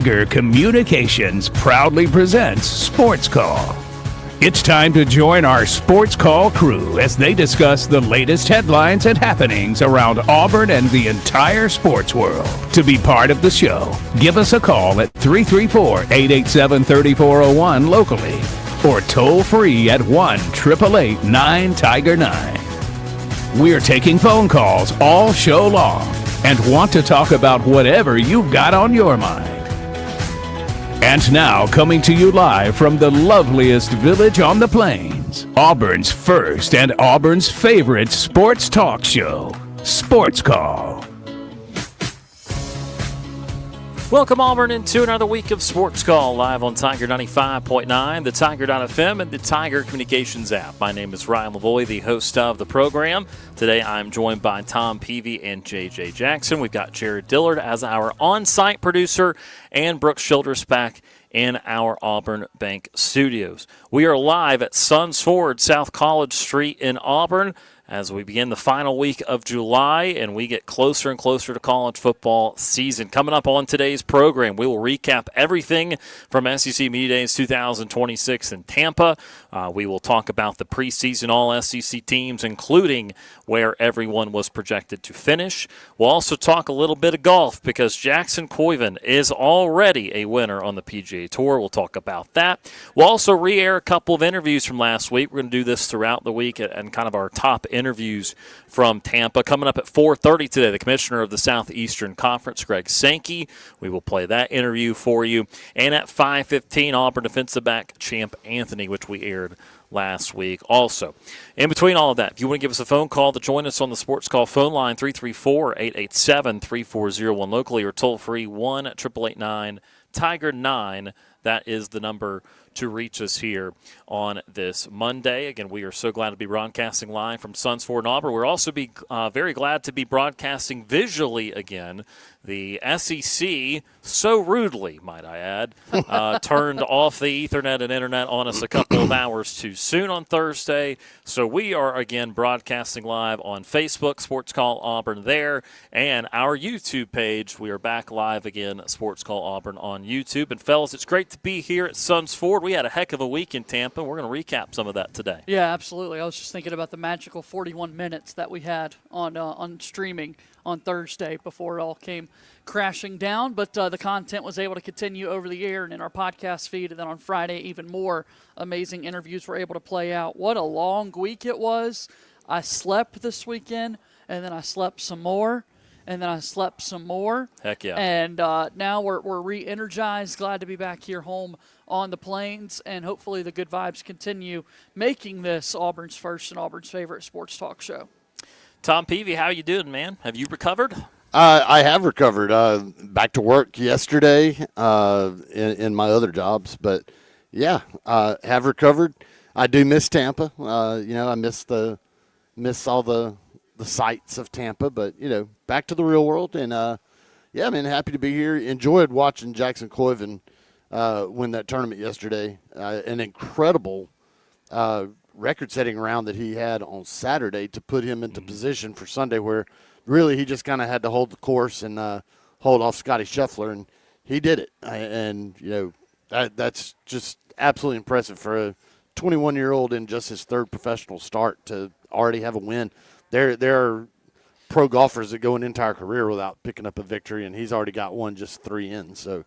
Tiger Communications proudly presents Sports Call. It's time to join our Sports Call crew as they discuss the latest headlines and happenings around Auburn and the entire sports world. To be part of the show, give us a call at 334-887-3401 locally or toll free at 1-888-9-TIGER-9. We're taking phone calls all show long and want to talk about whatever you've got on your mind. And now, coming to you live from the loveliest village on the plains, Auburn's first and Auburn's favorite sports talk show, Sports Call. Welcome, Auburn, into another week of Sports Call, live on Tiger 95.9, the Tiger.fm, and the Tiger Communications app. My name is Ryan Lavoie, the host of the program. Today, I'm joined by Tom Peavy and J.J. Jackson. We've got Jared Dillard as our on-site producer, and Brooks Childress back in our Auburn Bank studios. We are live at Suns Ford, South College Street in Auburn, as we begin the final week of July and we get closer and closer to college football season. Coming up on today's program, we will recap everything from SEC Media Days 2026 in Tampa. We will talk about the preseason All-SEC teams, including where everyone was projected to finish. We'll also talk a little bit of golf because Jackson Koiven is already a winner on the PGA Tour. We'll talk about that. We'll also re-air a couple of interviews from last week. We're going to do this throughout the week and kind of our top interviews from Tampa. Coming up at 4:30 today, the commissioner of the Southeastern Conference, Greg Sankey. We will play that interview for you. And at 5:15, Auburn defensive back Champ Anthony, which we aired last week also. In between all of that, if you want to give us a phone call to join us on the Sports Call phone line, 334-887-3401 locally, or toll-free 1-888-9-TIGER-9. That is the number to reach us here on this Monday. Again, we are so glad to be broadcasting live from Suns Ford and Auburn. We're also very glad to be broadcasting visually again. The SEC, so rudely, might I add, turned off the Ethernet and Internet on us a couple of hours too soon on Thursday. So we are, again, broadcasting live on Facebook, Sports Call Auburn there, and our YouTube page. We are back live again, Sports Call Auburn on YouTube. And, fellas, it's great to be here at Suns Ford. We had a heck of a week in Tampa. We're going to recap some of that today. Yeah, absolutely. I was just thinking about the magical 41 minutes that we had on streaming on Thursday before it all came crashing down. But the content was able to continue over the air and in our podcast feed. And then on Friday, even more amazing interviews were able to play out. What a long week it was. I slept this weekend, and then I slept some more. And then I slept some more. Heck yeah. And now we're re-energized, glad to be back here home on the plains, and hopefully the good vibes continue making this Auburn's first and Auburn's favorite sports talk show. Tom Peavy, how you doing, man? Have you recovered? I have recovered. Back to work yesterday in my other jobs, but yeah, have recovered. I do miss Tampa. I miss all the sights of Tampa, but back to the real world. And yeah, man, happy to be here. Enjoyed watching Jackson Koiven win that tournament yesterday. An incredible record-setting round that he had on Saturday to put him into position for Sunday, where really he just kind of had to hold the course and hold off Scotty Scheffler, and he did it. And that's just absolutely impressive for a 21-year-old in just his third professional start to already have a win. There are pro golfers that go an entire career without picking up a victory, and he's already got one just 3 in. So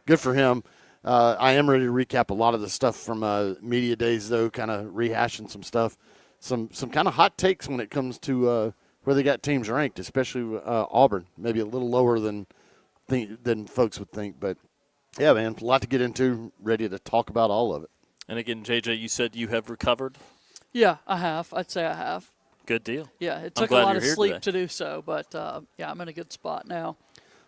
good for him. I am ready to recap a lot of the stuff from media days, though, kind of rehashing some stuff, some kind of hot takes when it comes to where they got teams ranked, especially Auburn, maybe a little lower than folks would think. But, yeah, man, a lot to get into, ready to talk about all of it. And, again, JJ, you said you have recovered? Yeah, I have. I'd say I have. Good deal. Yeah, it took a lot of sleep to do so, but, yeah, I'm in a good spot now.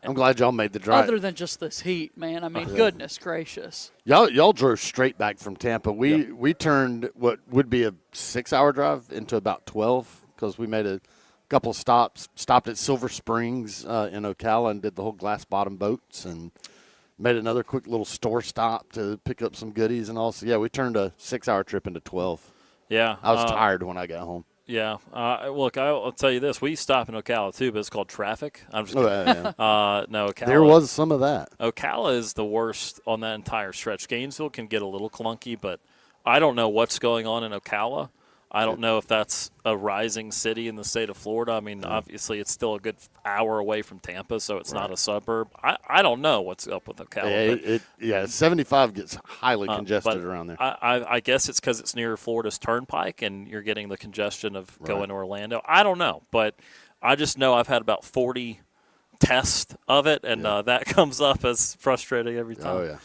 I'm glad y'all made the drive. Other than just this heat, man. I mean, goodness gracious. Y'all drove straight back from Tampa. We turned what would be a 6-hour drive into about 12 because we made a couple of stops. Stopped at Silver Springs in Ocala and did the whole glass bottom boats and made another quick little store stop to pick up some goodies and all. So, yeah, we turned a 6-hour trip into 12. Yeah. I was tired when I got home. Yeah. Look, I'll tell you this. We stop in Ocala, too, but it's called traffic. I'm just kidding. Yeah. No, Ocala. There was some of that. Ocala is the worst on that entire stretch. Gainesville can get a little clunky, but I don't know what's going on in Ocala. I don't know if that's a rising city in the state of Florida. I mean, obviously, it's still a good hour away from Tampa, so it's not a suburb. I don't know what's up with Ocala. 75 gets highly congested around there. I guess it's because it's near Florida's Turnpike, and you're getting the congestion of going to Orlando. I don't know, but I just know I've had about 40 tests of it, and that comes up as frustrating every time. Oh, yeah.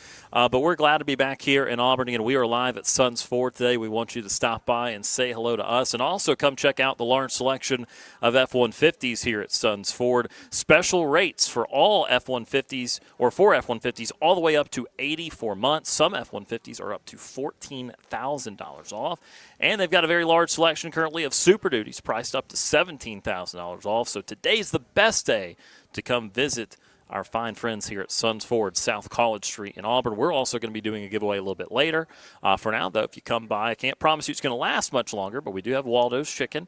But we're glad to be back here in Auburn again. We are live at Suns Ford today. We want you to stop by and say hello to us. And also come check out the large selection of F-150s here at Suns Ford. Special rates for all F-150s or for F-150s all the way up to 84 months. Some F-150s are up to $14,000 off. And they've got a very large selection currently of Super Duties priced up to $17,000 off. So today's the best day to come visit our fine friends here at Suns Ford, South College Street in Auburn. We're also going to be doing a giveaway a little bit later. For now, though, if you come by, I can't promise you it's going to last much longer, but we do have Waldo's Chicken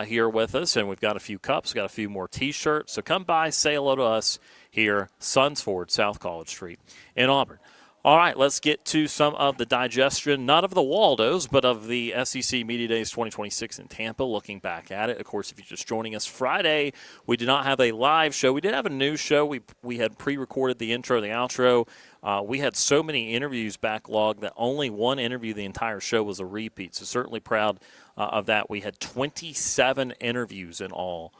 here with us, and we've got a few cups, got a few more T-shirts. So come by, say hello to us here, Suns Ford, South College Street in Auburn. All right, let's get to some of the digestion, not of the Waldos, but of the SEC Media Days 2026 in Tampa, looking back at it. Of course, if you're just joining us Friday, we did not have a live show. We did have a news show. We had pre-recorded the intro, the outro. We had so many interviews backlogged that only one interview the entire show was a repeat, so certainly proud of that. We had 27 interviews in all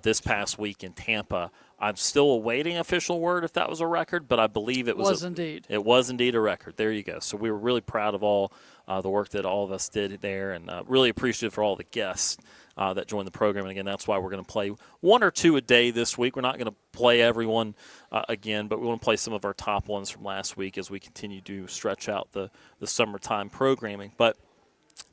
this past week in Tampa. I'm still awaiting official word if that was a record, but I believe it was indeed. It was indeed a record. There you go. So we were really proud of all the work that all of us did there, and really appreciative for all the guests that joined the program. And again, that's why we're going to play one or two a day this week. We're not going to play everyone again, but we want to play some of our top ones from last week as we continue to stretch out the summertime programming. But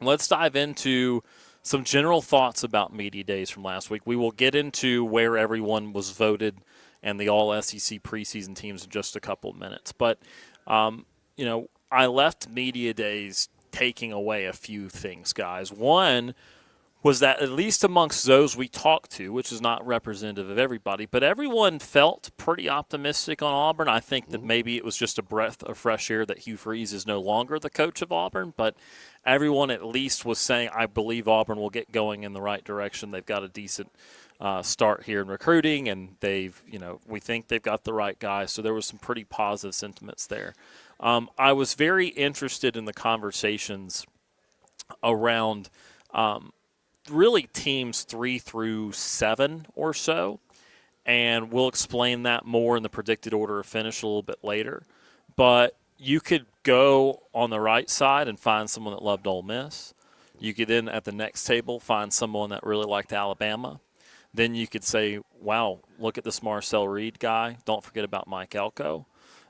let's dive into some general thoughts about Media Days from last week. We will get into where everyone was voted and the all-SEC preseason teams in just a couple of minutes. But, I left Media Days taking away a few things, guys. One was that at least amongst those we talked to, which is not representative of everybody, but everyone felt pretty optimistic on Auburn. I think that maybe it was just a breath of fresh air that Hugh Freeze is no longer the coach of Auburn, but everyone at least was saying, I believe Auburn will get going in the right direction. They've got a decent start here in recruiting, and we think they've got the right guys. So there was some pretty positive sentiments there. I was very interested in the conversations around really teams 3 through 7 or so, and we'll explain that more in the predicted order of finish a little bit later. But you could go on the right side and find someone that loved Ole Miss. You could then, at the next table, find someone that really liked Alabama. Then you could say, wow, look at this Marcel Reed guy. Don't forget about Mike Elko.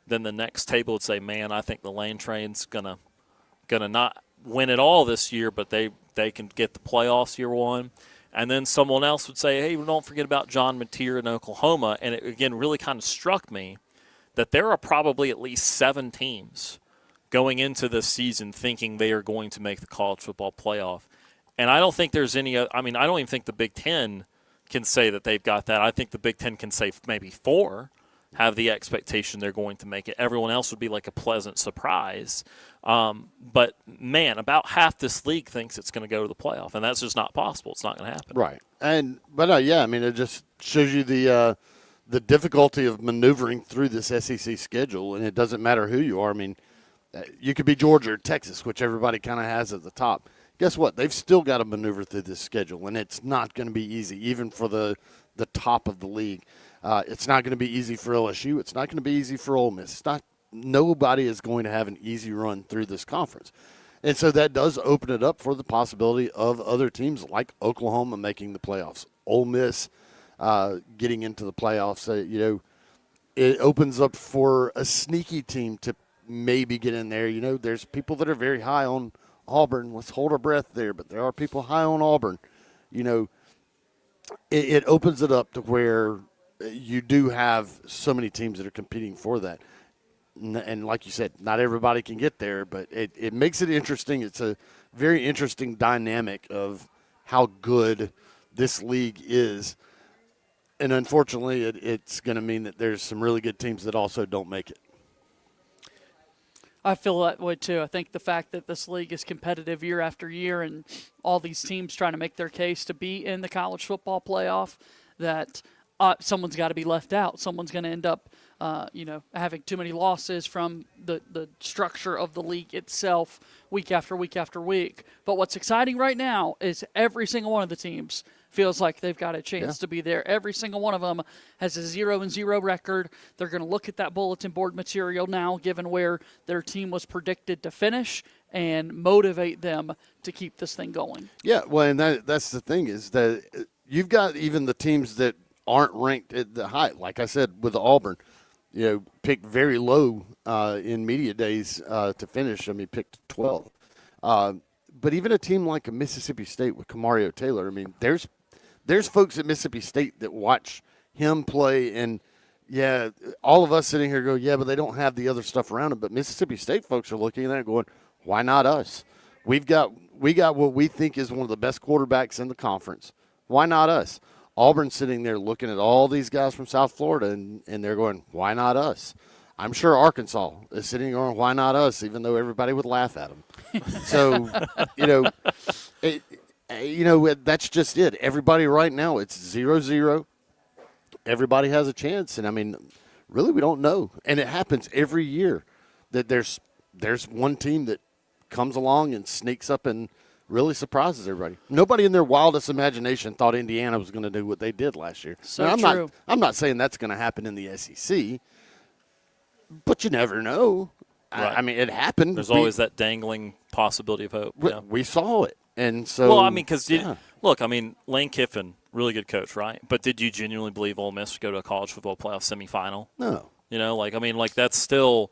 Then the next table would say, man, I think the Lane Train's gonna not win it all this year, but they can get the playoffs year one. And then someone else would say, hey, don't forget about John Mateer in Oklahoma. And it, again, really kind of struck me that there are probably at least 7 teams going into this season thinking they are going to make the college football playoff. And I don't think there's any – I don't even think the Big Ten can say that they've got that. I think the Big Ten can say maybe 4 have the expectation they're going to make it. Everyone else would be like a pleasant surprise. But, man, about half this league thinks it's going to go to the playoff, and that's just not possible. It's not going to happen. Right. It just shows you the difficulty of maneuvering through this SEC schedule, and it doesn't matter who you are. I mean, you could be Georgia or Texas, which everybody kind of has at the top. Guess what? They've still got to maneuver through this schedule, and it's not going to be easy, even for the top of the league. It's not going to be easy for LSU. It's not going to be easy for Ole Miss. Nobody is going to have an easy run through this conference. And so that does open it up for the possibility of other teams like Oklahoma making the playoffs, Ole Miss getting into the playoffs. It opens up for a sneaky team to maybe get in there. There's people that are very high on Auburn. Let's hold our breath there, but there are people high on Auburn. It opens it up to where you do have so many teams that are competing for that. And like you said, not everybody can get there, but it makes it interesting. It's a very interesting dynamic of how good this league is. And unfortunately, it's going to mean that there's some really good teams that also don't make it. I feel that way too. I think the fact that this league is competitive year after year and all these teams trying to make their case to be in the college football playoff, that someone's got to be left out. Someone's going to end up, having too many losses from the structure of the league itself week after week after week. But what's exciting right now is every single one of the teams feels like they've got a chance to be there. Every single one of them has a 0-0 record. They're going to look at that bulletin board material now, given where their team was predicted to finish, and motivate them to keep this thing going. Yeah, well, and that's the thing is that you've got even the teams that aren't ranked at the high. Like I said, with Auburn, picked very low in media days to finish. I mean, picked 12. But even a team like a Mississippi State with Kamario Taylor, I mean, there's folks at Mississippi State that watch him play, and all of us sitting here go, but they don't have the other stuff around him. But Mississippi State folks are looking at that going, why not us? We got what we think is one of the best quarterbacks in the conference. Why not us? Auburn's sitting there looking at all these guys from South Florida, and they're going, why not us? I'm sure Arkansas is sitting going, why not us, even though everybody would laugh at them. So, that's just it. Everybody right now, it's 0-0. Everybody has a chance. And, I mean, really we don't know. And it happens every year that there's one team that comes along and sneaks up and really surprises everybody. Nobody in their wildest imagination thought Indiana was going to do what they did last year. So true. I'm not saying that's going to happen in the SEC, but you never know. Right. I mean, it happened. There's always that dangling possibility of hope. We saw it. And so, well, I mean, because look, I mean, Lane Kiffin, really good coach, right? But did you genuinely believe Ole Miss would go to a college football playoff semifinal? No. That's still,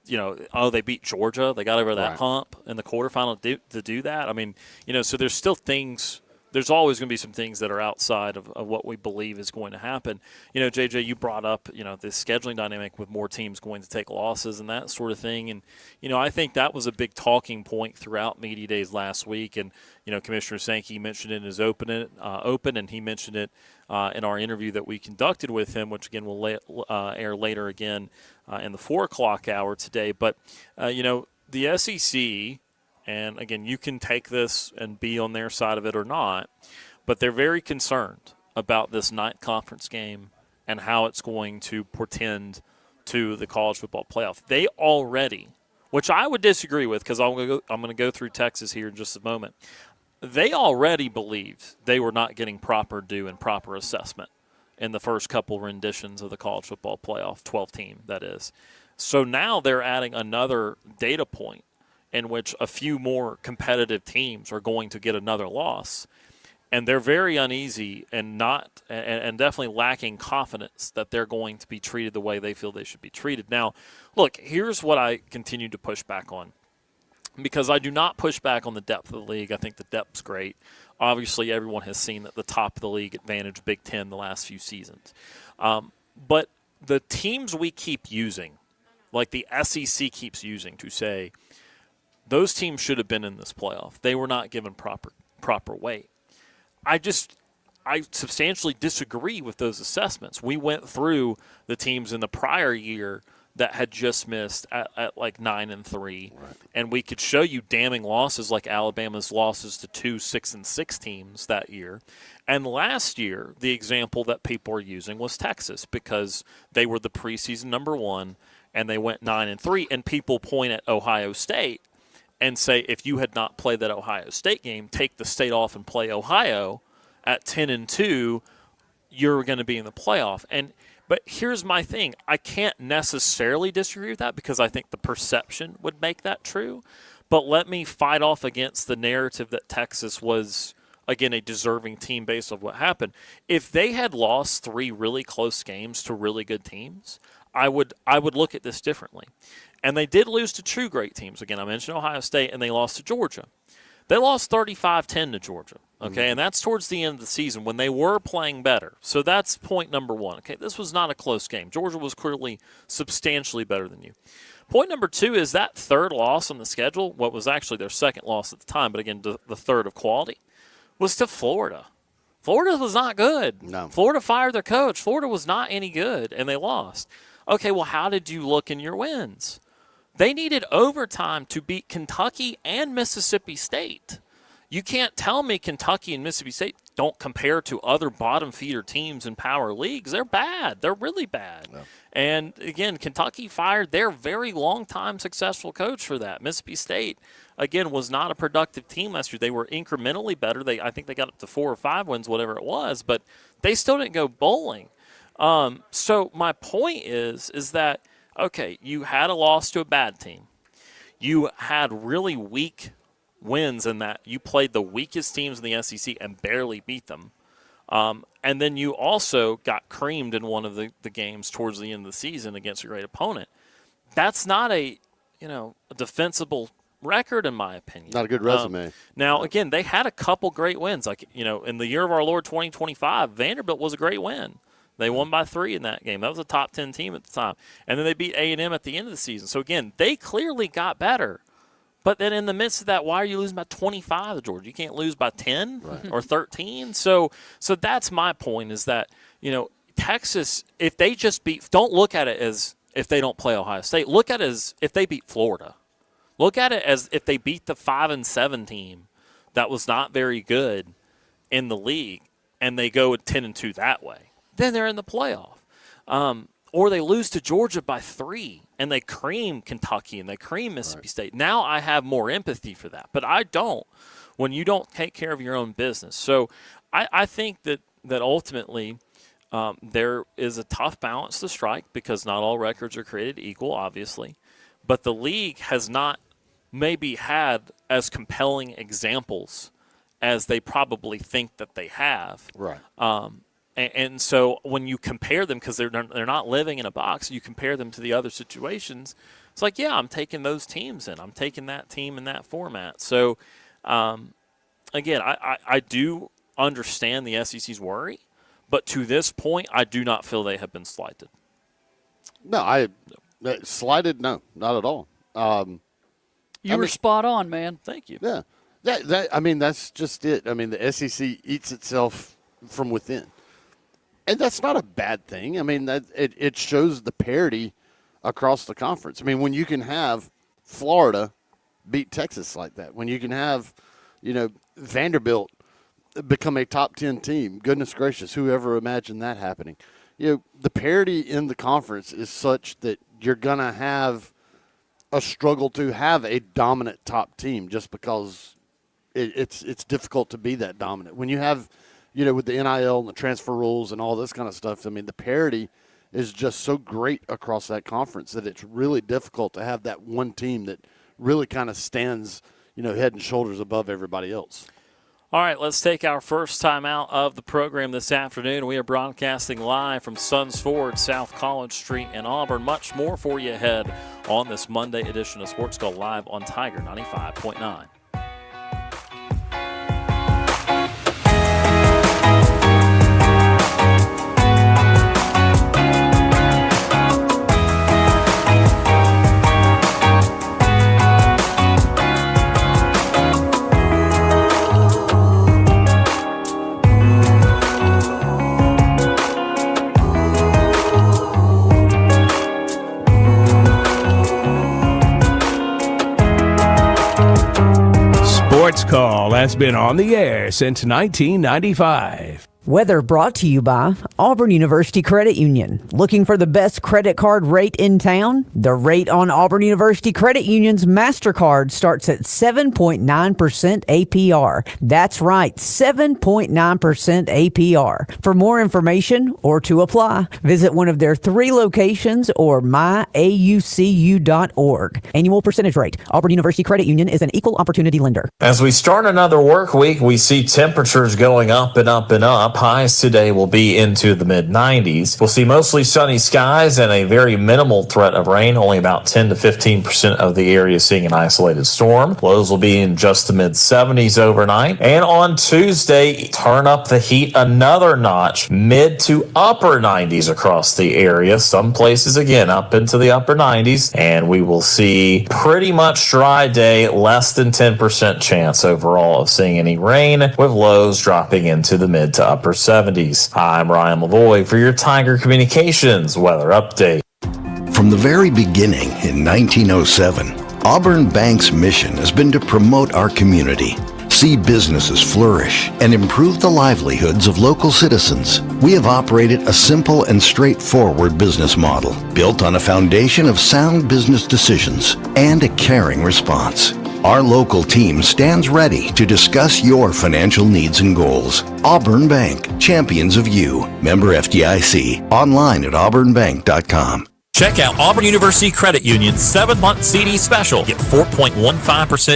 they beat Georgia. They got over that hump in the quarterfinal to do that. I mean, so there's still things. There's always going to be some things that are outside of what we believe is going to happen. JJ, you brought up, the scheduling dynamic with more teams going to take losses and that sort of thing. And, I think that was a big talking point throughout media days last week. And, Commissioner Sankey mentioned it in his open, and he mentioned it in our interview that we conducted with him, which, again, will air later again in the 4 o'clock hour today. But, the SEC – and, again, you can take this and be on their side of it or not, but they're very concerned about this ninth conference game and how it's going to portend to the college football playoff. They already, which I would disagree with because I'm going to go through Texas here in just a moment, they already believed they were not getting proper due and proper assessment in the first couple renditions of the college football playoff, 12-team, that is. So now they're adding another data point in which a few more competitive teams are going to get another loss. And they're very uneasy and definitely lacking confidence that they're going to be treated the way they feel they should be treated. Now, look, here's what I continue to push back on. Because I do not push back on the depth of the league. I think the depth's great. Obviously, everyone has seen that the top of the league advantage Big Ten the last few seasons. But the teams we keep using, like the SEC keeps using to say, those teams should have been in this playoff. They were not given proper weight. I substantially disagree with those assessments. We went through the teams in the prior year that had just missed at like 9-3, and we could show you damning losses like Alabama's losses to 2 6-6 teams that year. And last year, the example that people are using was Texas because they were the preseason number 1, and they went 9-3, and people point at Ohio State and say, if you had not played that Ohio State game, take the state off and play Ohio at 10-2, you're going to be in the playoff. But here's my thing. I can't necessarily disagree with that because I think the perception would make that true. But let me fight off against the narrative that Texas was, again, a deserving team based on what happened. If they had lost 3 really close games to really good teams, I would look at this differently. And they did lose to true great teams. Again, I mentioned Ohio State, and they lost to Georgia. They lost 35-10 to Georgia, okay? And that's towards the end of the season when they were playing better. So that's point number 1. Okay, this was not a close game. Georgia was clearly substantially better than you. Point number 2 is that third loss on the schedule, what was actually their second loss at the time, but again, the third of quality, was to Florida. Florida was not good. No. Florida fired their coach. Florida was not any good, and they lost. Okay, well, how did you look in your wins? They needed overtime to beat Kentucky and Mississippi State. You can't tell me Kentucky and Mississippi State don't compare to other bottom feeder teams in power leagues. They're bad. They're really bad. Yeah. And, again, Kentucky fired their very long-time successful coach for that. Mississippi State, again, was not a productive team last year. They were incrementally better. I think they got up to 4 or 5 wins, whatever it was, but they still didn't go bowling. So my point is that, okay, you had a loss to a bad team. You had really weak wins in that you played the weakest teams in the SEC and barely beat them. And then you also got creamed in one of the games towards the end of the season against a great opponent. That's not a defensible record, in my opinion. Not a good resume. Now, again, they had a couple great wins. Like, in the year of our Lord 2025, Vanderbilt was a great win. They won by 3 in that game. That was a top 10 team at the time. And then they beat A&M at the end of the season. So, again, they clearly got better. But then in the midst of that, why are you losing by 25 to Georgia? You can't lose by 10 or 13. So that's my point, is that, Texas, if they just don't look at it as if they don't play Ohio State. Look at it as if they beat Florida. Look at it as if they beat the 5-7 team that was not very good in the league, and they go 10-2 that way. Then they're in the playoff. Or they lose to Georgia by 3, and they cream Kentucky and they cream Mississippi State. Now I have more empathy for that, but I don't when you don't take care of your own business. So I think that ultimately there is a tough balance to strike, because not all records are created equal, obviously. But the league has not maybe had as compelling examples as they probably think that they have. Right. And so when you compare them, because they're not living in a box, you compare them to the other situations. It's like, yeah, I'm taking those teams in. I'm taking that team in that format. So, again, I do understand the SEC's worry, but to this point, I do not feel they have been slighted. No, slighted? No, not at all. You were spot on, man. Thank you. Yeah. That's just it. I mean, the SEC eats itself from within. And that's not a bad thing. I mean, it shows the parity across the conference. I mean, when you can have Florida beat Texas like that, when you can have, Vanderbilt become a top 10 team, goodness gracious, whoever imagined that happening? The parity in the conference is such that you're going to have a struggle to have a dominant top team, just because it's difficult to be that dominant. When you have, with the NIL and the transfer rules and all this kind of stuff, I mean, the parity is just so great across that conference that it's really difficult to have that one team that really kind of stands, head and shoulders above everybody else. All right, let's take our first time out of the program this afternoon. We are broadcasting live from Suns Ford, South College Street in Auburn. Much more for you ahead on this Monday edition of Sports Call Live on Tiger 95.9. Sports Call has been on the air since 1995. Weather brought to you by Auburn University Credit Union. Looking for the best credit card rate in town? The rate on Auburn University Credit Union's MasterCard starts at 7.9% APR. That's right, 7.9% APR. For more information or to apply, visit one of their 3 locations or myaucu.org. Annual percentage rate. Auburn University Credit Union is an equal opportunity lender. As we start another work week, we see temperatures going up and up and up. up. Highs today will be into the mid-90s. We'll see mostly sunny skies and a very minimal threat of rain, only about 10 to 15% of the area seeing an isolated storm. Lows will be in just the mid-70s overnight. And on Tuesday, turn up the heat another notch, mid to upper 90s across the area. Some places, again, up into the upper 90s. And we will see pretty much dry day, less than 10% chance overall of seeing any rain, with lows dropping into the mid to upper 70s. I'm Ryan Lavoie for your Tiger Communications weather update. From the very beginning in 1907, Auburn Bank's mission has been to promote our community, see businesses flourish, and improve the livelihoods of local citizens. We have operated a simple and straightforward business model built on a foundation of sound business decisions and a caring response. Our local team stands ready to discuss your financial needs and goals. Auburn Bank, champions of you. Member FDIC. Online at auburnbank.com. Check out Auburn University Credit Union's 7-month CD special. Get 4.15%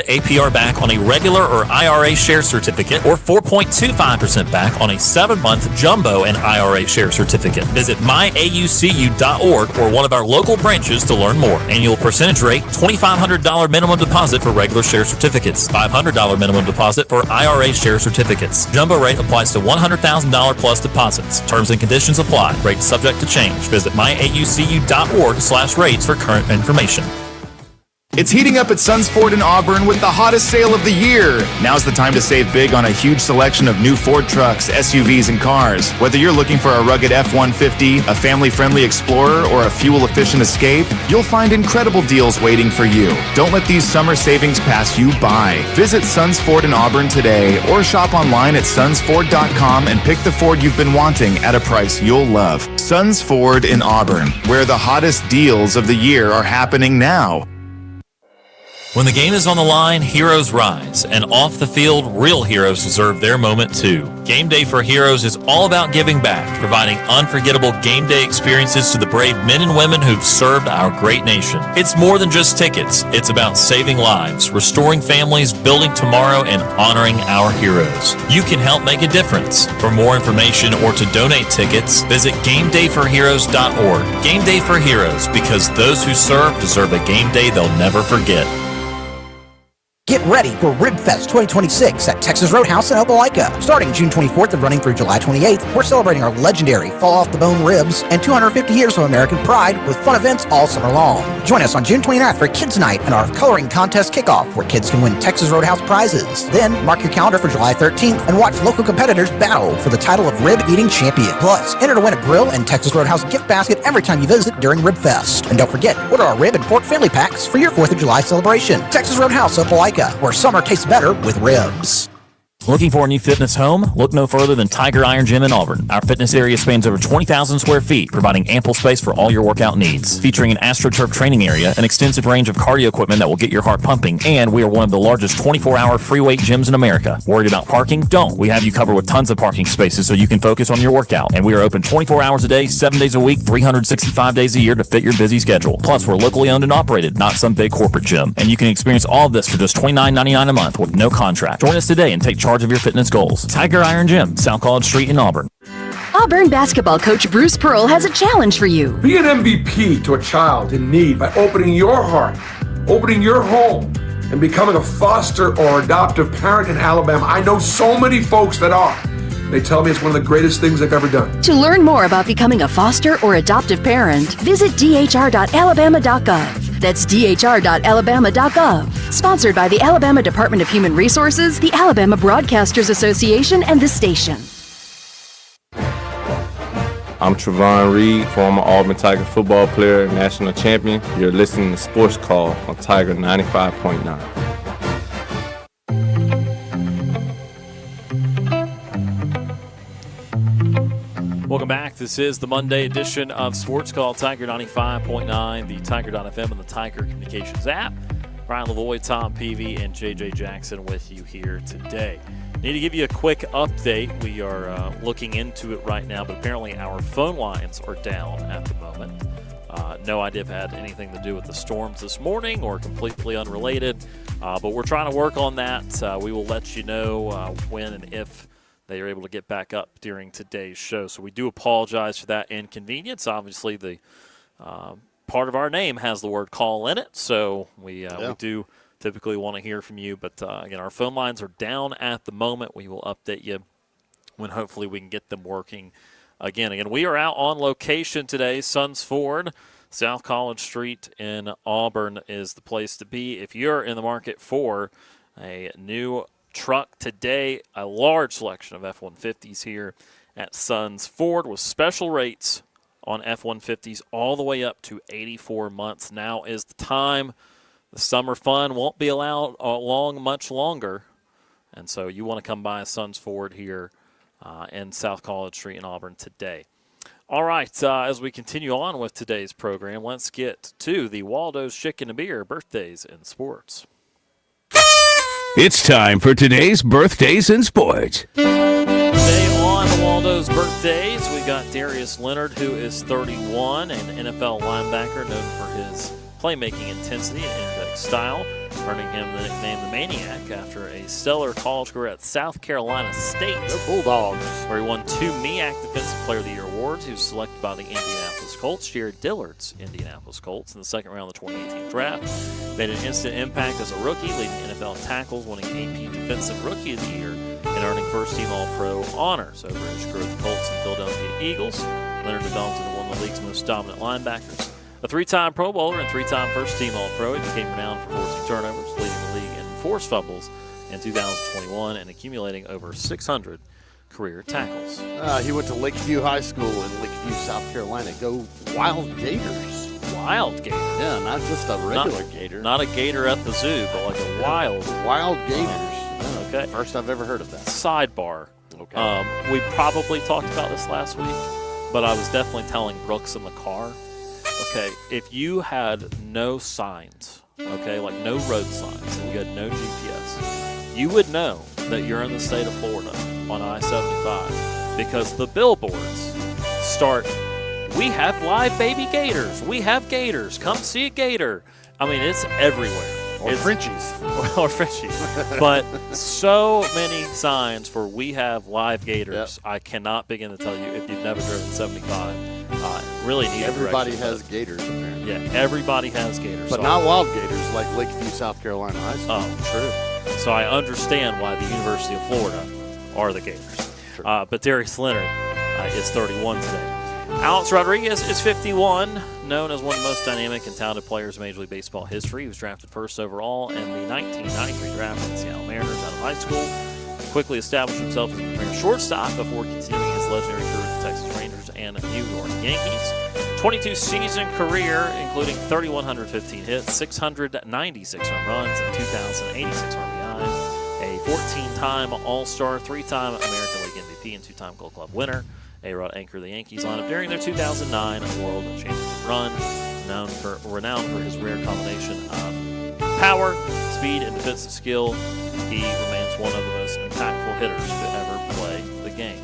APR back on a regular or IRA share certificate, or 4.25% back on a 7-month jumbo and IRA share certificate. Visit myaucu.org or one of our local branches to learn more. Annual percentage rate, $2,500 minimum deposit for regular share certificates, $500 minimum deposit for IRA share certificates. Jumbo rate applies to $100,000 plus deposits. Terms and conditions apply. Rates subject to change. Visit myaucu.org/rates for current information. It's heating up at Sons Ford in Auburn with the hottest sale of the year. Now's the time to save big on a huge selection of new Ford trucks, SUVs, and cars. Whether you're looking for a rugged F-150, a family-friendly Explorer, or a fuel-efficient Escape, you'll find incredible deals waiting for you. Don't let these summer savings pass you by. Visit Sons Ford in Auburn today or shop online at sonsford.com and pick the Ford you've been wanting at a price you'll love. Sons Ford in Auburn, where the hottest deals of the year are happening now. When the game is on the line, heroes rise, and off the field, real heroes deserve their moment too. Game Day for Heroes is all about giving back, providing unforgettable game day experiences to the brave men and women who've served our great nation. It's more than just tickets. It's about saving lives, restoring families, building tomorrow, and honoring our heroes. You can help make a difference. For more information or to donate tickets, visit GameDayForHeroes.org. Game Day for Heroes, because those who serve deserve a game day they'll never forget. Get ready for RibFest 2026 at Texas Roadhouse in Opelika. Starting June 24th and running through July 28th, we're celebrating our legendary fall-off-the-bone ribs and 250 years of American pride with fun events all summer long. Join us on June 29th for Kids Night and our coloring contest kickoff, where kids can win Texas Roadhouse prizes. Then, mark your calendar for July 13th and watch local competitors battle for the title of Rib-Eating Champion. Plus, enter to win a grill and Texas Roadhouse gift basket every time you visit during RibFest. And don't forget, order our rib and pork family packs for your 4th of July celebration. Texas Roadhouse, Opelika, where summer tastes better with ribs. Looking for a new fitness home? Look no further than Tiger Iron Gym in Auburn. Our fitness area spans over 20,000 square feet, providing ample space for all your workout needs. Featuring an AstroTurf training area, an extensive range of cardio equipment that will get your heart pumping, and we are one of the largest 24-hour free weight gyms in America. Worried about parking? Don't. We have you covered with tons of parking spaces so you can focus on your workout. And we are open 24 hours a day, 7 days a week, 365 days a year to fit your busy schedule. Plus, we're locally owned and operated, not some big corporate gym. And you can experience all of this for just $29.99 a month with no contract. Join us today and take charge of your fitness goals. Tiger Iron Gym, South College Street in Auburn. Auburn basketball coach Bruce Pearl has a challenge for you. Be an MVP to a child in need by opening your heart, opening your home, and becoming a foster or adoptive parent in Alabama. I know so many folks that are. They tell me it's one of the greatest things they've ever done. To learn more about becoming a foster or adoptive parent, visit dhr.alabama.gov. That's dhr.alabama.gov. Sponsored by the Alabama Department of Human Resources, the Alabama Broadcasters Association, and this station. I'm Trevon Reed, former Auburn Tiger football player, national champion. You're listening to Sports Call on Tiger 95.9. Welcome back. This is the Monday edition of Sports Call Tiger 95.9, the Tiger.fm, and the Tiger Communications app. Ryan Lavoie, Tom Peavy, and JJ Jackson with you here today. Need to give you a quick update. We are looking into it right now, but apparently our phone lines are down at the moment. No idea if it had anything to do with the storms this morning or completely unrelated, but we're trying to work on that. We will let you know when and if they are able to get back up during today's show. So we do apologize for that inconvenience. Obviously, the part of our name has the word call in it, so we do typically want to hear from you. But, again, our phone lines are down at the moment. We will update you when hopefully we can get them working again. Again, we are out on location today. Sons Ford, South College Street in Auburn is the place to be. If you're in the market for a new truck today, a large selection of F-150s here at Sons Ford with special rates on F-150s all the way up to 84 months. Now is the time. The summer fun won't be allowed much longer, and so you want to come by Sons Ford here in South College Street in Auburn today. All right, as we continue on with today's program, let's get to the Waldo's Chicken and Beer birthdays in sports. It's time for today's birthdays in sports. Today on the Waldo's birthdays, we got Darius Leonard, who is 31, an NFL linebacker known for his playmaking intensity and energetic style, earning him the nickname the Maniac after a stellar college career at South Carolina State. The Bulldogs. Where he won 2 MEAC Defensive Player of the Year awards. He was selected by the Indianapolis Colts, Jared Dillard's Indianapolis Colts, in the second round of the 2018 draft. Made an instant impact as a rookie, leading NFL tackles, winning AP Defensive Rookie of the Year, and earning first-team All-Pro honors over his career with the Colts and Philadelphia Eagles. Leonard developed into one of the league's most dominant linebackers. A 3-time Pro Bowler and 3-time first-team All-Pro, he became renowned for forcing turnovers, leading the league in forced fumbles in 2021, and accumulating over 600 career tackles. He went to Lakeview High School in Lakeview, South Carolina. Go Wild Gators. Wild Gators? Yeah, not just a regular gator. Not a gator at the zoo, but like a wild Gators. Okay. First I've ever heard of that. Sidebar. Okay. We probably talked about this last week, but I was definitely telling Brooks in the car. Okay, if you had no signs, okay, like no road signs, and you had no GPS, you would know that you're in the state of Florida on I-75 because the billboards start, we have live baby gators, we have gators, come see a gator. I mean, it's everywhere. Or Frenchies. Or Frenchies. But so many signs for we have live gators. Yep. I cannot begin to tell you if you've never driven 75. Really need everybody has gators, apparently. Yeah, everybody has gators. But not wild gators like Lakeview, South Carolina High School. Oh, true. So I understand why the University of Florida are the Gators. But Darius Leonard is 31 today. Alex Rodriguez is 51, known as one of the most dynamic and talented players in Major League Baseball history. He was drafted first overall in the 1993 draft by the Seattle Mariners out of high school. Quickly established himself as a premier shortstop before continuing his legendary career with the Texas Rangers and New York Yankees. 22-season career, including 3,115 hits, 696 home runs, and 2,086 RBIs. A 14-time All-Star, 3-time American League MVP, and 2-time Gold Glove winner. A-Rod anchored the Yankees lineup during their 2009 World Championship run. Renowned for his rare combination of power, speed, and defensive skill, he remains one of the most impactful hitters to ever play the game.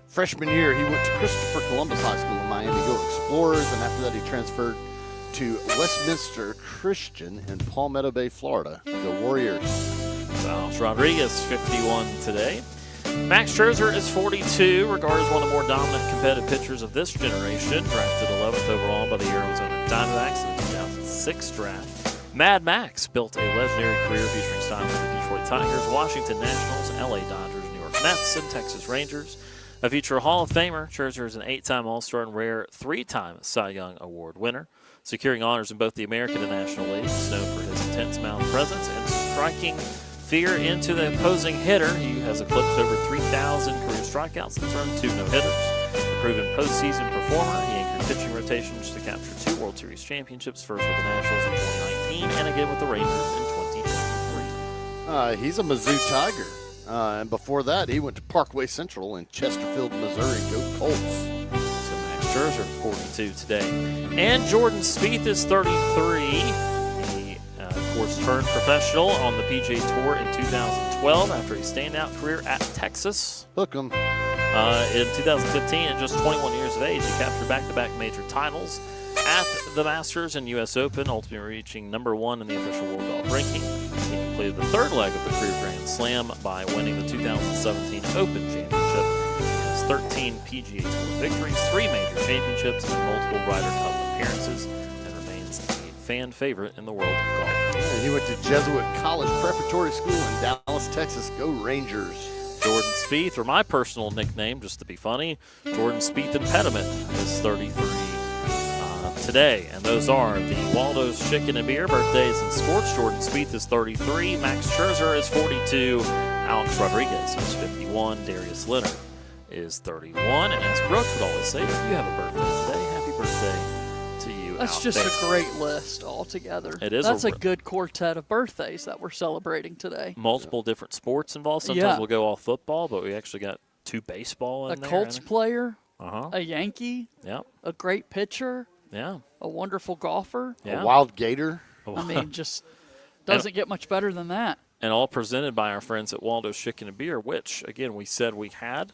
Freshman year, he went to Christopher Columbus High School in Miami Go Explorers, and after that he transferred to Westminster Christian in Palmetto Bay, Florida. The Warriors. Alex Rodriguez, 51 today. Max Scherzer is 42, regarded as one of the more dominant competitive pitchers of this generation. Drafted 11th overall by the Arizona Diamondbacks in the 2006 draft. Mad Max built a legendary career featuring time for the Detroit Tigers, Washington Nationals, LA Dodgers, New York Mets, and Texas Rangers. A future Hall of Famer, Scherzer is an 8-time All-Star and rare 3-time Cy Young Award winner, securing honors in both the American and National Leagues. Known for his intense mound presence and striking fear into the opposing hitter, he has eclipsed over 3,000 career strikeouts and thrown 2 no-hitters. A proven postseason performer, he anchored pitching rotations to capture 2 World Series championships, first with the Nationals in 2019 and again with the Rangers in 2023. He's a Mizzou Tiger. And before that, he went to Parkway Central in Chesterfield, Missouri. Go Colts. So Max Scherzer, 42 today. And Jordan Spieth is 33. He, of course, turned professional on the PGA Tour in 2012 after a standout career at Texas. Hook 'em. In 2015, at just 21 years of age, he captured back-to-back major titles at the Masters and U.S. Open, ultimately reaching number 1 in the official world golf ranking. He team completed the third leg of the Career Grand Slam by winning the 2017 Open Championship. He has 13 PGA Tour victories, 3 major championships, and multiple Ryder Cup appearances, and remains a fan favorite in the world of golf. Yeah, he went to Jesuit College Preparatory School in Dallas, Texas. Go Rangers. Jordan Spieth, or my personal nickname, just to be funny, Jordan Spieth Impediment, is 33 today. And those are the Waldo's Chicken and Beer birthdays in sports. Jordan Spieth is 33, Max Scherzer is 42, Alex Rodriguez is 51, Darius Leonard is 31. And as Brooks would always say, if you have a birthday today, happy birthday to you. That's just a great list altogether. It is. That's a good quartet of birthdays that we're celebrating today. Multiple different sports involved. Sometimes we'll go all football, but we actually got 2 baseball in there. A Colts player, Uh-huh. a Yankee, Yep. a great pitcher, Yeah. a wonderful golfer. Yeah. A wild gator. I mean, just doesn't get much better than that. And all presented by our friends at Waldo's Chicken and Beer, which, again, we said we had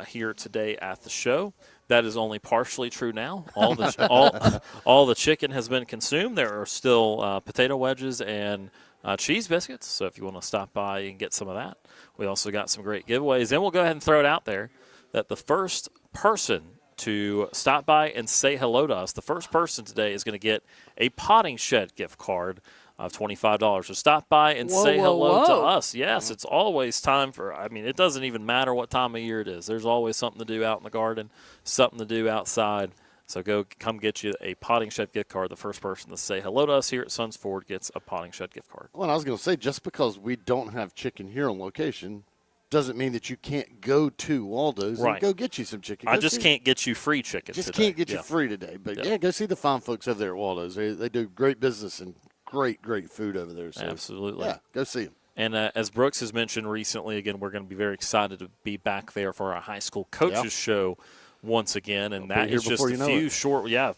here today at the show. That is only partially true now. All the chicken has been consumed. There are still potato wedges and cheese biscuits, so if you want to stop by and get some of that. We also got some great giveaways. And we'll go ahead and throw it out there that the first person to stop by and say hello to us, the first person today is going to get a Potting Shed gift card of $25. So stop by and say hello to us. Yes, it's always time for, it doesn't even matter what time of year it is. There's always something to do out in the garden, something to do outside. So come get you a Potting Shed gift card. The first person to say hello to us here at Suns Ford gets a Potting Shed gift card. Well, I was going to say, just because we don't have chicken here on location doesn't mean that you can't go to Waldo's and go get you some chicken. I just can't get you free chicken today. can't get you free today. But, go see the fine folks over there at Waldo's. They do great business and great food over there. So, absolutely. Yeah, go see them. And as Brooks has mentioned recently, again, we're going to be very excited to be back there for our high school coaches show once again. And that is just a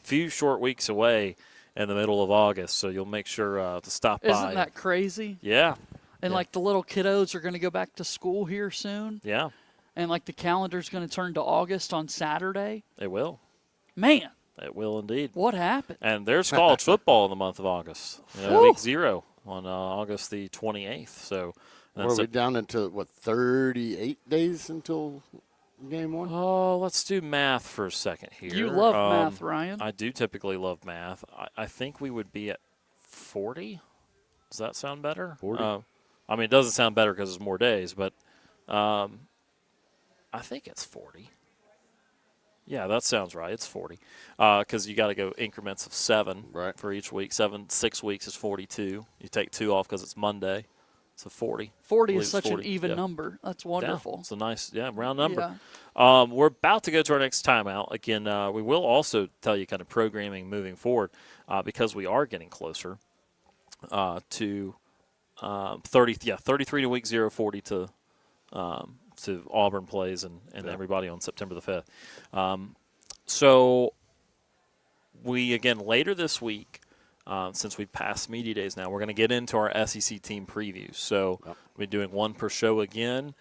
few short weeks away in the middle of August. So you'll make sure to stop by. Isn't that crazy? Yeah. And, the little kiddos are going to go back to school here soon. Yeah. And, the calendar's going to turn to August on Saturday. It will. Man. It will indeed. What happened? And there's college football in the month of August. Week 0 on August the 28th. So we're we down into, 38 days until game 1? Oh, let's do math for a second here. You love math, Ryan. I do typically love math. I think we would be at 40. Does that sound better? 40. It doesn't sound better because it's more days, but I think it's 40. Yeah, that sounds right. It's 40 because you got to go increments of 7 for each week. 6 weeks is 42. You take 2 off because it's Monday, so 40. 40 is such an even number. That's wonderful. Yeah, it's a nice, round number. Yeah. We're about to go to our next timeout. Again, we will also tell you kind of programming moving forward because we are getting closer to 33 to week 0, 40 to Auburn plays and everybody on September the 5th. So we, again, later this week, since we've passed media days now, we're going to get into our SEC team previews. So we're doing one per show again.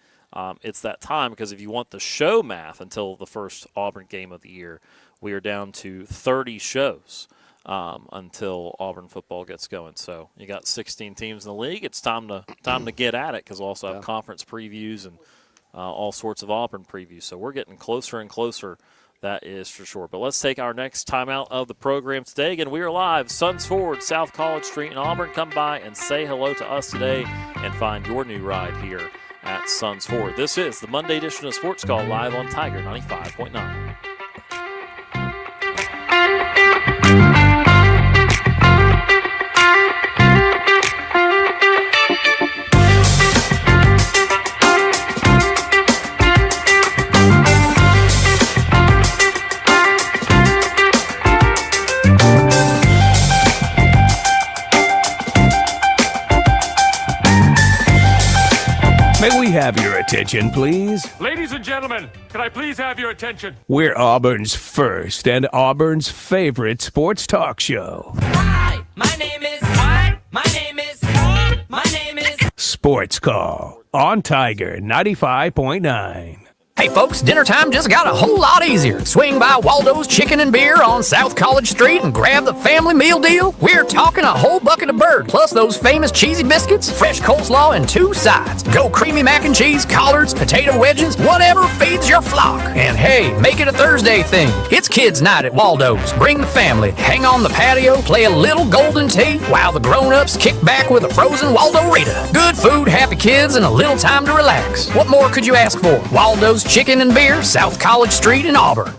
It's that time because if you want the show math until the first Auburn game of the year, we are down to 30 shows until Auburn football gets going. So you got 16 teams in the league. It's time to get at it because we'll also have conference previews and all sorts of Auburn previews. So we're getting closer and closer, that is for sure. But let's take our next timeout of the program today. Again, we are live, Suns Ford, South College Street in Auburn. Come by and say hello to us today and find your new ride here at Suns Ford. This is the Monday edition of Sports Call live on Tiger 95.9. May we have your attention, please? Ladies and gentlemen, can I please have your attention? We're Auburn's first and Auburn's favorite sports talk show. Hi, my name is... What? My name is... My name is... Sports Call on Tiger 95.9. Hey folks, dinner time just got a whole lot easier. Swing by Waldo's Chicken and Beer on South College Street and grab the family meal deal. We're talking a whole bucket of bird, plus those famous cheesy biscuits, fresh coleslaw, and 2 sides. Go creamy mac and cheese, collards, potato wedges, whatever feeds your flock. And hey, make it a Thursday thing. It's kids' night at Waldo's. Bring the family, hang on the patio, play a little golden tea, while the grown-ups kick back with a frozen Waldo Rita. Good food, happy kids, and a little time to relax. What more could you ask for? Waldo's Chicken and Beer, South College Street in Auburn.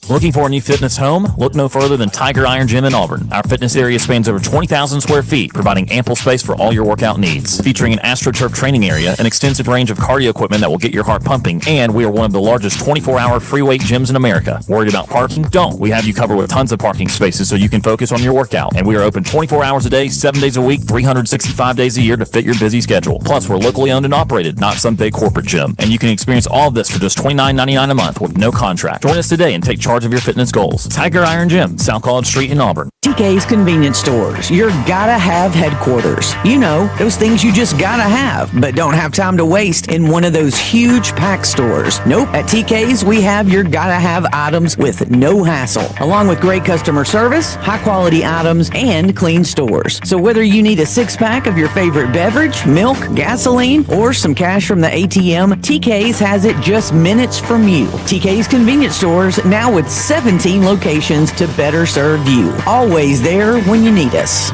Looking for a new fitness home? Look no further than Tiger Iron Gym in Auburn. Our fitness area spans over 20,000 square feet, providing ample space for all your workout needs. Featuring an AstroTurf training area, an extensive range of cardio equipment that will get your heart pumping, and we are one of the largest 24-hour free weight gyms in America. Worried about parking? Don't. We have you covered with tons of parking spaces so you can focus on your workout. And we are open 24 hours a day, 7 days a week, 365 days a year to fit your busy schedule. Plus, we're locally owned and operated, not some big corporate gym. And you can experience all of this for just $29.99 a month with no contract. Join us today and take charge of your fitness goals. Tiger Iron Gym, South College Street in Auburn. TK's Convenience Stores, your gotta-have headquarters. You know, those things you just gotta have, but don't have time to waste in one of those huge pack stores. Nope, at TK's, we have your gotta-have items with no hassle, along with great customer service, high-quality items, and clean stores. So whether you need a 6-pack of your favorite beverage, milk, gasoline, or some cash from the ATM, TK's has it just minutes from you. TK's Convenience Stores, now with 17 locations to better serve you. Always there when you need us.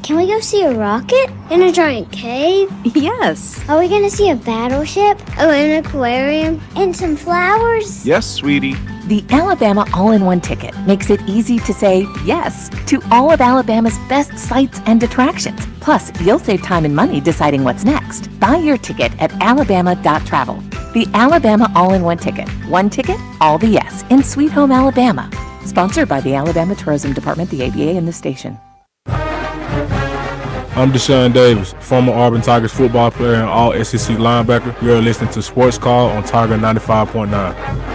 Can we go see a rocket in a giant cave? Yes. Are we going to see a battleship? Oh, an aquarium? And some flowers? Yes, sweetie. The Alabama All-in-One Ticket makes it easy to say yes to all of Alabama's best sights and attractions. Plus, you'll save time and money deciding what's next. Buy your ticket at alabama.travel. The Alabama All-in-One Ticket. One ticket, all the yes in Sweet Home, Alabama. Sponsored by the Alabama Tourism Department, the ABA, and the station. I'm Deshaun Davis, former Auburn Tigers football player and all-SEC linebacker. You're listening to Sports Call on Tiger 95.9.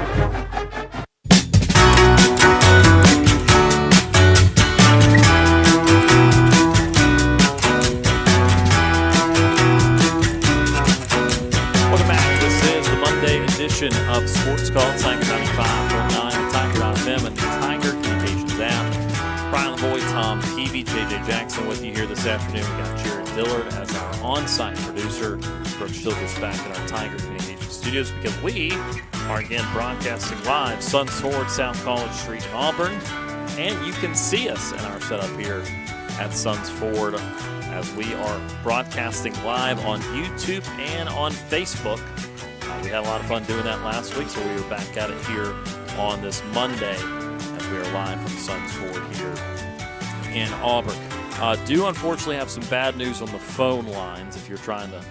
Of Sports Call, Tiger 95.9, Tiger.fm, and the Tiger Communications app. Brian LaVoy, Tom Peavy, JJ Jackson with you here this afternoon. We got Jared Dillard as our on-site producer. Brooke Schilger's back at our Tiger Communications studios because we are again broadcasting live, Suns Ford, South College Street in Auburn. And you can see us in our setup here at Suns Ford as we are broadcasting live on YouTube and on Facebook. We had a lot of fun doing that last week, so we were back at it here on this Monday as we are live from Suns Ford here in Auburn. Do unfortunately have some bad news on the phone lines if you're trying to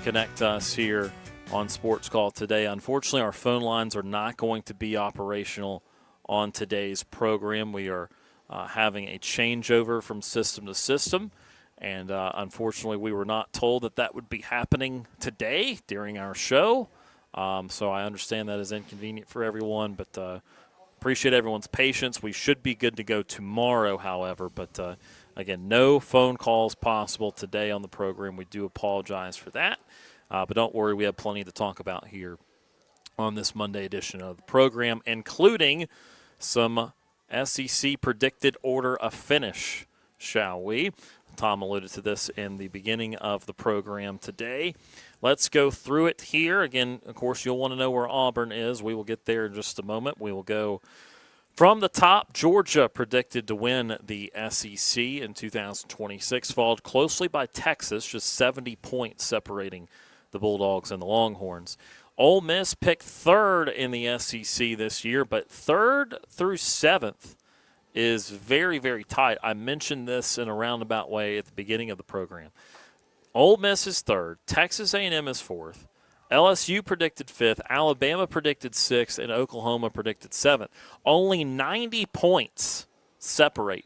connect to us here on Sports Call today. Unfortunately, our phone lines are not going to be operational on today's program. We are having a changeover from system to system, and unfortunately, we were not told that that would be happening today during our show. So I understand that is inconvenient for everyone, but appreciate everyone's patience. We should be good to go tomorrow, however, but again, no phone calls possible today on the program. We do apologize for that, but don't worry, we have plenty to talk about here on this Monday edition of the program, including some SEC predicted order of finish, shall we? Tom alluded to this in the beginning of the program today. Let's go through it here. Again, of course, you'll want to know where Auburn is. We will get there in just a moment. We will go from the top. Georgia predicted to win the SEC in 2026, followed closely by Texas, just 70 points separating the Bulldogs and the Longhorns. Ole Miss picked third in the SEC this year, but third through seventh is very, very tight. I mentioned this in a roundabout way at the beginning of the program. Ole Miss is third, Texas A&M is fourth, LSU predicted fifth, Alabama predicted sixth, and Oklahoma predicted seventh. Only 90 points separate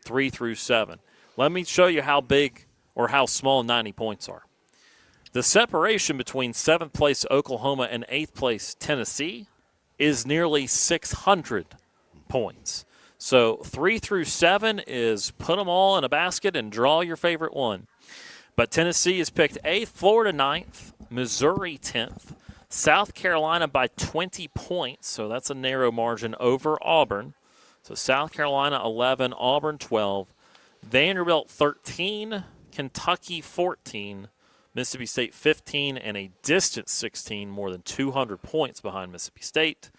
3 through 7. Let me show you how big or how small 90 points are. The separation between 7th place Oklahoma and 8th place Tennessee is nearly 600 points. So 3 through 7 is put them all in a basket and draw your favorite one. But Tennessee is picked 8th, Florida 9th, Missouri 10th, South Carolina by 20 points, so that's a narrow margin over Auburn. So South Carolina 11, Auburn 12, Vanderbilt 13, Kentucky 14, Mississippi State 15, and a distant 16, more than 200 points behind Mississippi State,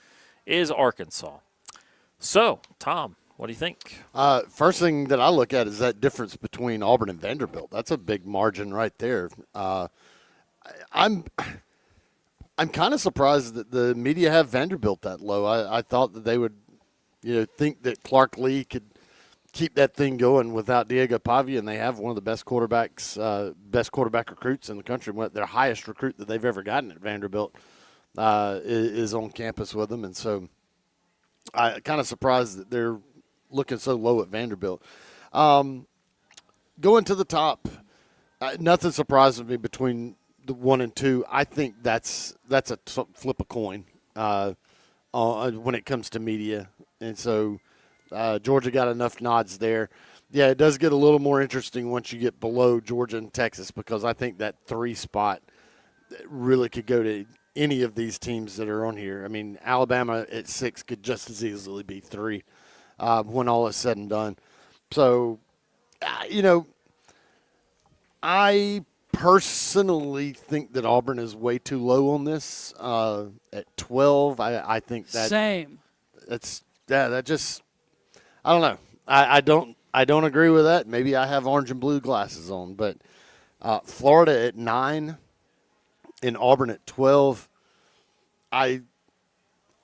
is Arkansas. So, Tom, what do you think? First thing that I look at is that difference between Auburn and Vanderbilt. That's a big margin right there. I'm kind of surprised that the media have Vanderbilt that low. I thought that they would, think that Clark Lee could keep that thing going without Diego Pavia, and they have one of the best quarterback recruits in the country. Their highest recruit that they've ever gotten at Vanderbilt is on campus with them, and so I'm kind of surprised that they're looking so low at Vanderbilt. Going to the top, nothing surprises me between the 1 and 2. I think that's a flip a coin when it comes to media, and so Georgia got enough nods there. Yeah, it does get a little more interesting once you get below Georgia and Texas, because I think that 3 spot really could go to any of these teams that are on here. I mean, Alabama at 6 could just as easily be 3 when all is said and done. So, I personally think that Auburn is way too low on this. At 12, I think that same. That just, I don't know. I don't agree with that. Maybe I have orange and blue glasses on, but Florida at 9 and Auburn at 12.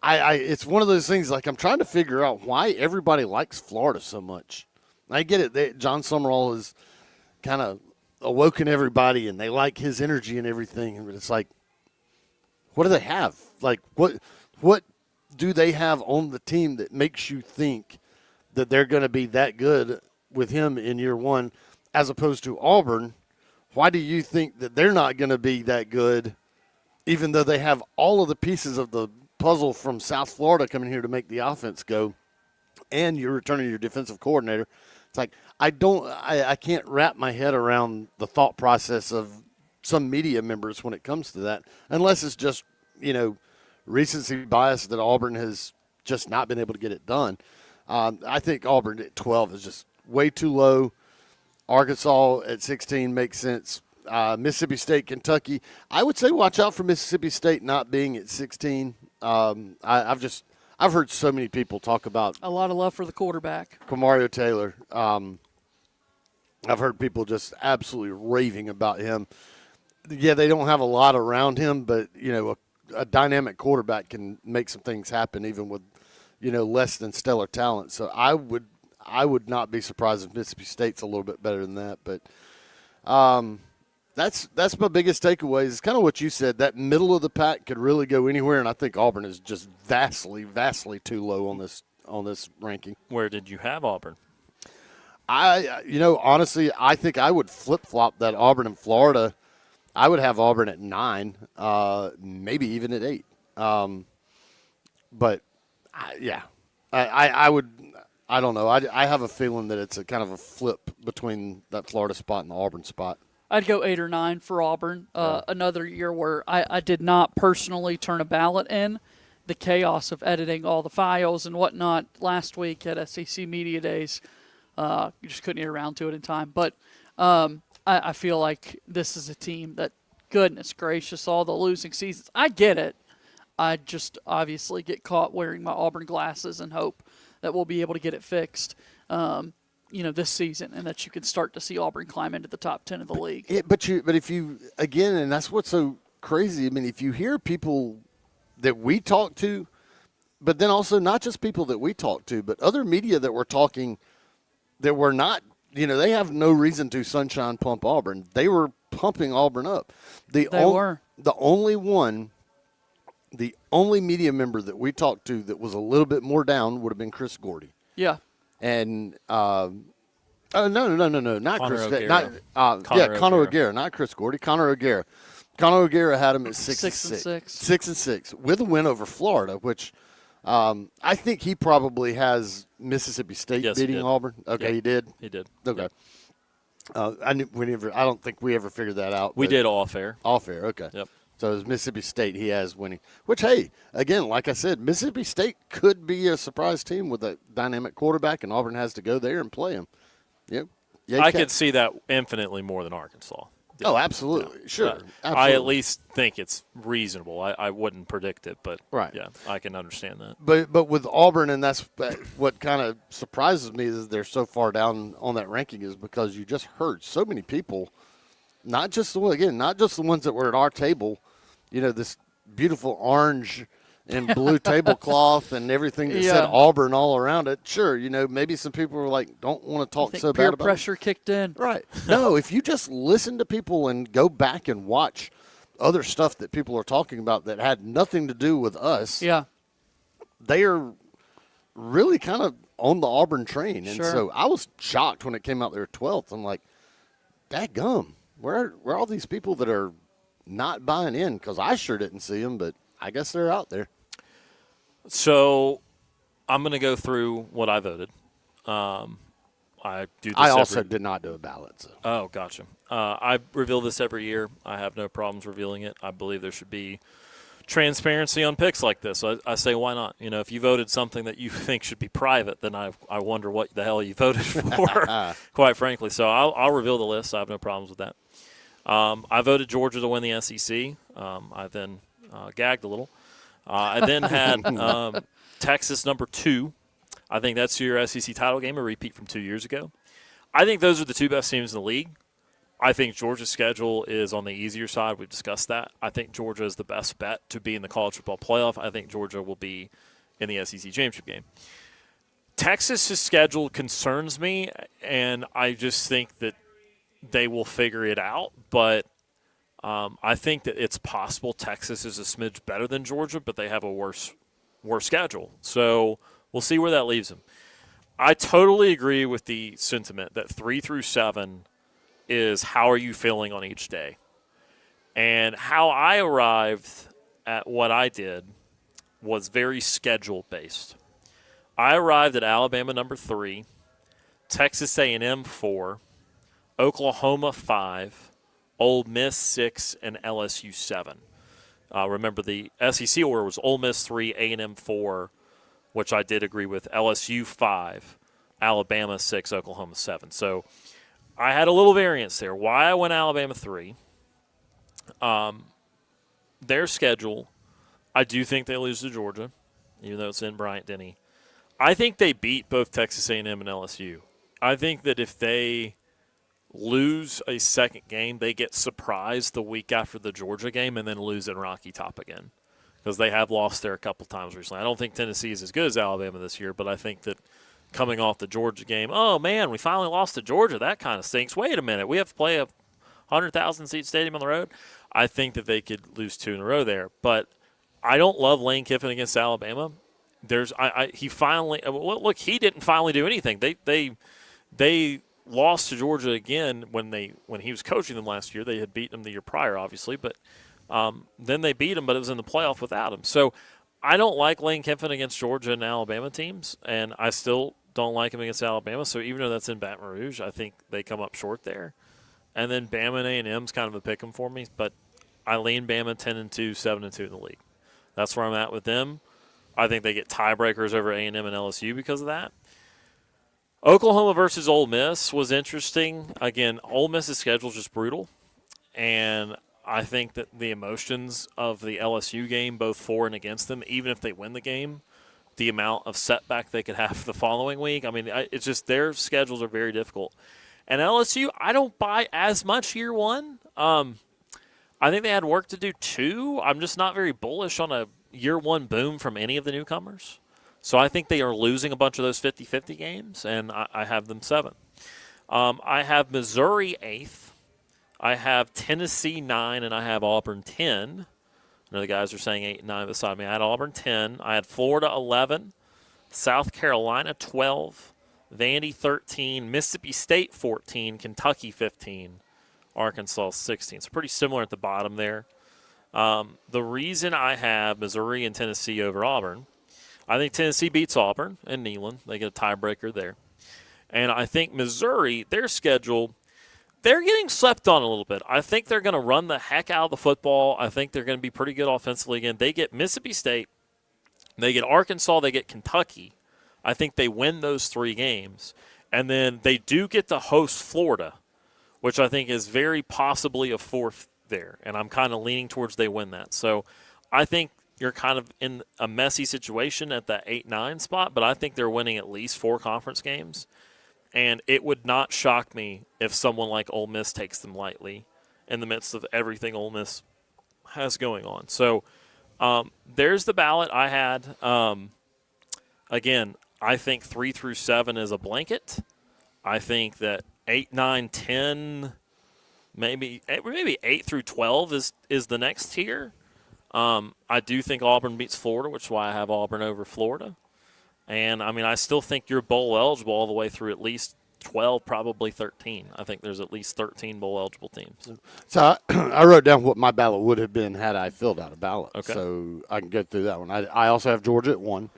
It's one of those things, like, I'm trying to figure out why everybody likes Florida so much. I get it. John Summerall has kind of awoken everybody, and they like his energy and everything. But it's like, what do they have? Like, what do they have on the team that makes you think that they're going to be that good with him in year one, as opposed to Auburn? Why do you think that they're not going to be that good, even though they have all of the pieces of the puzzle from South Florida coming here to make the offense go, and you're returning your defensive coordinator? It's like, I can't wrap my head around the thought process of some media members when it comes to that, unless it's just, recency bias that Auburn has just not been able to get it done. I think Auburn at 12 is just way too low. Arkansas at 16 makes sense. Mississippi State, Kentucky, I would say watch out for Mississippi State not being at 16. I've heard so many people talk about a lot of love for the quarterback, Kamario Taylor. I've heard people just absolutely raving about him. Yeah, they don't have a lot around him, but a dynamic quarterback can make some things happen even with less than stellar talent. So I would not be surprised if Mississippi State's a little bit better than that. But that's my biggest takeaway. Is kind of what you said. That middle of the pack could really go anywhere, and I think Auburn is just vastly, vastly too low on this ranking. Where did you have Auburn? Honestly, I think I would flip-flop that Auburn and Florida. I would have Auburn at 9, maybe even at 8. But I would. I don't know. I have a feeling that it's a kind of a flip between that Florida spot and the Auburn spot. I'd go 8 or 9 for Auburn. Another year where I did not personally turn a ballot in. The chaos of editing all the files and whatnot last week at SEC Media Days, you just couldn't get around to it in time. But I feel like this is a team that, goodness gracious, all the losing seasons. I get it. I just obviously get caught wearing my Auburn glasses and hope that we'll be able to get it fixed, this season, and that you can start to see Auburn climb into the top 10 of the league. But if you, again, and that's what's so crazy. I mean, if you hear people that we talk to, but then also not just people that we talk to, but other media that we're talking that were not, they have no reason to sunshine pump Auburn. They were pumping Auburn up. They were. The only media member that we talked to that was a little bit more down would have been Chris Gordy. Yeah. And no, not Connor Chris. O'Gara. Connor O'Gara, not Chris Gordy. Connor O'Gara. Connor O'Gara had him at 6-6. 6-6 with a win over Florida, which I think he probably has Mississippi State beating Auburn. Okay, yep. He did. He did. Okay. Yep. I don't think we ever figured that out. We did off air. Off air. Okay. Yep. So as Mississippi State, he has winning. Which, hey, again, like I said, Mississippi State could be a surprise team with a dynamic quarterback, and Auburn has to go there and play him. Yep. Yeah, I could see that infinitely more than Arkansas. Oh, absolutely. Yeah. Sure. Absolutely. I at least think it's reasonable. I wouldn't predict it, but right. Yeah, I can understand that. But with Auburn, and that's what kind of surprises me is they're so far down on that ranking is because you just heard so many people, not just the ones that were at our table, this beautiful orange and blue tablecloth and everything that said Auburn all around it. Sure, maybe some people were like, don't want to talk so bad about it. Peer pressure kicked in. Right. No, if you just listen to people and go back and watch other stuff that people are talking about that had nothing to do with us, they are really kind of on the Auburn train. And so I was shocked when it came out they were 12th. I'm like, dadgum, where are all these people that are not buying in? Because I sure didn't see them, but I guess they're out there. So I'm going to go through what I voted. I do. I also did not do a ballot. So. Oh, gotcha. I reveal this every year. I have no problems revealing it. I believe there should be transparency on picks like this. So I say, why not? If you voted something that you think should be private, then I wonder what the hell you voted for, quite frankly. So I'll reveal the list. I have no problems with that. I voted Georgia to win the SEC. I then gagged a little. I then had Texas number 2. I think that's your SEC title game, a repeat from 2 years ago. I think those are the 2 best teams in the league. I think Georgia's schedule is on the easier side. We've discussed that. I think Georgia is the best bet to be in the college football playoff. I think Georgia will be in the SEC championship game. Texas's schedule concerns me, and I just think that they will figure it out. But I think that it's possible Texas is a smidge better than Georgia, but they have a worse schedule. So we'll see where that leaves them. I totally agree with the sentiment that 3 through 7 is how are you feeling on each day. And how I arrived at what I did was very schedule-based. I arrived at Alabama number 3, Texas A&M 4, Oklahoma 5, Ole Miss 6, and LSU 7. Remember, the SEC order was Ole Miss 3, A&M 4, which I did agree with, LSU 5, Alabama 6, Oklahoma 7. So I had a little variance there. Why I went Alabama 3, their schedule, I do think they lose to Georgia, even though it's in Bryant-Denny. I think they beat both Texas A&M and LSU. I think that if they lose a second game, they get surprised the week after the Georgia game and then lose in Rocky Top again because they have lost there a couple times recently. I don't think Tennessee is as good as Alabama this year, but I think that coming off the Georgia game, oh, man, we finally lost to Georgia. That kind of stinks. Wait a minute. We have to play a 100,000-seat stadium on the road. I think that they could lose 2 in a row there. But I don't love Lane Kiffin against Alabama. He finally – look, he didn't finally do anything. They lost to Georgia again when he was coaching them last year. They had beaten them the year prior, obviously. But then they beat him, but it was in the playoff without him. So I don't like Lane Kiffin against Georgia and Alabama teams, and I still don't like him against Alabama. So even though that's in Baton Rouge, I think they come up short there. And then Bama and A&M's kind of a pick 'em for me, but I lean Bama 10-2, 7-2 in the league. That's where I'm at with them. I think they get tiebreakers over A&M and LSU because of that. Oklahoma versus Ole Miss was interesting. Again, Ole Miss's schedule is just brutal, and I think that the emotions of the LSU game, both for and against them, even if they win the game, the amount of setback they could have the following week. I mean, it's just their schedules are very difficult. And LSU, I don't buy as much year one. I think they had work to do too. I'm just not very bullish on a year one boom from any of the newcomers. So I think they are losing a bunch of those 50-50 games, and I have them 7. I have Missouri 8th. I have Tennessee 9, and I have Auburn 10. I know the guys are saying 8 and 9 beside me. I had Auburn 10. I had Florida 11, South Carolina 12, Vandy 13, Mississippi State 14, Kentucky 15, Arkansas 16. So pretty similar at the bottom there. The reason I have Missouri and Tennessee over Auburn, I think Tennessee beats Auburn and Neyland. They get a tiebreaker there. And I think Missouri, their schedule, they're getting slept on a little bit. I think they're going to run the heck out of the football. I think they're going to be pretty good offensively again. They get Mississippi State, they get Arkansas, they get Kentucky. I think they win those 3 games. And then they do get to host Florida, which I think is very possibly a 4th there. And I'm kind of leaning towards they win that. So I think you're kind of in a messy situation at that 8-9 spot, but I think they're winning at least 4 conference games. And it would not shock me if someone like Ole Miss takes them lightly in the midst of everything Ole Miss has going on. So there's the ballot I had. Again, I think 3 through 7 is a blanket. I think that 8, 9, 10, maybe 8 through 12 is the next tier. I do think Auburn beats Florida, which is why I have Auburn over Florida. And, I mean, I still think you're bowl eligible all the way through at least 12, probably 13. I think there's at least 13 bowl eligible teams. So I wrote down what my ballot would have been had I filled out a ballot. Okay. So I can go through that one. I also have Georgia at 1.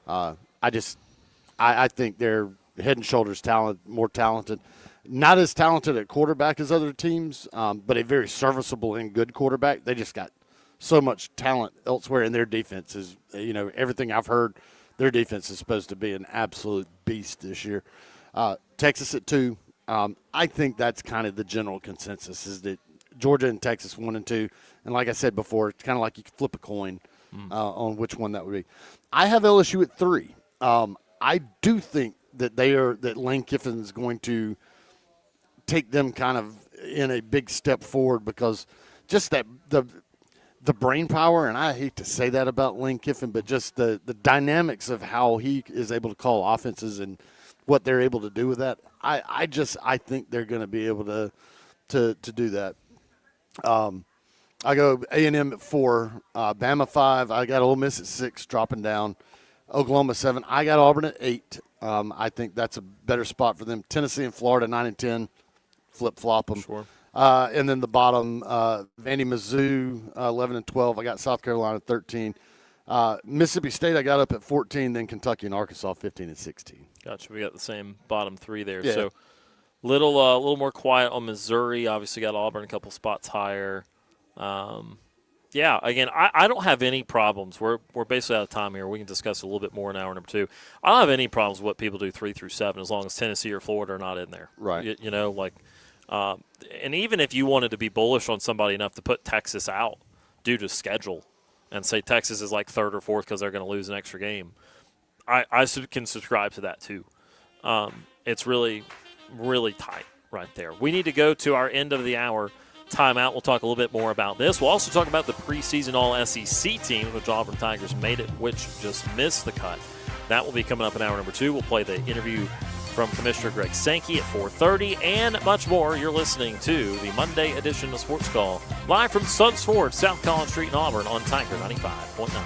I think they're head and shoulders more talented. Not as talented at quarterback as other teams, but a very serviceable and good quarterback. They just got so much talent elsewhere, and their defense is, everything I've heard, their defense is supposed to be an absolute beast this year. Texas at 2. I think that's kind of the general consensus is that Georgia and Texas 1 and 2. And like I said before, it's kind of like you could flip a coin on which one that would be. I have LSU at 3. I do think that that Lane Kiffin's going to take them kind of in a big step forward because just that the brain power, and I hate to say that about Lane Kiffin, but just the dynamics of how he is able to call offenses and what they're able to do with that. I think they're going to be able to do that. I go A&M at 4, Bama 5. I got Ole Miss at 6, dropping down. Oklahoma 7. I got Auburn at 8. I think that's a better spot for them. Tennessee and Florida 9 and 10. Flip-flop them. Sure. And then the bottom, Vandy, Mizzou 11 and 12. I got South Carolina 13. Mississippi State I got up at 14. Then Kentucky and Arkansas 15 and 16. Gotcha. We got the same bottom 3 there. Yeah. So little more quiet on Missouri. Obviously got Auburn a couple spots higher. Yeah, again, I don't have any problems. We're basically out of time here. We can discuss a little bit more in hour number 2. I don't have any problems with what people do 3 through 7 as long as Tennessee or Florida are not in there. Right. And even if you wanted to be bullish on somebody enough to put Texas out due to schedule and say Texas is like 3rd or 4th because they're going to lose an extra game, I can subscribe to that too. It's really, really tight right there. We need to go to our end of the hour timeout. We'll talk a little bit more about this. We'll also talk about the preseason All-SEC teams, which Auburn Tigers made it, which just missed the cut. That will be coming up in hour number 2. We'll play the interview from Commissioner Greg Sankey at 4:30 and much more. You're listening to the Monday edition of Sports Call, live from Suns Ford, South College Street in Auburn on Tiger 95.9.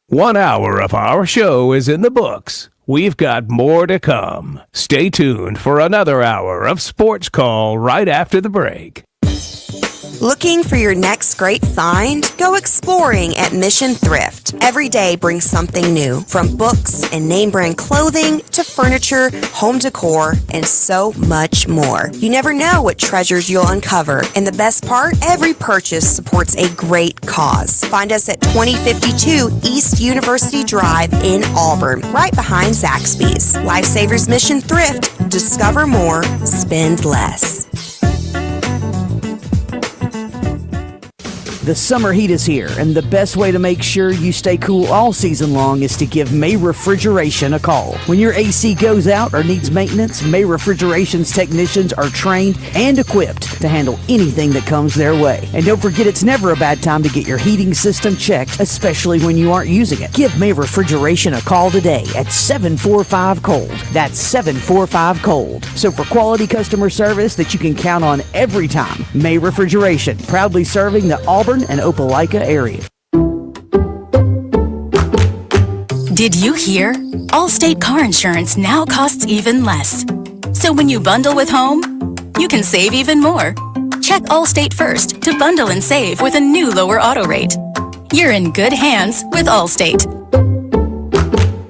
One hour of our show is in the books. We've got more to come. Stay tuned for another hour of Sports Call right after the break. Looking for your next great find? Go exploring at Mission Thrift. Every day brings something new, from books and name brand clothing to furniture, home decor, and so much more. You never know what treasures you'll uncover. And the best part, every purchase supports a great cause. Find us at 2052 East University Drive in Auburn, right behind Zaxby's. Lifesavers Mission Thrift. Discover more, spend less. The summer heat is here, and the best way to make sure you stay cool all season long is to give May Refrigeration a call. When your AC goes out or needs maintenance, May Refrigeration's technicians are trained and equipped to handle anything that comes their way. And don't forget, it's never a bad time to get your heating system checked, especially when you aren't using it. Give May Refrigeration a call today at 745-COLD. That's 745-COLD. So for quality customer service that you can count on every time, May Refrigeration, proudly serving the Auburn and Opelika area. Did you hear? Allstate car insurance now costs even less. So when you bundle with home, you can save even more. Check Allstate first to bundle and save with a new lower auto rate. You're in good hands with Allstate.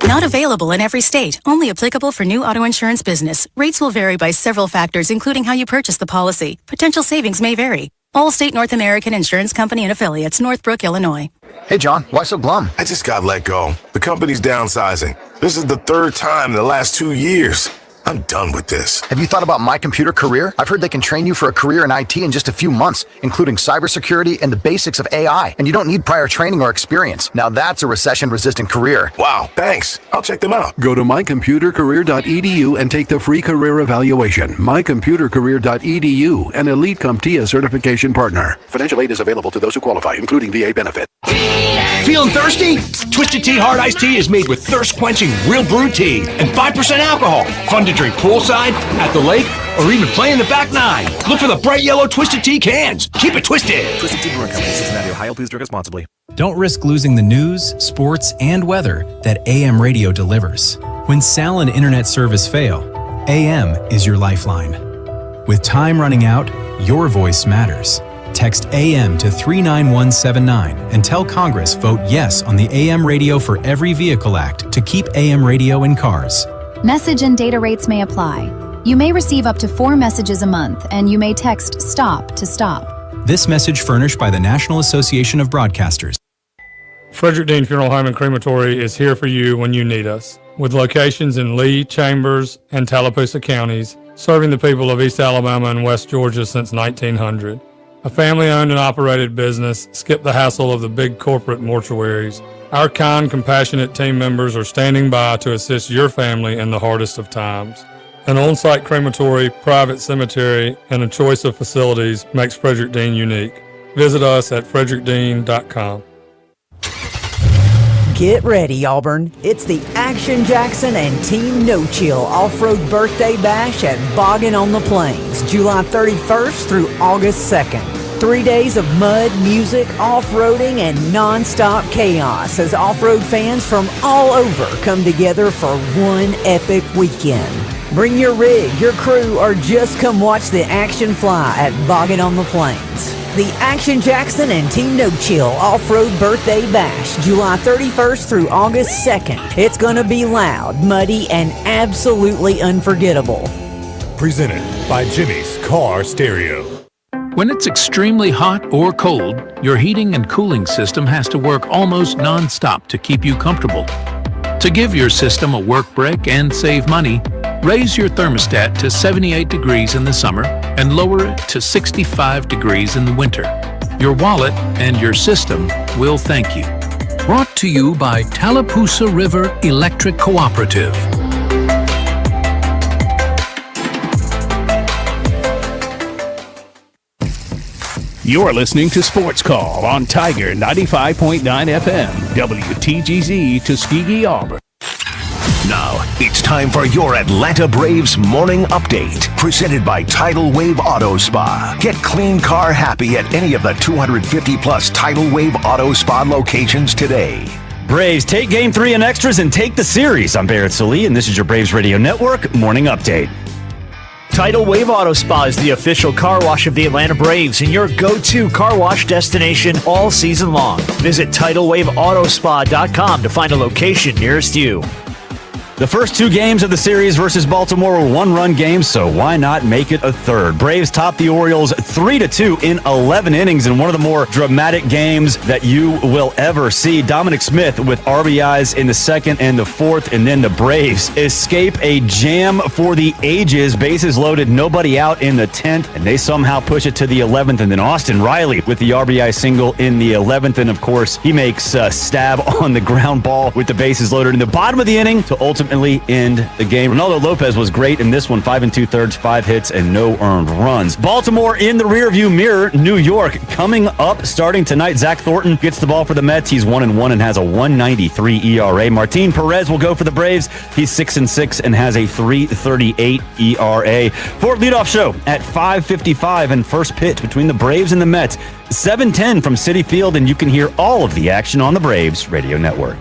Not available in every state. Only applicable for new auto insurance business. Rates will vary by several factors, including how you purchase the policy. Potential savings may vary. Allstate North American Insurance Company and Affiliates, Northbrook, Illinois. Hey, John, why so glum? I just got let go. The company's downsizing. This is the third time in the last 2 years. I'm done with this. Have you thought about My Computer Career? I've heard they can train you for a career in IT in just a few months, including cybersecurity and the basics of AI. And you don't need prior training or experience. Now that's a recession-resistant career. Wow, thanks. I'll check them out. Go to mycomputercareer.edu and take the free career evaluation. Mycomputercareer.edu, an Elite CompTIA certification partner. Financial aid is available to those who qualify, including VA benefit. Feeling thirsty? Twisted Tea Hard Iced Tea is made with thirst-quenching real brewed tea and 5% alcohol. Fun to drink poolside, at the lake, or even play in the back nine. Look for the bright yellow Twisted Tea cans. Keep it twisted. Twisted Tea Brewing Company, Cincinnati, Ohio. Please drink responsibly. Don't risk losing the news, sports, and weather that AM radio delivers. When SAL and internet service fail, AM is your lifeline. With time running out, your voice matters. Text AM to 39179 and tell Congress vote yes on the AM Radio for Every Vehicle Act to keep AM radio in cars. Message and data rates may apply. You may receive up to 4 messages a month, and you may text STOP to stop. This message furnished by the National Association of Broadcasters. Frederick Dean Funeral Home and Crematory is here for you when you need us. With locations in Lee, Chambers, and Tallapoosa counties, serving the people of East Alabama and West Georgia since 1900. A family-owned and operated business, skip the hassle of the big corporate mortuaries. Our kind, compassionate team members are standing by to assist your family in the hardest of times. An on-site crematory, private cemetery, and a choice of facilities makes Frederick Dean unique. Visit us at frederickdean.com. Get ready, Auburn. It's the Action Jackson and Team No Chill Off-Road Birthday Bash at Boggin on the Plains, July 31st through August 2nd. 3 days of mud, music, off-roading, and non-stop chaos as off-road fans from all over come together for one epic weekend. Bring your rig, your crew, or just come watch the action fly at Boggin on the Plains. The Action Jackson and Team No Chill Off-Road Birthday Bash, July 31st through August 2nd. It's going to be loud, muddy, and absolutely unforgettable. Presented by Jimmy's Car Stereo. When it's extremely hot or cold, your heating and cooling system has to work almost non-stop to keep you comfortable. To give your system a work break and save money, raise your thermostat to 78 degrees in the summer and lower it to 65 degrees in the winter. Your wallet and your system will thank you. Brought to you by Tallapoosa River Electric Cooperative. You're listening to Sports Call on Tiger 95.9 FM, WTGZ Tuskegee, Auburn. Now, it's time for your Atlanta Braves morning update, presented by Tidal Wave Auto Spa. Get clean car happy at any of the 250-plus Tidal Wave Auto Spa locations today. Braves, take Game 3 and extras and take the series. I'm Barrett Salee, and this is your Braves Radio Network morning update. Tidal Wave Auto Spa is the official car wash of the Atlanta Braves and your go-to car wash destination all season long. Visit TidalWaveAutospa.com to find a location nearest you. The first two games of the series versus Baltimore were one-run games, so why not make it a third? Braves topped the Orioles 3-2 in 11 innings in one of the more dramatic games that you will ever see. Dominic Smith with RBIs in the second and the fourth, and then the Braves escape a jam for the ages. Bases loaded, nobody out in the 10th, and they somehow push it to the 11th, and then Austin Riley with the RBI single in the 11th, and of course, he makes a stab on the ground ball with the bases loaded in the bottom of the inning to ultimately end the game. Ronaldo Lopez was great in this one, 5 2/3, 5 hits, and no earned runs. Baltimore in the rearview mirror. New York coming up starting tonight. Zach Thornton gets the ball for the Mets. He's 1-1 and has a 1.93 ERA. Martin Perez will go for the Braves. He's 6-6 and has a 3.38 ERA. For leadoff show at 5:55 and first pitch between the Braves and the Mets, 7:10 from Citi Field, and you can hear all of the action on the Braves Radio Network.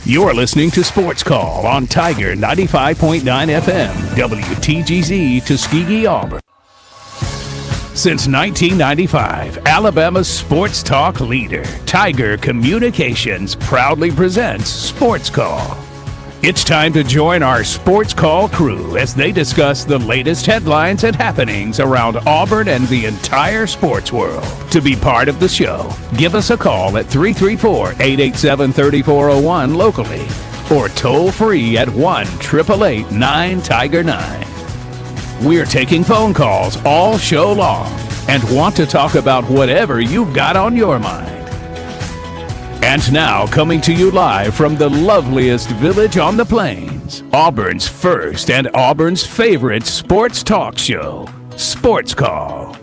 You're listening to Sports Call on Tiger 95.9 FM, WTGZ Tuskegee, Auburn. Since 1995, Alabama's sports talk leader, Tiger Communications, proudly presents Sports Call. It's time to join our Sports Call crew as they discuss the latest headlines and happenings around Auburn and the entire sports world. To be part of the show, give us a call at 334-887-3401 locally or toll free at 1-888-9-TIGER-9. We're taking phone calls all show long and want to talk about whatever you've got on your mind. And now, coming to you live from the loveliest village on the plains, Auburn's first and Auburn's favorite sports talk show, Sports Call.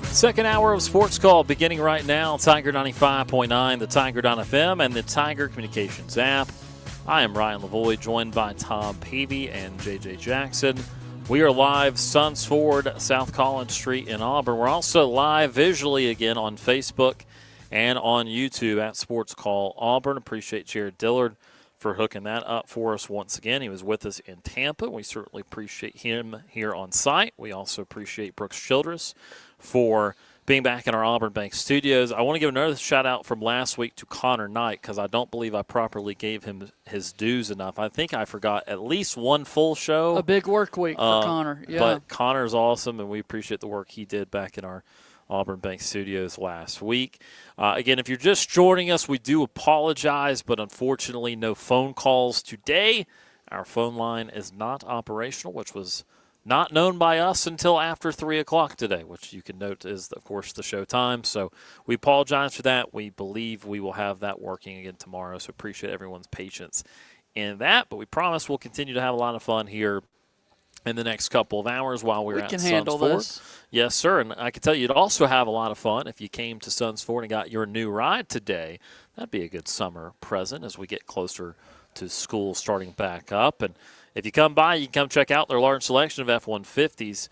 Second hour of Sports Call beginning right now. Tiger 95.9, the Tiger.fm, and the Tiger Communications app. I am Ryan Lavoie, joined by Tom Peavy and J.J. Jackson. We are live, Sons Ford, South Collins Street in Auburn. We're also live visually again on Facebook and on YouTube at Sports Call Auburn. Appreciate Jared Dillard for hooking that up for us once again. He was with us in Tampa. We certainly appreciate him here on site. We also appreciate Brooks Childress for being back in our Auburn Bank studios. I want to give another shout-out from last week to Connor Knight because I don't believe I properly gave him his dues enough. I think I forgot at least one full show. A big work week for Connor, yeah. But Connor's awesome, and we appreciate the work he did back in our Auburn Bank studios last week. Again, if you're just joining us, we do apologize, but unfortunately no phone calls today. Our phone line is not operational, which was not known by us until after 3 o'clock today, which you can note is, of course, the show time. So we apologize for that. We believe we will have that working again tomorrow, so appreciate everyone's patience in that. But we promise we'll continue to have a lot of fun here in the next couple of hours while we're at Sons Ford. We can handle this. Yes, sir. And I can tell you you'd also have a lot of fun if you came to Sons Ford and got your new ride today. That'd be a good summer present as we get closer to school starting back up. And if you come by, you can come check out their large selection of F-150s.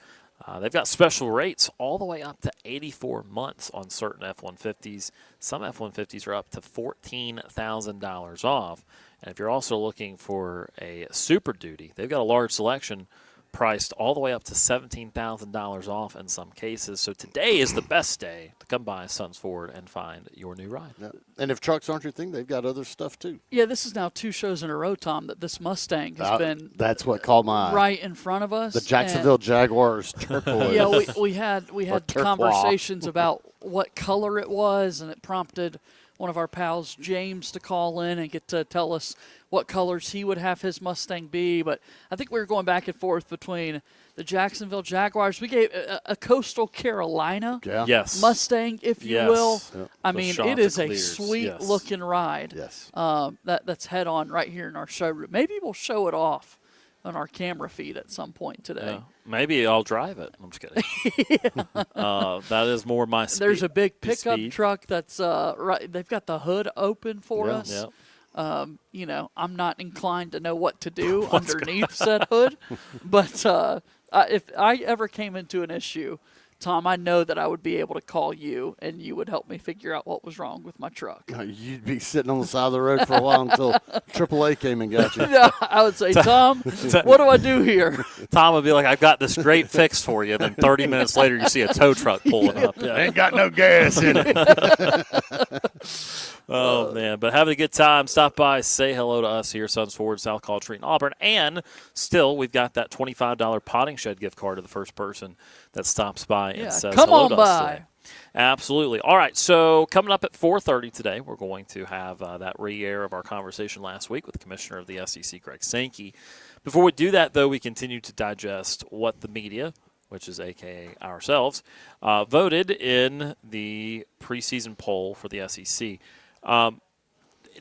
They've got special rates all the way up to 84 months on certain F-150s. Some F-150s are up to $14,000 off. And if you're also looking for a Super Duty, they've got a large selection priced all the way up to $17,000 off in some cases. So today is the best day to come by Sons Ford and find your new ride. Yeah. And if trucks aren't your thing, they've got other stuff too. Yeah, this is now 2 shows in a row, Tom, that this Mustang has been. That's what caught my eye. Right in front of us. The Jacksonville Jaguars turquoise. Yeah, we had conversations about what color it was, and it prompted one of our pals, James, to call in and get to tell us what colors he would have his Mustang be. But I think we were going back and forth between the Jacksonville Jaguars. We gave a Coastal Carolina Mustang, if you will. Yep. I mean, it is a sweet-looking ride. Yes. That's head-on right here in our showroom. Maybe we'll show it off on our camera feed at some point today. Yeah. Maybe I'll drive it. I'm just kidding. That is more my speed. There's a big pickup truck that's right. They've got the hood open for us. Yep. You know, I'm not inclined to know what to do underneath said hood. But if I ever came into an issue, Tom, I know that I would be able to call you, and you would help me figure out what was wrong with my truck. You'd be sitting on the side of the road for a while until AAA came and got you. Yeah, I would say, Tom, what do I do here? Tom would be like, I've got this great fix for you. Then 30 minutes later, you see a tow truck pulling up. Yeah. Ain't got no gas in it. Oh, man. But having a good time. Stop by, say hello to us here, Sons Ford, South College Street in Auburn. And still, we've got that $25 potting shed gift card to the first person that stops by and says come hello on to us by. today. Absolutely. All right, so coming up at 4:30 today, we're going to have that re-air of our conversation last week with the commissioner of the SEC, Greg Sankey. Before we do that, though, we continue to digest what the media, which is a.k.a. ourselves, voted in the preseason poll for the SEC.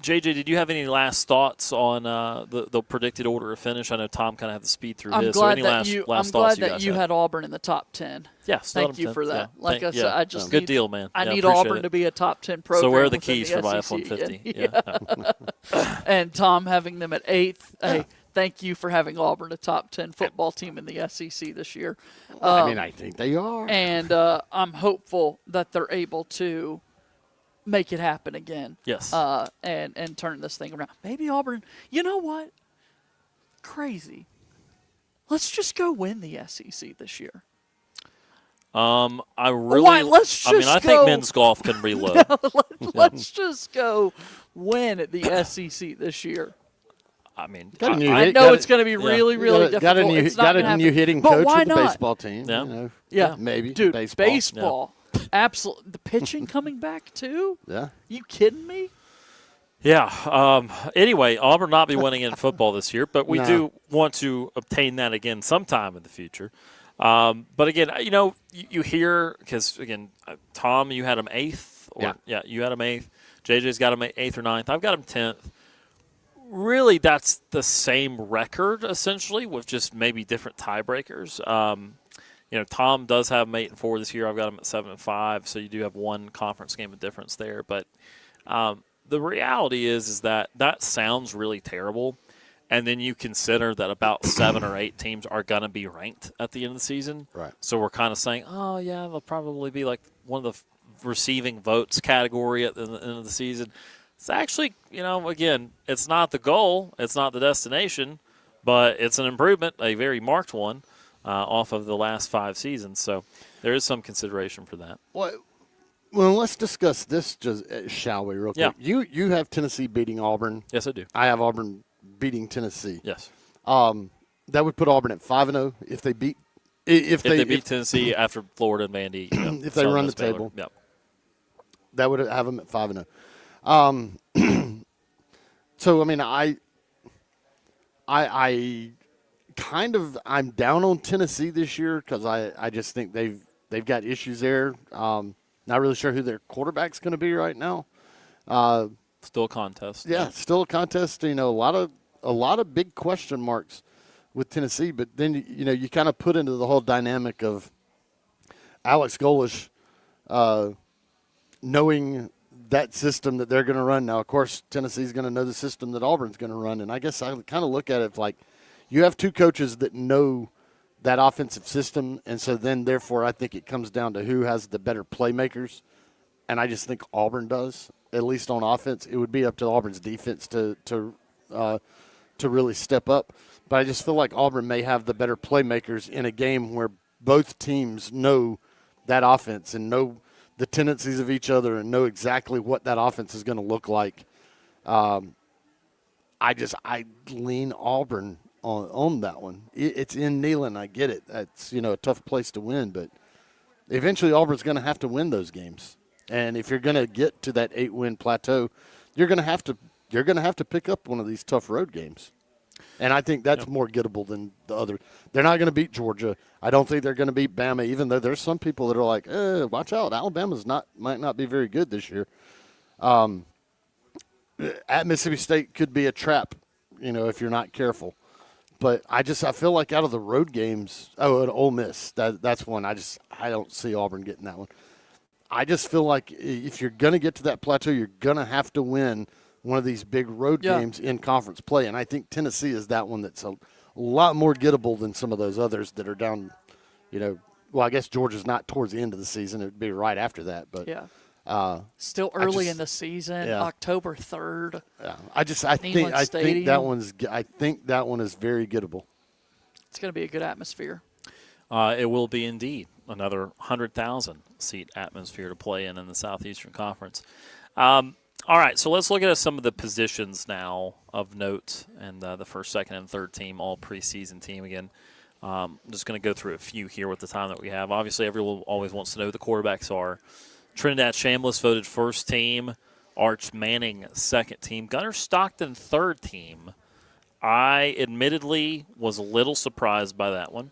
JJ, did you have any last thoughts on the predicted order of finish? I know Tom kind of had to speed through his. I'm last glad thoughts that you had Auburn in the top 10. Yes, thank you for that. Yeah. Like I said, I just good need, deal, man. I yeah, need Auburn it. to be a top 10 program. So where are the within keys for my SEC F-150? Yeah. And Tom having them at 8th. Hey, thank you for having Auburn a top 10 football team in the SEC this year. I think they are. And I'm hopeful that they're able to make it happen again. Yes. And turn this thing around. Maybe Auburn, you know what? Crazy. Let's just go win the SEC this year. I think men's golf can reload. Let's just go win at the SEC this year. I mean, I know it's going to be really, really difficult. Got a new hitting coach with the baseball team. Yeah. You know? Yeah. Maybe. Dude, baseball. Absolutely. The pitching coming back, too? Yeah. You kidding me? Yeah. Anyway, Auburn not be winning in football this year, but we do want to obtain that again sometime in the future. But again, you hear, because again, Tom, you had him 8th. You had him 8th. JJ's got him 8th or 9th. I've got him 10th. Really, that's the same record essentially, with just maybe different tiebreakers. Tom does have him 8-4 this year. I've got him at 7-5, so you do have one conference game of difference there. But the reality is that sounds really terrible, and then you consider that about 7 or 8 teams are going to be ranked at the end of the season. Right. So we're kind of saying, oh yeah, they'll probably be like one of the receiving votes category at the end of the season. It's actually, again, it's not the goal, it's not the destination, but it's an improvement, a very marked one, off of the last 5 seasons. So there is some consideration for that. Well, let's discuss this, shall we, real quick? Yeah. You have Tennessee beating Auburn. Yes, I do. I have Auburn beating Tennessee. Yes. That would put Auburn at 5-0 if they beat Tennessee after Florida and Vandy. If they run the table. Yep. That would have them at 5-0. So I mean, I I'm down on Tennessee this year because I just think they've got issues there. Not really sure who their quarterback's going to be right now. Still a contest. Yeah, still a contest. A lot of big question marks with Tennessee. But then you kind of put into the whole dynamic of Alex Golesh knowing that system that they're going to run. Now, of course, Tennessee's going to know the system that Auburn's going to run. And I guess I kind of look at it like you have 2 coaches that know that offensive system. And so then, therefore, I think it comes down to who has the better playmakers. And I just think Auburn does, at least on offense. It would be up to Auburn's defense to really step up. But I just feel like Auburn may have the better playmakers in a game where both teams know that offense and know the tendencies of each other and know exactly what that offense is going to look like. I lean Auburn on that one. It's in Neyland. I get it. That's a tough place to win, but eventually Auburn's going to have to win those games. And if you're going to get to that 8-win plateau, you're going to have to pick up one of these tough road games. And I think that's more gettable than the other. They're not going to beat Georgia. I don't think they're going to beat Bama, even though there's some people that are like, watch out, Alabama's might not be very good this year. At Mississippi State could be a trap, if you're not careful. But I feel like out of the road games, at Ole Miss, that's one. I don't see Auburn getting that one. I just feel like if you're going to get to that plateau, you're going to have to win one of these big road games in conference play. And I think Tennessee is that one that's a lot more gettable than some of those others that are down, well, I guess Georgia's not towards the end of the season. It would be right after that. But still early in the season, October 3rd. Yeah. I think that one is very gettable. It's going to be a good atmosphere. It will be indeed another 100,000 seat atmosphere to play in the Southeastern Conference. All right, so let's look at some of the positions now of note, and the first, second, and third team, all preseason team again. I'm just going to go through a few here with the time that we have. Obviously, everyone always wants to know who the quarterbacks are. Trinidad Chambliss voted first team. Arch Manning second team. Gunnar Stockton third team. I admittedly was a little surprised by that one.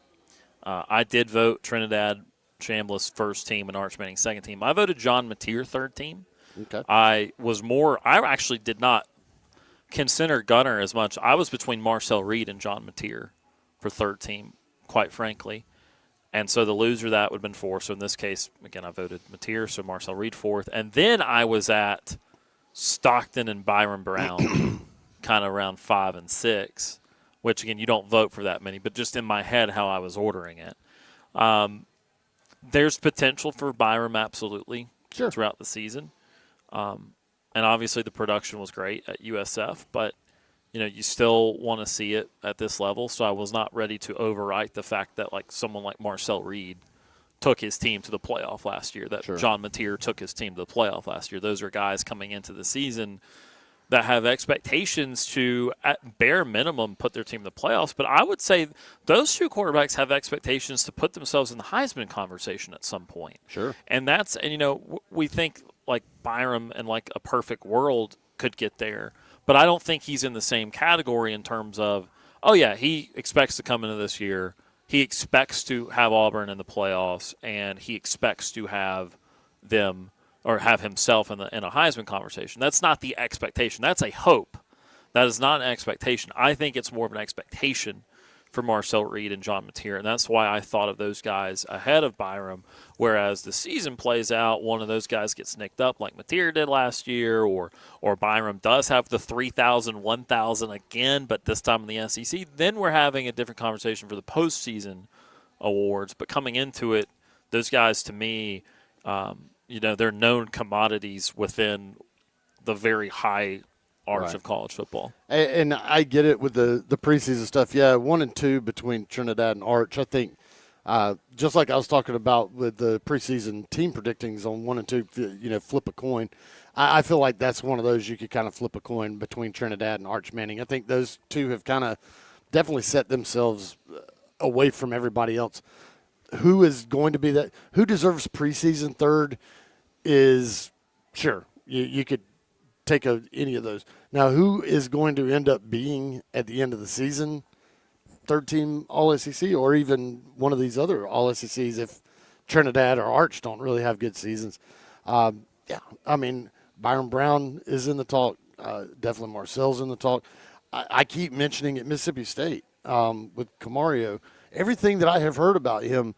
I did vote Trinidad Chambliss first team and Arch Manning second team. I voted John Mateer third team. Okay. I actually did not consider Gunnar as much. I was between Marcel Reed and John Mateer for third team, quite frankly. And so the loser of that would have been fourth. So in this case, again, I voted Mateer, so Marcel Reed fourth. And then I was at Stockton and Byron Brown, kind of around 5 and 6, which, again, you don't vote for that many, but just in my head how I was ordering it. There's potential for Byron, absolutely, throughout the season. And obviously the production was great at USF, but you still want to see it at this level. So I was not ready to overwrite the fact that someone like Marcel Reed took his team to the playoff last year, that John Mateer took his team to the playoff last year. Those are guys coming into the season that have expectations to, at bare minimum, put their team in the playoffs. But I would say those two quarterbacks have expectations to put themselves in the Heisman conversation at some point. Sure. And we think Byram and a perfect world could get there. But I don't think he's in the same category in terms of, he expects to come into this year. He expects to have Auburn in the playoffs, and he expects to have them or have himself in a Heisman conversation. That's not the expectation. That's a hope. That is not an expectation. I think it's more of an expectation for Marcel Reed and John Mateer, and that's why I thought of those guys ahead of Byram, whereas the season plays out, one of those guys gets nicked up like Mateer did last year, or Byram does have the 3,000, 1,000 again, but this time in the SEC, then we're having a different conversation for the postseason awards. But coming into it, those guys, to me, they're known commodities within the very high arch of college football. And I get it with the preseason stuff. Yeah, 1 and 2 between Trinidad and Arch. I think just like I was talking about with the preseason team predictings on 1 and 2, flip a coin. I feel like that's one of those you could kind of flip a coin between Trinidad and Arch Manning. I think those two have kind of definitely set themselves away from everybody else. Who is going to be that? Who deserves preseason third is sure. You could take any of those. Now, who is going to end up being at the end of the season third team All-SEC or even one of these other All-SECs if Trinidad or Arch don't really have good seasons? Byron Brown is in the talk. Definitely Marcel's in the talk. I keep mentioning at Mississippi State with Camario. Everything that I have heard about him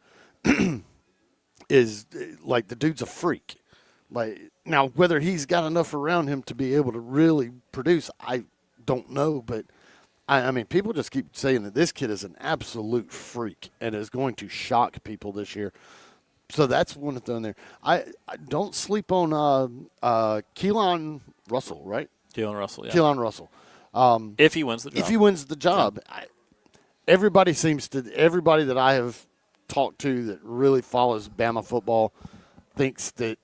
is the dude's a freak. Now, whether he's got enough around him to be able to really produce, I don't know. But, I mean, people just keep saying that this kid is an absolute freak and is going to shock people this year. So that's one that's on there. I don't sleep on Keelan Russell, right? Keelan Russell, yeah. Keelan Russell. If he wins the job. If he wins the job. Yeah. Everybody that I have talked to that really follows Bama football thinks that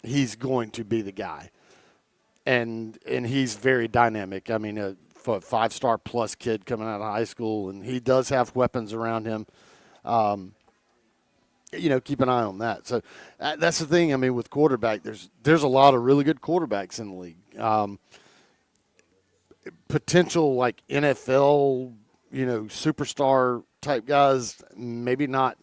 he's going to be the guy. And he's very dynamic. I mean, a 5-star plus kid coming out of high school, and he does have weapons around him. Keep an eye on that. So that's the thing. I mean, with quarterback, there's a lot of really good quarterbacks in the league. Potential NFL, superstar type guys, maybe not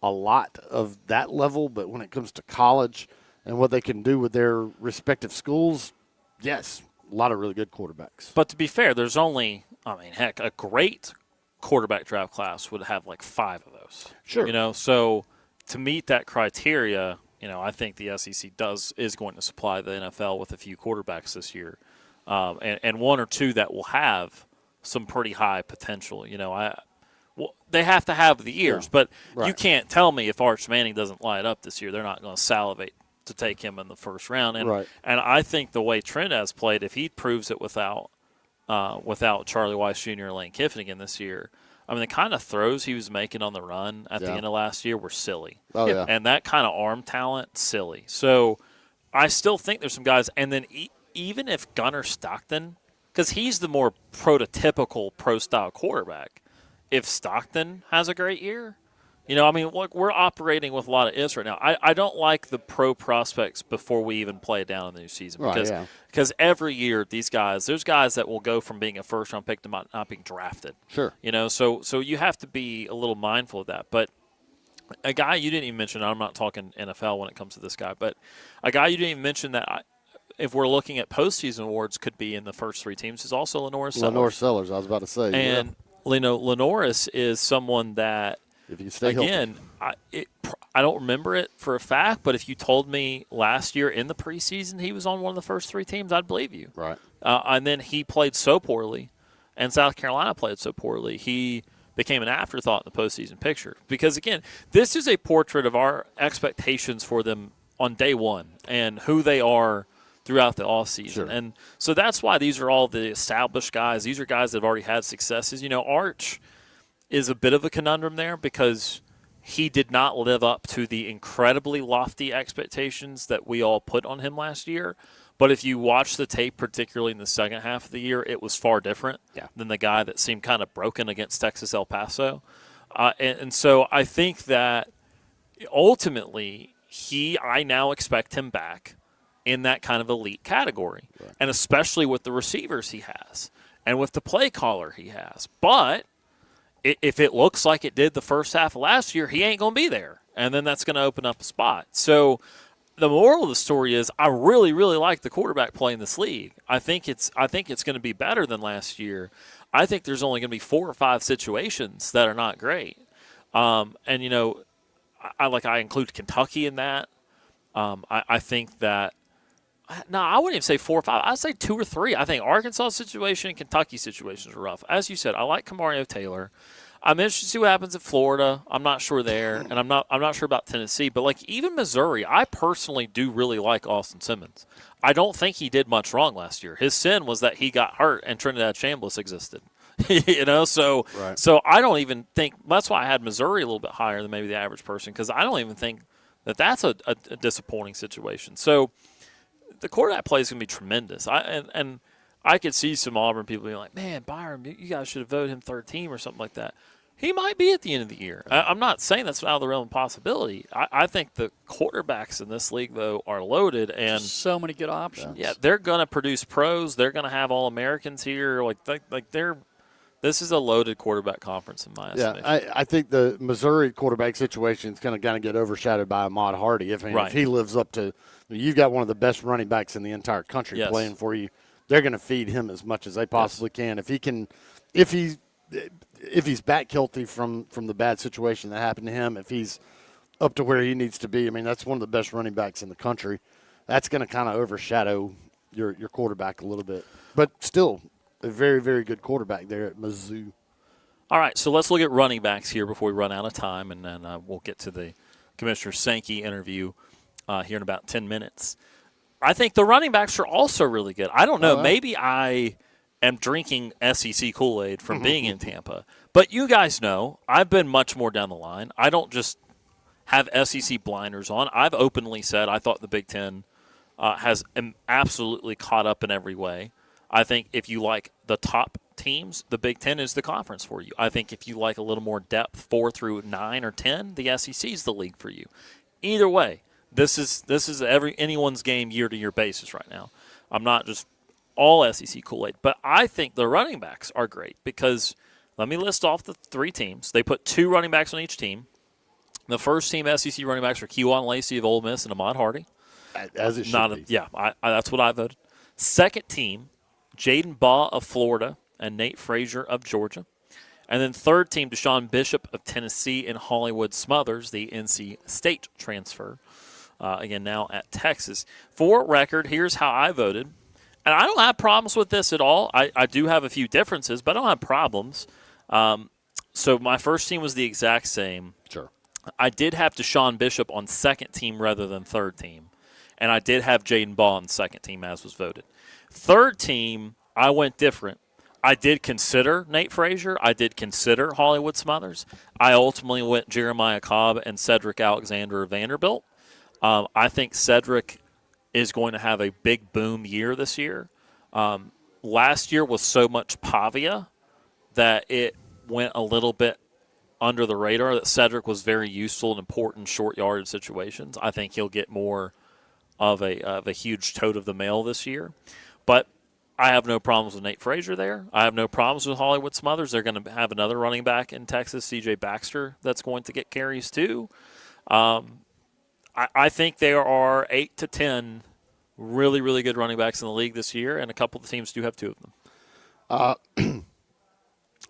a lot of that level, but when it comes to college and what they can do with their respective schools, yes, a lot of really good quarterbacks. But to be fair, there's only, a great quarterback draft class would have 5 of those. Sure. So to meet that criteria, I think the SEC is going to supply the NFL with a few quarterbacks this year, and 1 or 2 that will have some pretty high potential. They have to have the years, but you can't tell me if Arch Manning doesn't light up this year, they're not going to salivate to take him in the first round. And I think the way Trent has played, if he proves it without Charlie Weiss Jr. and Lane Kiffin again this year, the kind of throws he was making on the run at the end of last year were silly. Oh, yeah. And that kind of arm talent, silly. So I still think there's some guys. And then even if Gunnar Stockton, because he's the more prototypical pro-style quarterback, if Stockton has a great year, look, we're operating with a lot of ifs right now. I don't like the pro prospects before we even play it down in the new season because every year there's guys that will go from being a first-round pick to not being drafted. Sure. So you have to be a little mindful of that. But a guy you didn't even mention, I'm not talking NFL when it comes to this guy, but a guy you didn't even mention that if we're looking at postseason awards could be in the first three teams is also Lenoris Sellers. Lenoris Sellers, I was about to say. And, Lenoris is someone that, if you can stay again, I don't remember it for a fact, but if you told me last year in the preseason he was on one of the first three teams, I'd believe you. Right. And then he played so poorly, and South Carolina played so poorly, he became an afterthought in the postseason picture. Because, again, this is a portrait of our expectations for them on day one and who they are throughout the offseason. Sure. And so that's why these are all the established guys. These are guys that have already had successes. Arch is a bit of a conundrum there because he did not live up to the incredibly lofty expectations that we all put on him last year. But if you watch the tape, particularly in the second half of the year, it was far different than the guy that seemed kind of broken against Texas El Paso. And so I think that ultimately I now expect him back in that kind of elite category, and especially with the receivers he has and with the play caller he has. But if it looks like it did the first half of last year, he ain't going to be there, and then that's going to open up a spot. So the moral of the story is I really, really like the quarterback play in this league. I think it's going to be better than last year. I think there's only going to be 4 or 5 situations that are not great. I include Kentucky in that. I think that I wouldn't even say 4 or 5. I'd say 2 or 3. I think Arkansas situation and Kentucky situations are rough. As you said, I like Kamario Taylor. I'm interested to see what happens at Florida. I'm not sure there, and I'm not sure about Tennessee. But even Missouri, I personally do really like Austin Simmons. I don't think he did much wrong last year. His sin was that he got hurt and Trinidad Chambliss existed. So I don't even think that's why I had Missouri a little bit higher than maybe the average person because I don't even think that that's a disappointing situation. So the quarterback play is going to be tremendous. I could see some Auburn people being like, man, Byron, you guys should have voted him third team or something like that. He might be at the end of the year. I'm not saying that's out of the realm of possibility. I think the quarterbacks in this league, though, are loaded. And so many good options. Yeah, they're going to produce pros. They're going to have All-Americans here. This is a loaded quarterback conference in my estimation. Yeah, I think the Missouri quarterback situation is going to kind of get overshadowed by Ahmad Hardy. If he lives up to – you've got one of the best running backs in the entire country playing for you. They're going to feed him as much as they possibly can. If he's back healthy from the bad situation that happened to him, if he's up to where he needs to be, that's one of the best running backs in the country. That's going to kind of overshadow your quarterback a little bit. But still, a very, very good quarterback there at Mizzou. All right, so let's look at running backs here before we run out of time, and then we'll get to the Commissioner Sankey interview here in about 10 minutes. I think the running backs are also really good. I don't know. Maybe I am drinking SEC Kool-Aid from being in Tampa. But you guys know I've been much more down the line. I don't just have SEC blinders on. I've openly said I thought the Big Ten has absolutely caught up in every way. I think if you like the top teams, the Big Ten is the conference for you. I think if you like a little more depth, 4 through 9 or 10, the SEC is the league for you. Either way. This is anyone's game year-to-year basis right now. I'm not just all SEC Kool-Aid. But I think the running backs are great because let me list off the 3 teams. They put 2 running backs on each team. The first team SEC running backs are Kejuan Lacey of Ole Miss and Ahmad Hardy. As it should be. That's what I voted. Second team, Jaden Baugh of Florida and Nate Frazier of Georgia. And then third team, Deshaun Bishop of Tennessee and Hollywood Smothers, the NC State transfer. Again, now at Texas. For record, here's how I voted. And I don't have problems with this at all. I do have a few differences, but I don't have problems. So my first team was the exact same. Sure. I did have Deshaun Bishop on second team rather than third team. And I did have Jaden Baugh on second team as was voted. Third team, I went different. I did consider Nate Frazier. I did consider Hollywood Smothers. I ultimately went Jeremiah Cobb and Cedric Alexander of Vanderbilt. I think Cedric is going to have a big boom year this year. Last year was so much Pavia that it went a little bit under the radar, that Cedric was very useful in important short yardage situations. I think he'll get more of a huge tote of the mail this year. But I have no problems with Nate Frazier there. I have no problems with Hollywood Smothers. They're going to have another running back in Texas, C.J. Baxter, that's going to get carries too. I think there are 8 to 10 really, really good running backs in the league this year, and a couple of the teams do have 2 of them.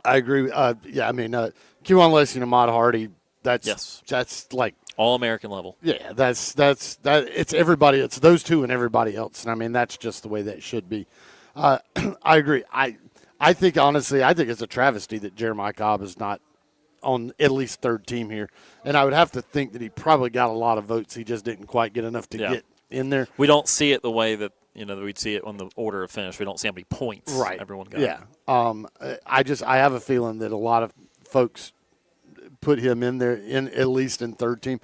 I agree. Q1 Lacey and Ahmad Hardy, that's like all-American level. Yeah, that's it's everybody. It's those 2 and everybody else. And I mean, that's just the way that should be. I agree. I think, honestly, it's a travesty that Jeremiah Cobb is not on at least third team here. And I would have to think that he probably got a lot of votes. He just didn't quite get enough to get in there. We don't see it the way that, that we'd see it on the order of finish. We don't see how many points everyone got. Yeah. I have a feeling that a lot of folks put him in there, at least in third team.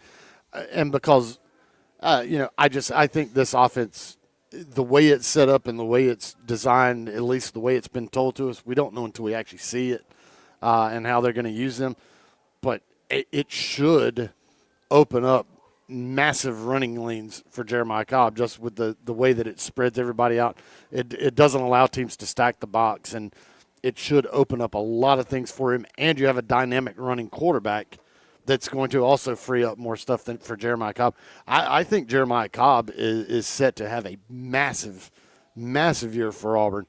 And because, I think this offense, the way it's set up and the way it's designed, at least the way it's been told to us, we don't know until we actually see it and how they're going to use them. But it should open up massive running lanes for Jeremiah Cobb, just with the way that it spreads everybody out. It doesn't allow teams to stack the box, and it should open up a lot of things for him. And you have a dynamic running quarterback that's going to also free up more stuff than for Jeremiah Cobb. I think Jeremiah Cobb is set to have a massive, massive year for Auburn.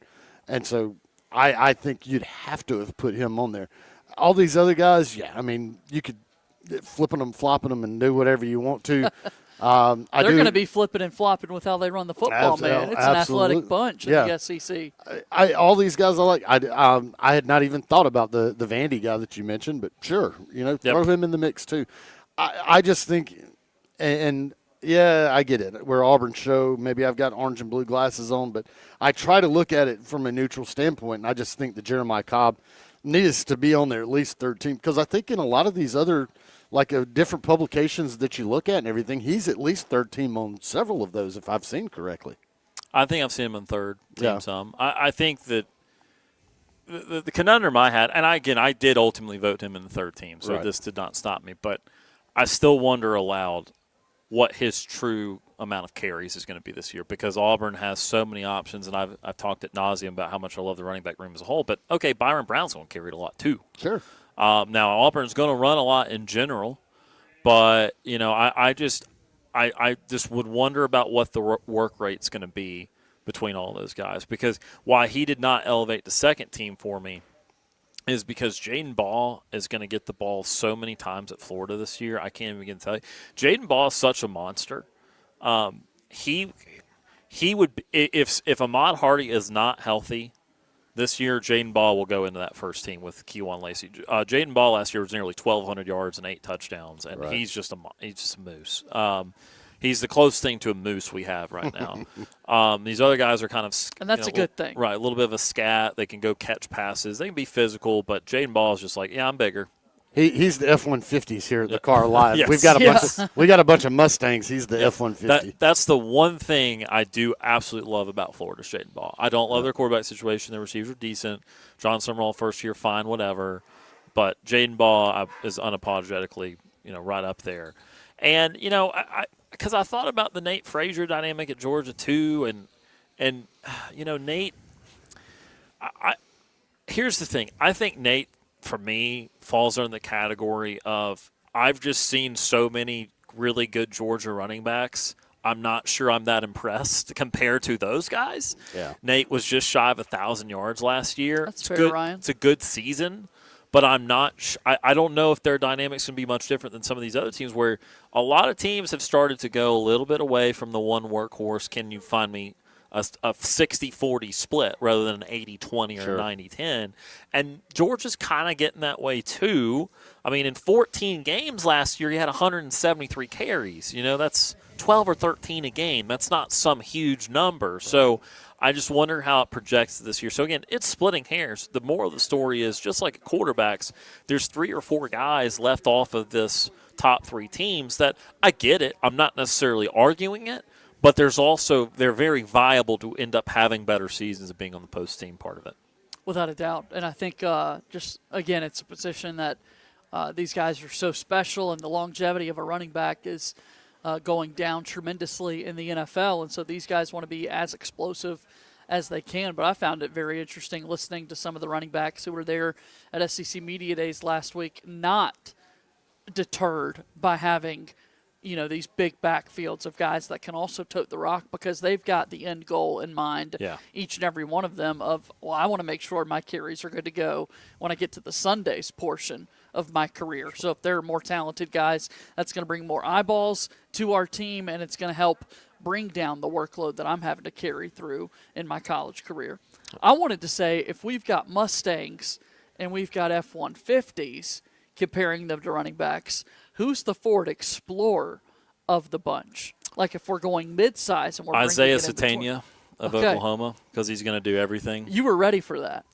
And so I think you'd have to have put him on there. All these other guys, you could flipping them, flopping them, and do whatever you want to. They're going to be flipping and flopping with how they run the football, man. It's an athletic bunch in the SEC. All these guys I like. I had not even thought about the Vandy guy that you mentioned, but sure, throw him in the mix too. I just think, and I get it. We're Auburn show. Maybe I've got orange and blue glasses on, but I try to look at it from a neutral standpoint, and I just think that Jeremiah Cobb needs to be on there at least 13, because I think in a lot of these other different publications that you look at and everything, he's at least third team on several of those, if I've seen correctly. I think I've seen him in third team some. I think that the conundrum I had, and I did ultimately vote him in the third team, so this did not stop me, but I still wonder aloud what his true amount of carries is going to be this year, because Auburn has so many options, and I've talked at nauseum about how much I love the running back room as a whole, but okay, Byron Brown's going to carry it a lot too. Sure. Now Auburn's going to run a lot in general, but I just would wonder about what the work rate's going to be between all those guys, because why he did not elevate the second team for me is because Jaden Ball is going to get the ball so many times at Florida this year. I can't even begin to tell you. Jaden Ball is such a monster. He would, if Ahmad Hardy is not healthy this year, Jaden Ball will go into that first team with Kejuan Lacey. Jaden Ball last year was nearly 1,200 yards and 8 touchdowns, and he's just a moose. He's the closest thing to a moose we have right now. These other guys are kind of, and that's a good thing, right? A little bit of a scat. They can go catch passes. They can be physical, but Jaden Ball is just like, I'm bigger. He's the F-150s here at the car live. Yes. We got a bunch of Mustangs. He's the F-150. That's the one thing I do absolutely love about Florida's Jaden Ball. I don't love their quarterback situation. Their receivers are decent. John Summerall first year, fine, whatever. But Jaden Ball is unapologetically, right up there. And because I thought about the Nate Frazier dynamic at Georgia too, and Nate. Here's the thing. I think Nate, for me, falls under the category of I've just seen so many really good Georgia running backs. I'm not sure I'm that impressed compared to those guys. Yeah. Nate was just shy of 1,000 yards last year. That's fair, Ryan. It's a good season, but I'm not I don't know if their dynamics can be much different than some of these other teams, where a lot of teams have started to go a little bit away from the one workhorse. Can you find me a 60-40 split rather than an 80-20 or 90-10. And Georgia's kind of getting that way too. I mean, in 14 games last year, he had 173 carries. That's 12 or 13 a game. That's not some huge number. So I just wonder how it projects this year. So, again, it's splitting hairs. The moral of the story is, just like quarterbacks, there's 3 or 4 guys left off of this top 3 teams that I get it. I'm not necessarily arguing it. But they're very viable to end up having better seasons and being on the post-team part of it. Without a doubt. And I think just, again, it's a position that these guys are so special, and the longevity of a running back is going down tremendously in the NFL. And so these guys want to be as explosive as they can. But I found it very interesting listening to some of the running backs who were there at SEC Media Days last week, not deterred by having these big backfields of guys that can also tote the rock, because they've got the end goal in mind, each and every one of them, of, well, I want to make sure my carries are good to go when I get to the Sundays portion of my career. So if there are more talented guys, that's going to bring more eyeballs to our team, and it's going to help bring down the workload that I'm having to carry through in my college career. I wanted to say, if we've got Mustangs and we've got F-150s, comparing them to running backs, who's the Ford Explorer of the bunch? Like, if we're going mid-size and we're Isaiah Satania of Oklahoma, because he's going to do everything. You were ready for that.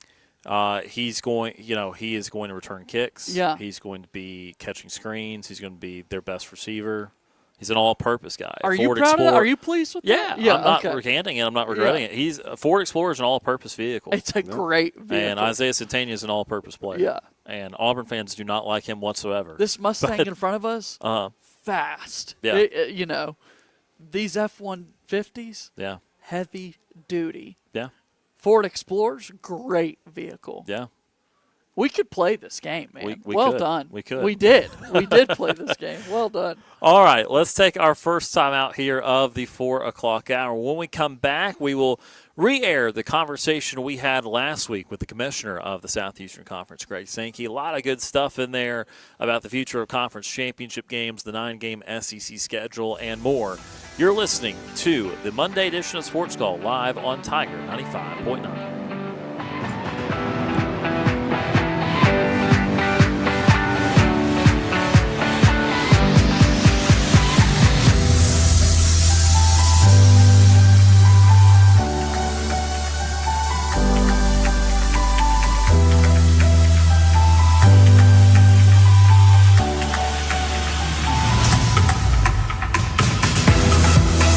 He is going to return kicks. Yeah. He's going to be catching screens. He's going to be their best receiver. He's an all-purpose guy. Are you proud of that? Are you pleased with that? Yeah, I'm not recanting it. I'm not regretting it. A Ford Explorer is an all-purpose vehicle. It's a great vehicle. And Isaiah Satania is an all-purpose player. Yeah. And Auburn fans do not like him whatsoever. This Mustang in front of us, fast. Yeah. These F-150s, heavy duty. Yeah. Ford Explorers, great vehicle. Yeah. We could play this game, man. We well could. done. We could. We did. We did play this game. Well done. All right, let's take our first time out here of the 4 o'clock hour. When we come back, we will re-air the conversation we had last week with the commissioner of the Southeastern Conference, Greg Sankey. A lot of good stuff in there about the future of conference championship games, the 9-game SEC schedule, and more. You're listening to the Monday edition of Sports Call live on Tiger 95.9.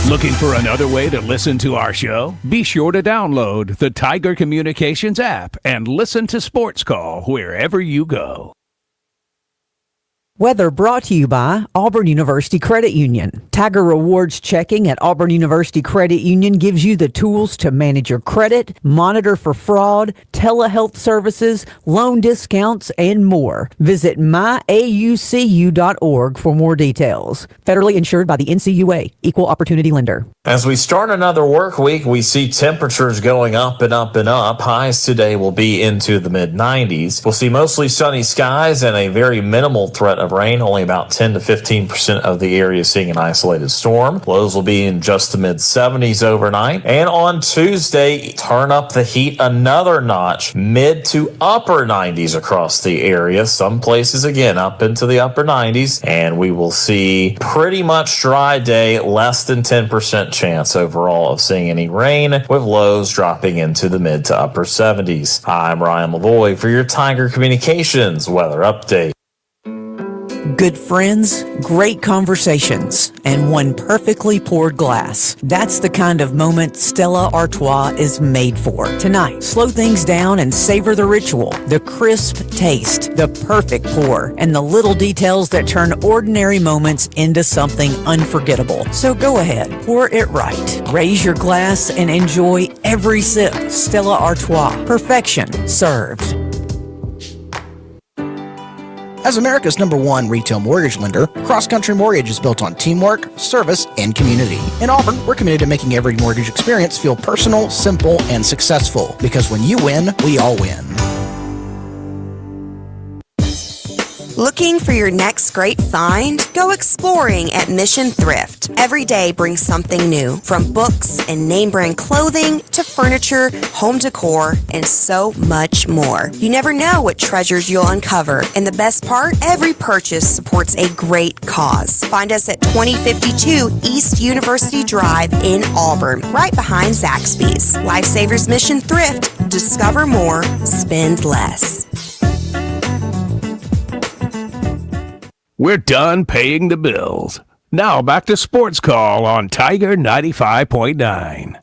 Looking for another way to listen to our show? Be sure to download the Tiger Communications app and listen to Sports Call wherever you go. Weather brought to you by Auburn University Credit Union. Tiger Rewards checking at Auburn University Credit Union gives you the tools to manage your credit, monitor for fraud, telehealth services, loan discounts, and more. Visit myaucu.org for more details. Federally insured by the NCUA, Equal Opportunity Lender. As we start another work week, we see temperatures going up and up and up. Highs today will be into the mid-90s. We'll see mostly sunny skies and a very minimal threat of rain, only about 10 to 15% of the area seeing an isolated storm. Lows will be in just the mid-70s overnight. And on Tuesday, turn up the heat another notch, mid to upper 90s across the area. Some places, again, up into the upper 90s. And we will see pretty much dry day, less than 10% chance overall of seeing any rain, with lows dropping into the mid to upper 70s. I'm Ryan Lavoie for your Tiger Communications weather update. Good friends, great conversations, and one perfectly poured glass. That's the kind of moment Stella Artois is made for. Tonight, slow things down and savor the ritual, the crisp taste, the perfect pour, and the little details that turn ordinary moments into something unforgettable. So go ahead, pour it right. Raise your glass and enjoy every sip. Stella Artois, perfection served. As America's #1 retail mortgage lender, Cross Country Mortgage is built on teamwork, service, and community. In Auburn, we're committed to making every mortgage experience feel personal, simple, and successful. Because when you win, we all win. Looking for your next great find? Go exploring at Mission Thrift. Every day brings something new, from books and name brand clothing to furniture, home decor, and so much more. You never know what treasures you'll uncover. And the best part, every purchase supports a great cause. Find us at 2052 East University Drive in Auburn, right behind Zaxby's. Lifesavers Mission Thrift. Discover more, spend less. We're done paying the bills. Now back to Sports Call on Tiger 95.9.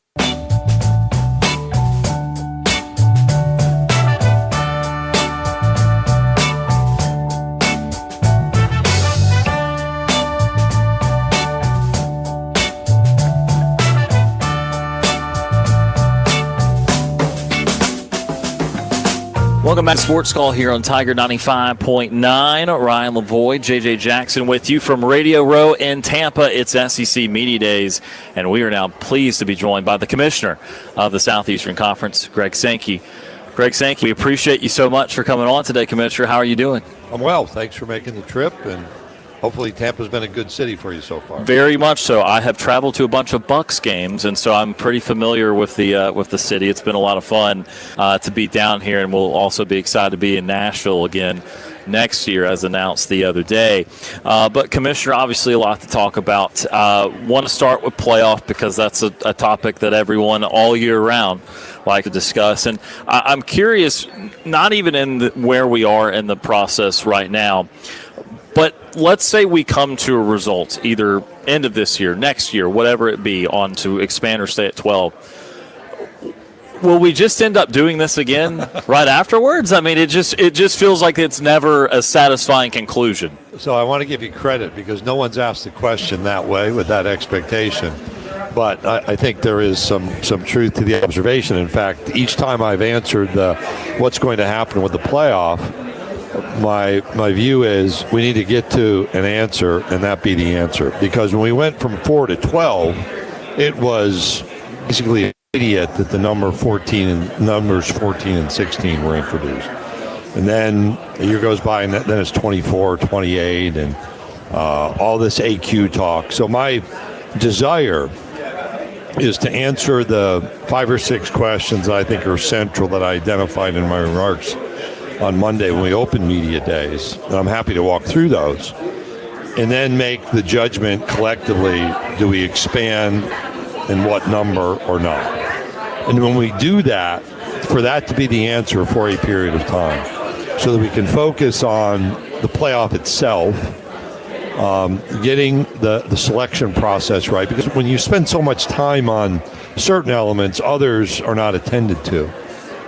Welcome back to Sports Call here on Tiger 95.9. Ryan Lavoie, JJ Jackson with you from Radio Row in Tampa. It's SEC Media Days, and we are now pleased to be joined by the commissioner of the Southeastern Conference, Greg Sankey. Greg Sankey, we appreciate you so much for coming on today, Commissioner. How are you doing? I'm well. Thanks for making the trip, and hopefully Tampa's been a good city for you so far. Very much so. I have traveled to a bunch of Bucks games, and so I'm pretty familiar with the city. It's been a lot of fun to be down here, and we'll also be excited to be in Nashville again next year, as announced the other day. But, Commissioner, obviously a lot to talk about. Want to start with playoff because that's a topic that everyone all year round like to discuss. And I'm curious, not even in where we are in the process right now, but let's say we come to a result either end of this year, next year, whatever it be, on to expand or stay at 12. Will we just end up doing this again right afterwards? I mean, it just feels like it's never a satisfying conclusion. So I want to give you credit because no one's asked the question that way with that expectation. But I think there is some truth to the observation. In fact, each time I've answered what's going to happen with the playoff, my view is we need to get to an answer, and that be the answer. Because when we went from 4 to 12, it was basically immediate that the numbers 14 and 16 were introduced. And then a year goes by, and then it's 24, 28, and all this AQ talk. So my desire is to answer the 5 or 6 questions that I think are central that I identified in my remarks on Monday when we opened Media Days. And I'm happy to walk through those. And then make the judgment collectively, do we expand and what number or not? And when we do that, for that to be the answer for a period of time, so that we can focus on the playoff itself, getting the selection process right. Because when you spend so much time on certain elements, others are not attended to.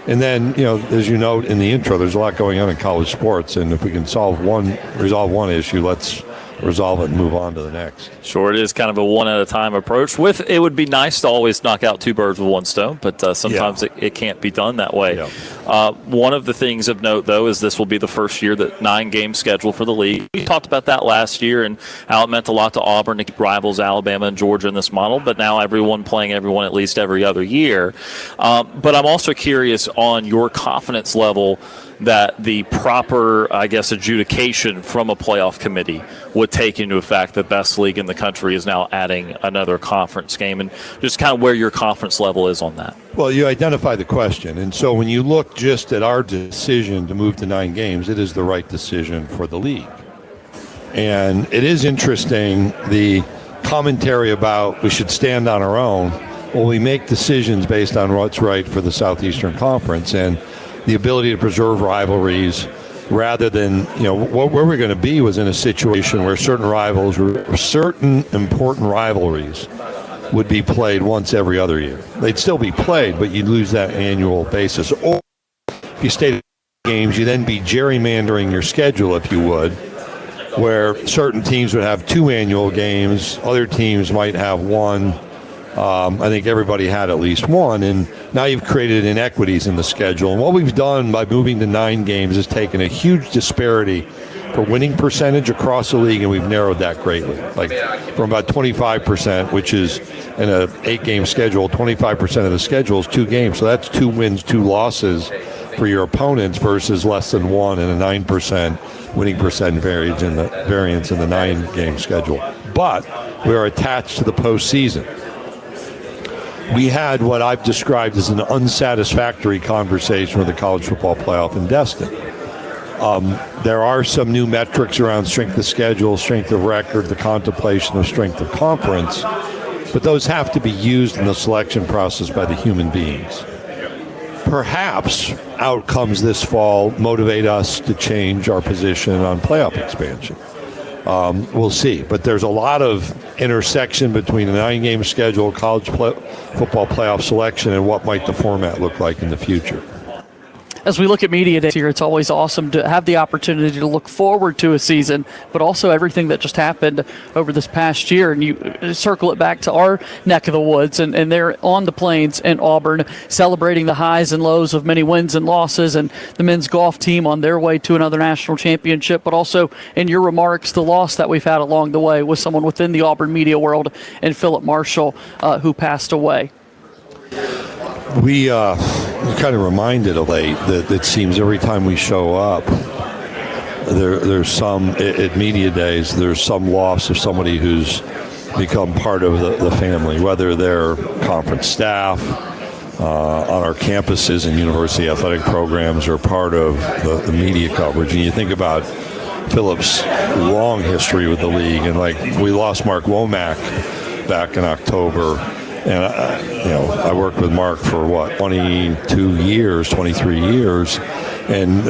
And then, as you note in the intro, there's a lot going on in college sports. And if we can resolve one issue, let's resolve it and move on to the next. Sure, it is kind of a one-at-a-time approach. It would be nice to always knock out 2 birds with 1 stone, but sometimes it can't be done that way. Yeah. One of the things of note, though, is this will be the first year that 9-game schedule for the league. We talked about that last year and how it meant a lot to Auburn to keep rivals Alabama and Georgia in this model, but now everyone playing everyone at least every other year. But I'm also curious on your confidence level that the proper, adjudication from a playoff committee would take into effect the best league in the country is now adding another conference game, and just kind of where your confidence level is on that. Well, you identify the question, and so when you look just at our decision to move to 9 games, it is the right decision for the league. And it is interesting, the commentary about we should stand on our own. Well, we make decisions based on what's right for the Southeastern Conference, and the ability to preserve rivalries rather than, where we're going to be was in a situation where certain important rivalries would be played once every other year. They'd still be played, but you'd lose that annual basis. Or if you stayed at games, you'd then be gerrymandering your schedule, if you would, where certain teams would have 2 annual games, other teams might have 1. I think everybody had at least 1, and now you've created inequities in the schedule. And what we've done by moving to 9 games is taken a huge disparity for winning percentage across the league, and we've narrowed that greatly. Like from about 25%, which is in an 8-game schedule, 25% of the schedule is 2 games. So that's 2 wins, 2 losses for your opponents versus less than 1 and a 9% winning percent variance in the 9-game schedule. But we are attached to the postseason. We had what I've described as an unsatisfactory conversation with the college football playoff in Destin. There are some new metrics around strength of schedule, strength of record, the contemplation of strength of conference, but those have to be used in the selection process by the human beings. Perhaps outcomes this fall motivate us to change our position on playoff expansion. we'll see. But there's a lot of intersection between the 9-game schedule, college football playoff selection, and what might the format look like in the future. As we look at Media Days here, it's always awesome to have the opportunity to look forward to a season, but also everything that just happened over this past year. And you circle it back to our neck of the woods, and they're on the plains in Auburn celebrating the highs and lows of many wins and losses, and the men's golf team on their way to another national championship, but also in your remarks, the loss that we've had along the way with someone within the Auburn media world and Philip Marshall, who passed away. We kind of reminded of late that it seems every time we show up, there's some, at Media Days, there's some loss of somebody who's become part of the family, whether they're conference staff, on our campuses and university athletic programs, or part of the media coverage. And you think about Philip's long history with the league, and like we lost Mark Womack back in October. And, I worked with Mark for, 23 years. And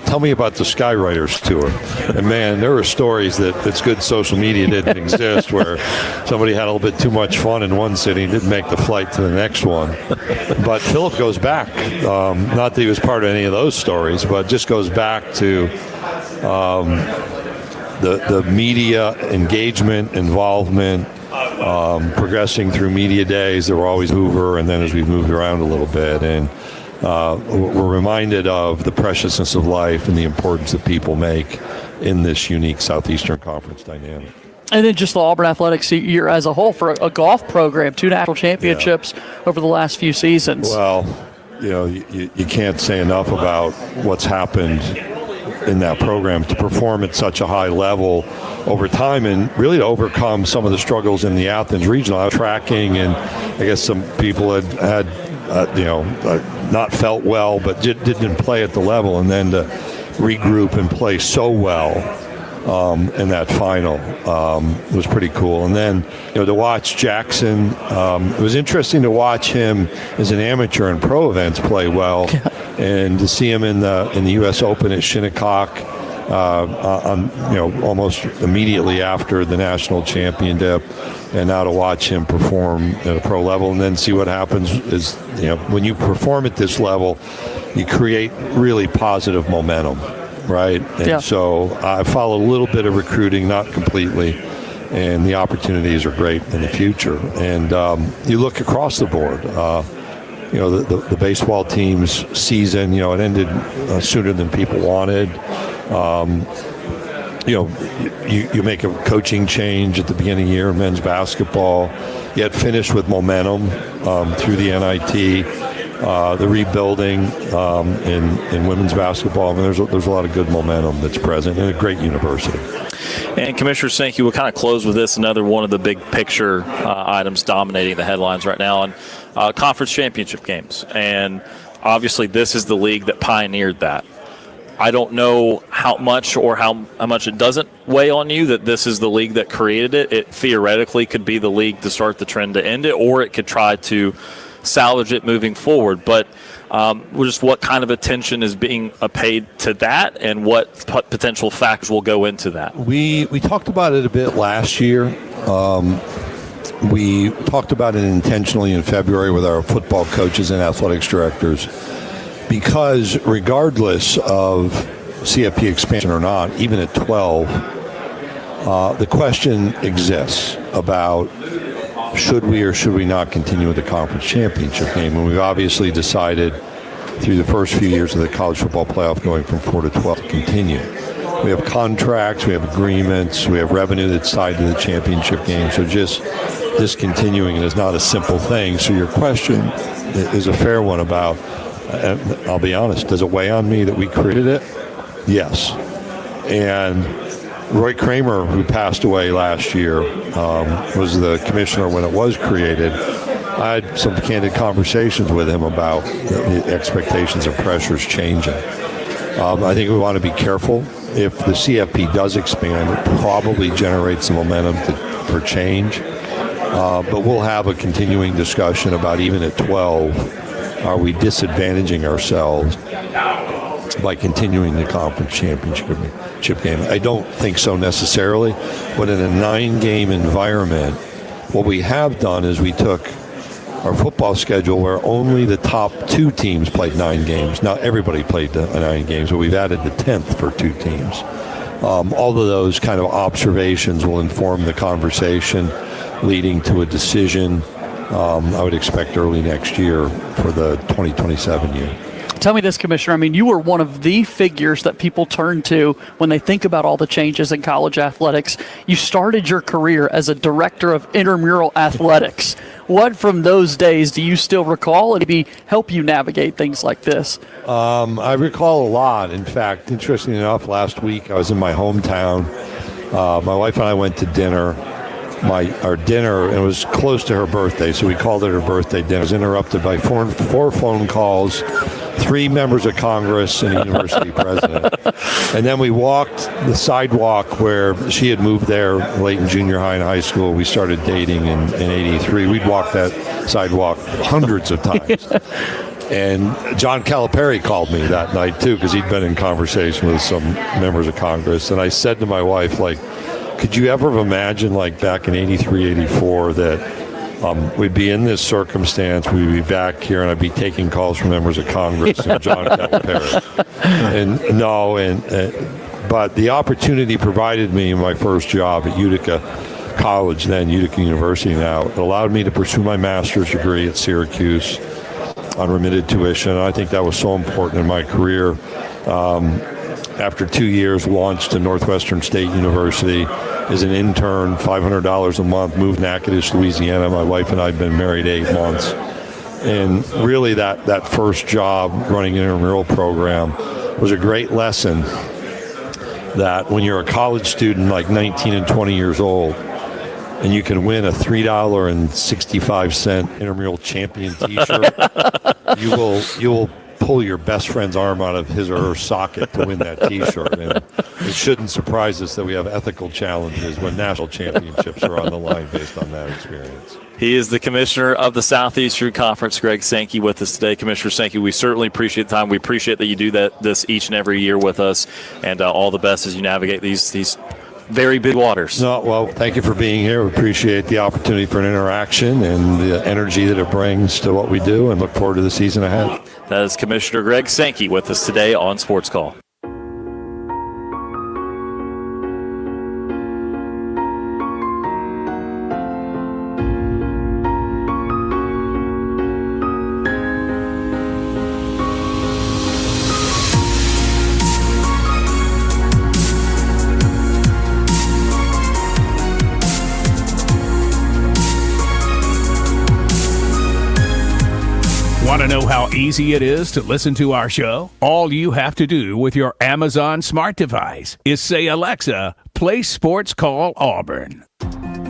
tell me about the Skywriters tour. And, man, there were stories that it's good social media didn't exist, where somebody had a little bit too much fun in one city and didn't make the flight to the next one. But Philip goes back. Not that he was part of any of those stories, but just goes back to the media engagement, involvement, progressing through Media Days. There were always Hoover, and then as we've moved around a little bit, and we're reminded of the preciousness of life and the importance that people make in this unique Southeastern Conference dynamic. And then just the Auburn athletics year as a whole for a golf program, 2 national championships over the last few seasons. Well, you can't say enough about what's happened in that program to perform at such a high level over time, and really to overcome some of the struggles in the Athens regional tracking. And I guess some people had not felt well, but didn't play at the level, and then to regroup and play so well in that final was pretty cool. And then to watch Jackson, it was interesting to watch him as an amateur in pro events play well, and to see him in the U.S. Open at Shinnecock almost immediately after the national championship, and now to watch him perform at a pro level, and then see what happens is when you perform at this level, you create really positive momentum. Right. And so I followed a little bit of recruiting, not completely, and the opportunities are great in the future. And you look across the board, the baseball team's season, it ended sooner than people wanted. You make a coaching change at the beginning of the year in men's basketball, yet finish with momentum through the NIT. The rebuilding in women's basketball. I mean, there's a lot of good momentum that's present in a great university. And Commissioner Sankey, we'll kind of close with this, another one of the big picture items dominating the headlines right now, and conference championship games. And obviously this is the league that pioneered that. I don't know how much or how much it doesn't weigh on you that this is the league that created it. It theoretically could be the league to start the trend to end it, or it could try to salvage it moving forward. But just what kind of attention is being paid to that, and what potential factors will go into that? We talked about it a bit last year. We talked about it intentionally in February with our football coaches and athletics directors, because regardless of CFP expansion or not, even at 12, the question exists about should we or should we not continue with the conference championship game? And we've obviously decided through the first few years of the college football playoff going from 4 to 12 to continue. We have contracts, we have agreements, we have revenue that's tied to the championship game. So just discontinuing it is not a simple thing. So your question is a fair one about, I'll be honest, does it weigh on me that we created it? Yes. And Roy Kramer, who passed away last year, was the commissioner when it was created. I had some candid conversations with him about the expectations and pressures changing. I think we want to be careful. If the CFP does expand, it probably generates some momentum for change. But we'll have a continuing discussion about, even at 12, are we disadvantaging ourselves by continuing the conference championship game. I don't think so necessarily, but in a 9-game environment, what we have done is we took our football schedule where only the top 2 teams played 9 games. Not everybody played the 9 games, but we've added the 10th for 2 teams. All of those kind of observations will inform the conversation leading to a decision I would expect early next year for the 2027 year. Tell me this, Commissioner. I mean, you were one of the figures that people turn to when they think about all the changes in college athletics. You started your career as a director of intramural athletics. What from those days do you still recall and maybe help you navigate things like this? I recall a lot. In fact, interestingly enough, last week I was in my hometown. My wife and I went to dinner. Our dinner, and it was close to her birthday, so we called it her birthday dinner. It was interrupted by four phone calls, 3 members of Congress, and a university president. And then we walked the sidewalk where she had moved there late in junior high and high school. We started dating in 83. We'd walked that sidewalk hundreds of times. And John Calipari called me that night, too, because he'd been in conversation with some members of Congress. And I said to my wife, could you ever have imagined, back in 83, 84, that we'd be in this circumstance, we'd be back here, and I'd be taking calls from members of Congress and John Calipari? But the opportunity provided me in my first job at Utica College, then Utica University now, it allowed me to pursue my master's degree at Syracuse on remitted tuition. And I think that was so important in my career. After 2 years, launched to Northwestern State University as an intern, $500 a month, moved to Natchitoches, Louisiana. My wife and I had been married 8 months. And really that first job running an intramural program was a great lesson that when you're a college student 19 and 20 years old and you can win a $3.65 intramural champion t-shirt, you will pull your best friend's arm out of his or her socket to win that t-shirt. And it shouldn't surprise us that we have ethical challenges when national championships are on the line based on that experience. He is the commissioner of the Southeastern Conference, Greg Sankey, with us today. Commissioner Sankey, we certainly appreciate the time. We appreciate that you do this each and every year with us, and all the best as you navigate these very big waters. Well, thank you for being here. We appreciate the opportunity for an interaction and the energy that it brings to what we do, and look forward to the season ahead. That is Commissioner Greg Sankey with us today on Sports Call. Want to know how easy it is to listen to our show? All you have to do with your Amazon smart device is say, Alexa, play Sports Call Auburn.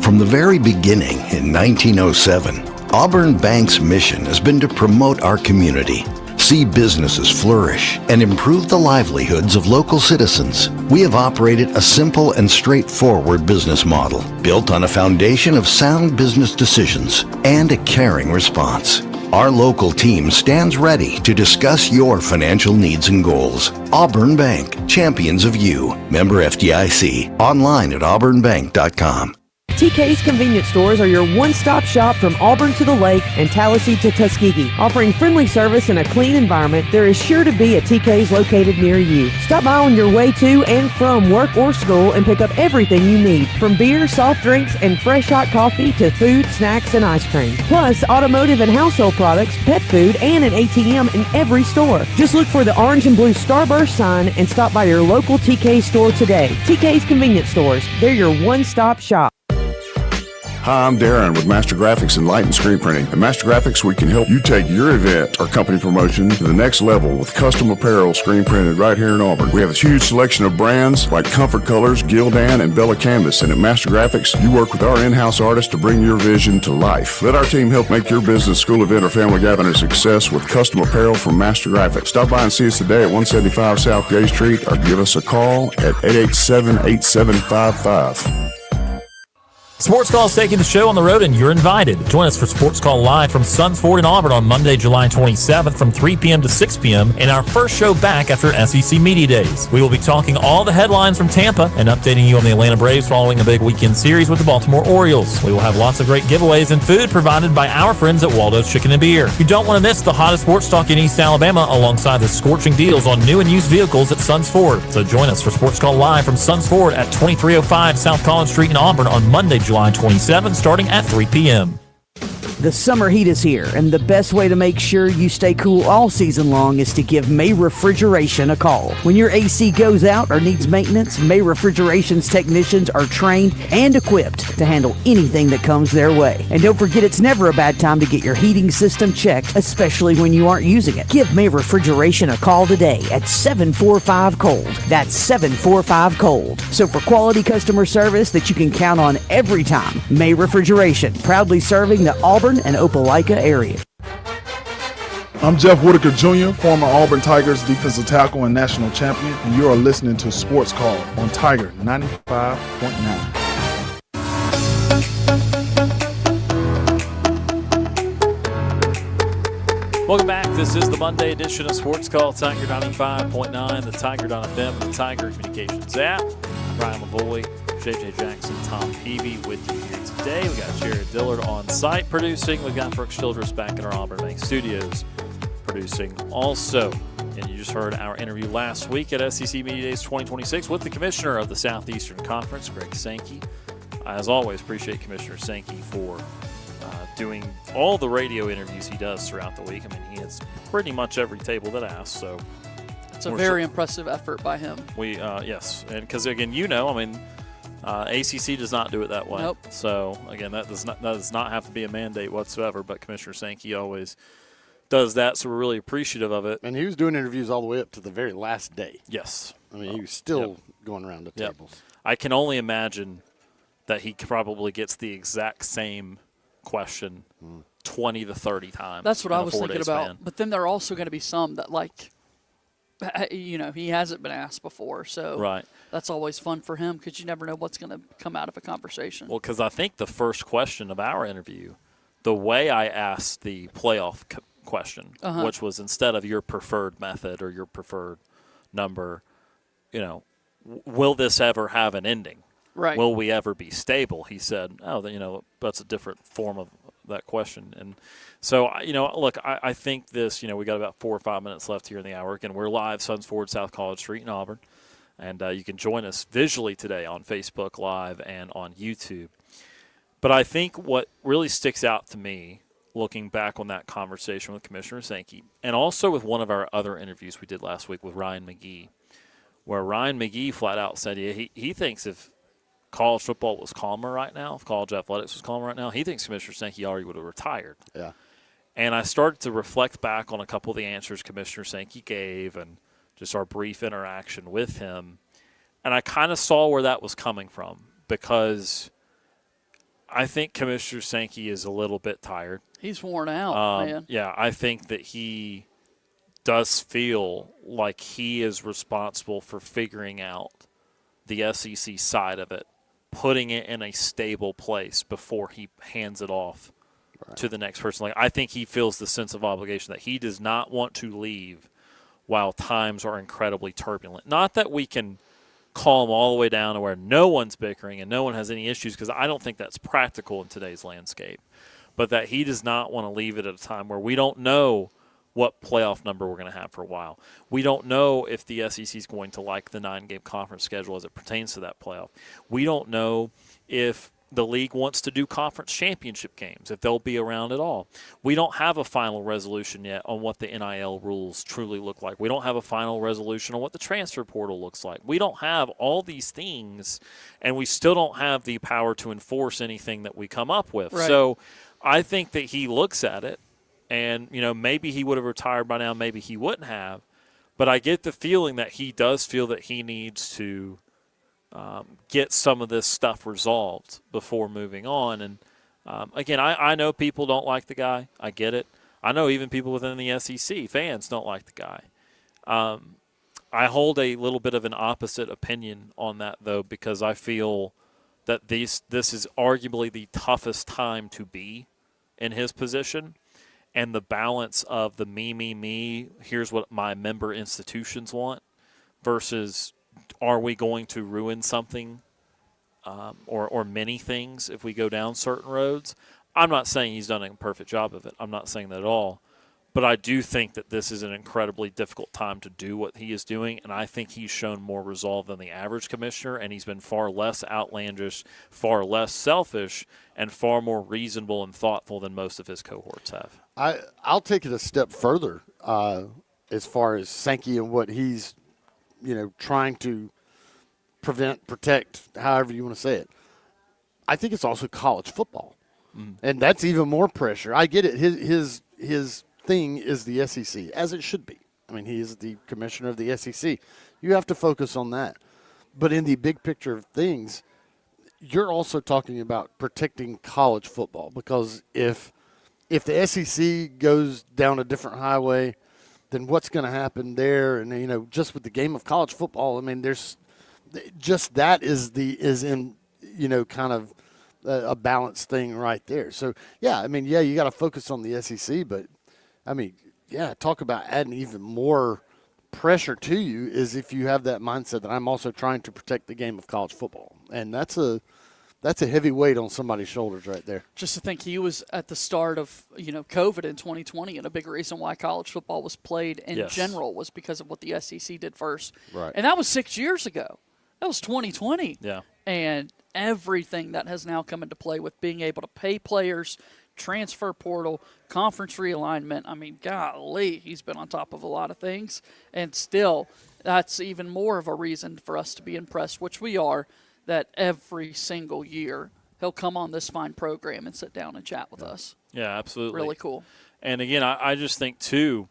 From the very beginning in 1907, Auburn Bank's mission has been to promote our community, see businesses flourish, and improve the livelihoods of local citizens. We have operated a simple and straightforward business model built on a foundation of sound business decisions and a caring response. Our local team stands ready to discuss your financial needs and goals. Auburn Bank, champions of you. Member FDIC. Online at auburnbank.com. TK's Convenience Stores are your one-stop shop from Auburn to the Lake and Tallahassee to Tuskegee. Offering friendly service and a clean environment, there is sure to be a TK's located near you. Stop by on your way to and from work or school and pick up everything you need, from beer, soft drinks, and fresh hot coffee to food, snacks, and ice cream. Plus, automotive and household products, pet food, and an ATM in every store. Just look for the orange and blue Starburst sign and stop by your local TK store today. TK's Convenience Stores. They're your one-stop shop. Hi, I'm Darren with Master Graphics and Light and Screen Printing. At Master Graphics, we can help you take your event or company promotion to the next level with custom apparel screen printed right here in Auburn. We have a huge selection of brands like Comfort Colors, Gildan, and Bella Canvas. And at Master Graphics, you work with our in-house artists to bring your vision to life. Let our team help make your business, school event, or family gathering a success with custom apparel from Master Graphics. Stop by and see us today at 175 South Gay Street or give us a call at 887-8755. Sports Call is taking the show on the road, and you're invited. Join us for Sports Call Live from Suns Ford in Auburn on Monday, July 27th from 3 p.m. to 6 p.m. in our first show back after SEC Media Days. We will be talking all the headlines from Tampa and updating you on the Atlanta Braves following a big weekend series with the Baltimore Orioles. We will have lots of great giveaways and food provided by our friends at Waldo's Chicken and Beer. You don't want to miss the hottest sports talk in East Alabama alongside the scorching deals on new and used vehicles at Suns Ford. So join us for Sports Call Live from Suns Ford at 2305 South College Street in Auburn on Monday, July 27th, starting at 3 p.m. The summer heat is here, and the best way to make sure you stay cool all season long is to give May Refrigeration a call. When your AC goes out or needs maintenance, May Refrigeration's technicians are trained and equipped to handle anything that comes their way. And don't forget, it's never a bad time to get your heating system checked, especially when you aren't using it. Give May Refrigeration a call today at 745-COLD. That's 745-COLD. So for quality customer service that you can count on every time, May Refrigeration, proudly serving the Auburn and Opelika area. I'm Jeff Whitaker Jr., former Auburn Tigers defensive tackle and national champion, and you are listening to Sports Call on Tiger 95.9. Welcome back. This is the Monday edition of Sports Call, Tiger 95.9, the Tiger.fm, and the Tiger Communications app. Ryan Lavoie, JJ Jackson, Tom Peavy with you here today. We got Jared Dillard on site producing. We've got Brooks Childress back in our Auburn Bank studios producing also. And you just heard our interview last week at SEC Media Days 2026 with the commissioner of the Southeastern Conference, Greg Sankey. As always, appreciate Commissioner Sankey for doing all the radio interviews he does throughout the week. I mean, he hits pretty much every table that asks, so it's a very impressive effort by him. Yes, and because again, ACC does not do it that way. Nope. So again, that does not have to be a mandate whatsoever. But Commissioner Sankey always does that, so we're really appreciative of it. And he was doing interviews all the way up to the very last day. Yes. I mean, he was still going around the tables. I can only imagine that he probably gets the exact same question 20 to 30 times. That's what I was thinking about. Span. But then there are also going to be some that, he hasn't been asked before. So that's always fun for him because you never know what's going to come out of a conversation. Well, because I think the first question of our interview, the way I asked the playoff question, which was instead of your preferred method or your preferred number, will this ever have an ending? Right. Will we ever be stable? He said, that's a different form of that question. And so, look, I think this, we got about 4 or 5 minutes left here in the hour. Again, we're live, Suns Ford, South College Street in Auburn. And you can join us visually today on Facebook Live and on YouTube. But I think what really sticks out to me, looking back on that conversation with Commissioner Sankey, and also with one of our other interviews we did last week with Ryan McGee, where Ryan McGee flat out said he thinks if college football was calmer right now, if college athletics was calmer right now, he thinks Commissioner Sankey already would have retired. Yeah. And I started to reflect back on a couple of the answers Commissioner Sankey gave and just our brief interaction with him. And I kind of saw where that was coming from because I think Commissioner Sankey is a little bit tired. He's worn out, man. Yeah, I think that he does feel like he is responsible for figuring out the SEC side of it, putting it in a stable place before he hands it off to the next person. Like, I think he feels the sense of obligation that he does not want to leave while times are incredibly turbulent. Not that we can calm all the way down to where no one's bickering and no one has any issues, because I don't think that's practical in today's landscape, but that he does not want to leave it at a time where we don't know what playoff number we're going to have for a while. We don't know if the SEC is going to like the 9-game conference schedule as it pertains to that playoff. We don't know if the league wants to do conference championship games, if they'll be around at all. We don't have a final resolution yet on what the NIL rules truly look like. We don't have a final resolution on what the transfer portal looks like. We don't have all these things, and we still don't have the power to enforce anything that we come up with. Right. So I think that he looks at it, and, maybe he would have retired by now, maybe he wouldn't have. But I get the feeling that he does feel that he needs to get some of this stuff resolved before moving on. And, again, I know people don't like the guy. I get it. I know even people within the SEC, fans, don't like the guy. I hold a little bit of an opposite opinion on that, though, because I feel that this is arguably the toughest time to be in his position, and the balance of the me, here's what my member institutions want, versus are we going to ruin something or many things if we go down certain roads. I'm not saying he's done a perfect job of it. I'm not saying that at all. But I do think that this is an incredibly difficult time to do what he is doing, and I think he's shown more resolve than the average commissioner, and he's been far less outlandish, far less selfish, and far more reasonable and thoughtful than most of his cohorts have. I'll take it a step further as far as Sankey and what he's, trying to protect, however you want to say it. I think it's also college football, and that's even more pressure. I get it. His thing is the SEC, as it should be. I mean, he is the commissioner of the SEC. You have to focus on that. But in the big picture of things, you're also talking about protecting college football, because if the SEC goes down a different highway, then what's going to happen there? And just with the game of college football, I mean, there's just that is in kind of a balanced thing right there. So you got to focus on the SEC, but talk about adding even more pressure to you is if you have that mindset that I'm also trying to protect the game of college football, and that's a heavy weight on somebody's shoulders right there. Just to think he was at the start of COVID in 2020, and a big reason why college football was played in general was because of what the SEC did first. Right. And that was 6 years ago. That was 2020. Yeah. And everything that has now come into play with being able to pay players, transfer portal, conference realignment. I mean, golly, he's been on top of a lot of things. And still, that's even more of a reason for us to be impressed, which we are, that every single year he'll come on this fine program and sit down and chat with us. Yeah, absolutely. Really cool. And, again, I just think, too,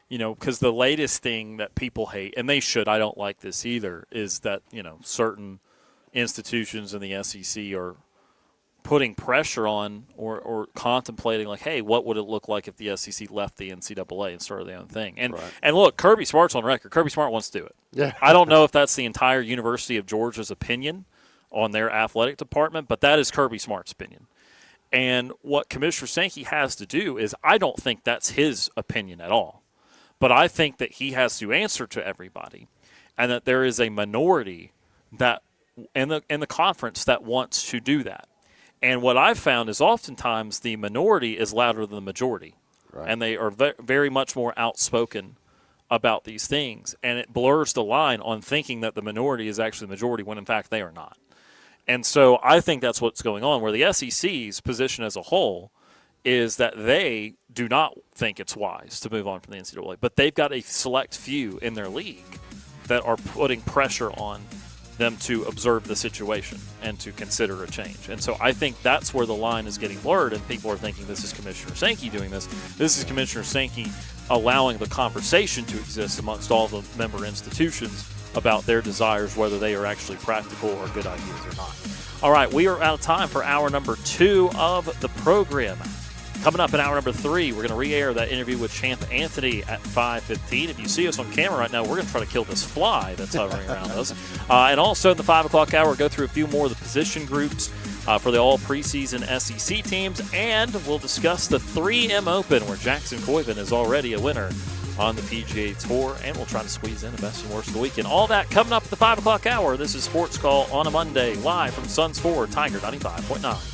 because the latest thing that people hate, and they should, I don't like this either, is that, certain institutions in the SEC are putting pressure on or contemplating, like, hey, what would it look like if the SEC left the NCAA and started their own thing? And look, Kirby Smart's on record. Kirby Smart wants to do it. Yeah. I don't know if that's the entire University of Georgia's opinion on their athletic department, but that is Kirby Smart's opinion. And what Commissioner Sankey has to do is, I don't think that's his opinion at all. But I think that he has to answer to everybody, and that there is a minority that in the conference that wants to do that. And what I've found is oftentimes the minority is louder than the majority, and they are very much more outspoken about these things, and it blurs the line on thinking that the minority is actually the majority when in fact they are not. And so I think that's what's going on, where the SEC's position as a whole is that they do not think it's wise to move on from the NCAA, but they've got a select few in their league that are putting pressure on them to observe the situation and to consider a change. And so I think that's where the line is getting blurred, and people are thinking this is Commissioner Sankey doing this. This is Commissioner Sankey allowing the conversation to exist amongst all the member institutions about their desires, whether they are actually practical or good ideas or not. All right, we are out of time for hour number 2 of the program. Coming up in hour number 3, we're going to re-air that interview with Champ Anthony at 5:15. If you see us on camera right now, we're going to try to kill this fly that's hovering around us. And also in the 5 o'clock hour, we'll go through a few more of the position groups for the all preseason SEC teams, and we'll discuss the 3M Open, where Jackson Coyven is already a winner on the PGA Tour, and we'll try to squeeze in the best and worst of the weekend. All that coming up at the 5 o'clock hour. This is Sports Call on a Monday, live from Suns 4, Tiger 95.9.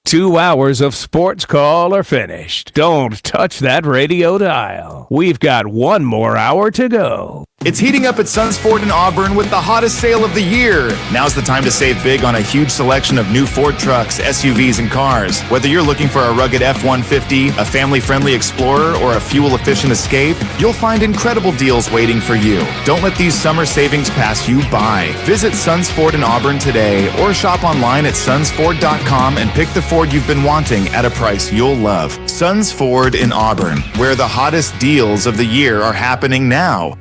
2 hours of Sports Call are finished. Don't touch that radio dial. We've got 1 more hour to go. It's heating up at Suns Ford in Auburn with the hottest sale of the year. Now's the time to save big on a huge selection of new Ford trucks, SUVs, and cars. Whether you're looking for a rugged F-150, a family-friendly Explorer, or a fuel-efficient Escape, you'll find incredible deals waiting for you. Don't let these summer savings pass you by. Visit Suns Ford in Auburn today, or shop online at sunsford.com and pick the Ford you've been wanting at a price you'll love. Suns Ford in Auburn, where the hottest deals of the year are happening now.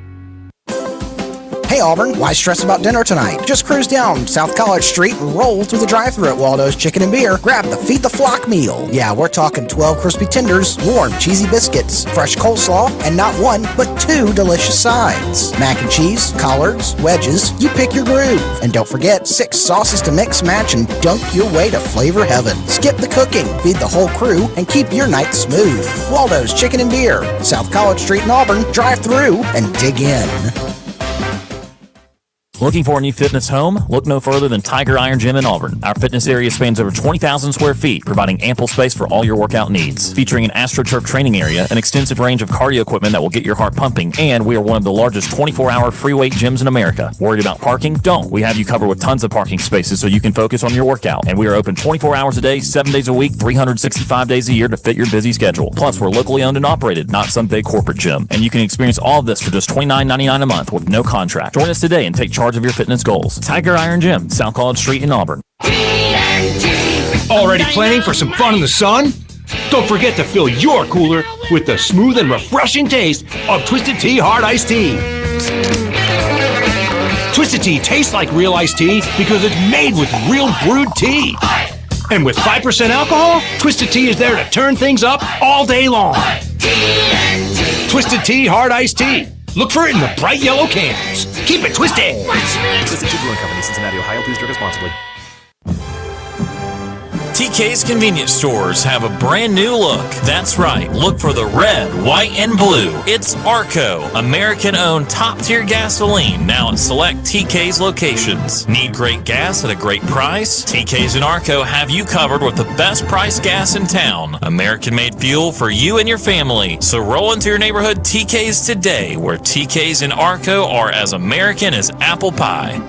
Hey Auburn, why stress about dinner tonight? Just cruise down South College Street and roll through the drive-thru at Waldo's Chicken and Beer. Grab the Feed the Flock meal. Yeah, we're talking 12 crispy tenders, warm cheesy biscuits, fresh coleslaw, and not one, but 2 delicious sides. Mac and cheese, collards, wedges, you pick your groove. And don't forget, 6 sauces to mix, match, and dunk your way to flavor heaven. Skip the cooking, feed the whole crew, and keep your night smooth. Waldo's Chicken and Beer, South College Street in Auburn. Drive through and dig in. Looking for a new fitness home? Look no further than Tiger Iron Gym in Auburn. Our fitness area spans over 20,000 square feet, providing ample space for all your workout needs. Featuring an AstroTurf training area, an extensive range of cardio equipment that will get your heart pumping, and we are one of the largest 24-hour free weight gyms in America. Worried about parking? Don't. We have you covered with tons of parking spaces so you can focus on your workout. And we are open 24 hours a day, 7 days a week, 365 days a year to fit your busy schedule. Plus, we're locally owned and operated, not some big corporate gym. And you can experience all of this for just $29.99 a month with no contract. Join us today and take charge of your fitness goals. Tiger Iron Gym, South College Street in Auburn. Already planning for some fun in the sun? Don't forget to fill your cooler with the smooth and refreshing taste of Twisted Tea Hard Iced Tea. Twisted Tea tastes like real iced tea because it's made with real brewed tea. And with 5% alcohol, Twisted Tea is there to turn things up all day long. Twisted Tea Hard Iced Tea. Look for it in the bright yellow cans. Keep it twisted. Twisted Tea Brewing Company, Cincinnati, Ohio. Please drink responsibly. TK's convenience stores have a brand new look. That's right. Look for the red, white, and blue. It's Arco, American-owned top-tier gasoline, now at select TK's locations. Need great gas at a great price? TK's and Arco have you covered with the best price gas in town. American-made fuel for you and your family. So roll into your neighborhood TK's today, where TK's and Arco are as American as apple pie.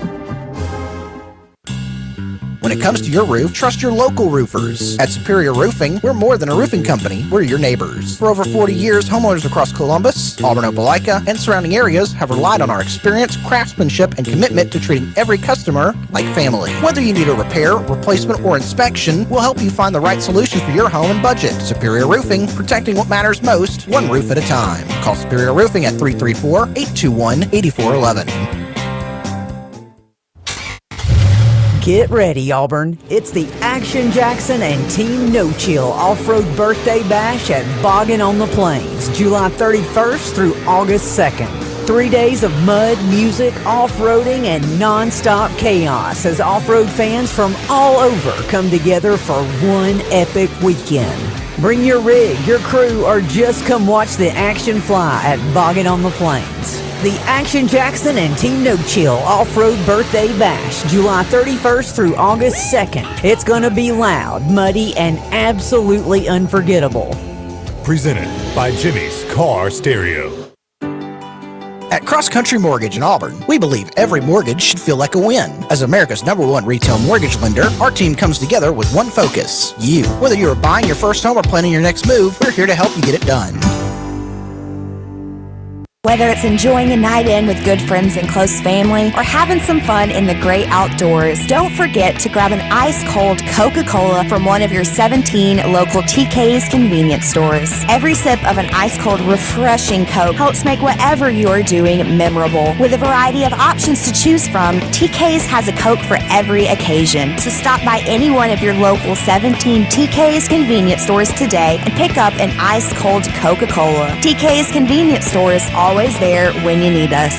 When it comes to your roof, trust your local roofers. At Superior Roofing, we're more than a roofing company. We're your neighbors. For over 40 years, homeowners across Columbus, Auburn, Opelika, and surrounding areas have relied on our experience, craftsmanship, and commitment to treating every customer like family. Whether you need a repair, replacement, or inspection, we'll help you find the right solution for your home and budget. Superior Roofing, protecting what matters most, one roof at a time. Call Superior Roofing at 334-821-8411. Get ready, Auburn. It's the Action Jackson and Team No Chill Off-Road Birthday Bash at Boggin on the Plains, July 31st through August 2nd. 3 days of mud, music, off-roading, and non-stop chaos as off-road fans from all over come together for one epic weekend. Bring your rig, your crew, or just come watch the action fly at Boggin on the Plains. The Action Jackson and Team No Chill Off-Road Birthday Bash, July 31st through August 2nd. It's going to be loud, muddy, and absolutely unforgettable. Presented by Jimmy's Car Stereo. At Cross Country Mortgage in Auburn, we believe every mortgage should feel like a win. As America's #1 retail mortgage lender, our team comes together with one focus: you. Whether you're buying your first home or planning your next move, we're here to help you get it done. Whether it's enjoying a night in with good friends and close family or having some fun in the great outdoors, don't forget to grab an ice-cold Coca-Cola from one of your 17 local TK's convenience stores. Every sip of an ice-cold, refreshing Coke helps make whatever you're doing memorable. With a variety of options to choose from, TK's has a Coke for every occasion. So stop by any one of your local 17 TK's convenience stores today and pick up an ice-cold Coca-Cola. TK's convenience stores, always there when you need us.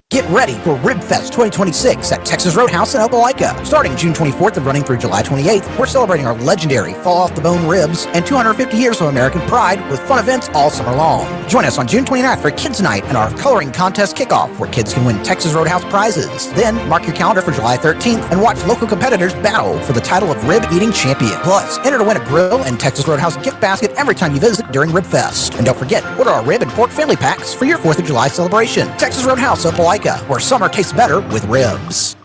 Get ready for RibFest 2026 at Texas Roadhouse in Opelika. Starting June 24th and running through July 28th, we're celebrating our legendary fall-off-the-bone ribs and 250 years of American pride with fun events all summer long. Join us on June 29th for Kids Night and our coloring contest kickoff, where kids can win Texas Roadhouse prizes. Then, mark your calendar for July 13th and watch local competitors battle for the title of rib-eating champion. Plus, enter to win a grill and Texas Roadhouse gift basket every time you visit during RibFest. And don't forget, order our rib and pork family packs for your 4th of July celebration. Texas Roadhouse, Opelika, where summer tastes better with ribs.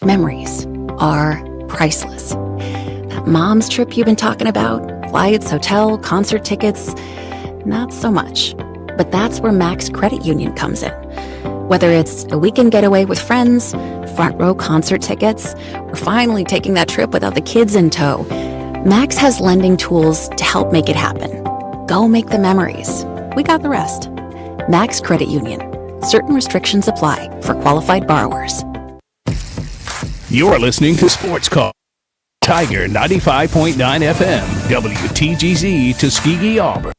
Memories are priceless. That mom's trip you've been talking about, flights, hotel, concert tickets, not so much. But that's where Max Credit Union comes in. Whether it's a weekend getaway with friends, front row concert tickets, or finally taking that trip without the kids in tow, Max has lending tools to help make it happen. Go make the memories. We got the rest. Max Credit Union. Certain restrictions apply for qualified borrowers. You're listening to Sports Call. Tiger 95.9 FM, WTGZ, Tuskegee, Auburn.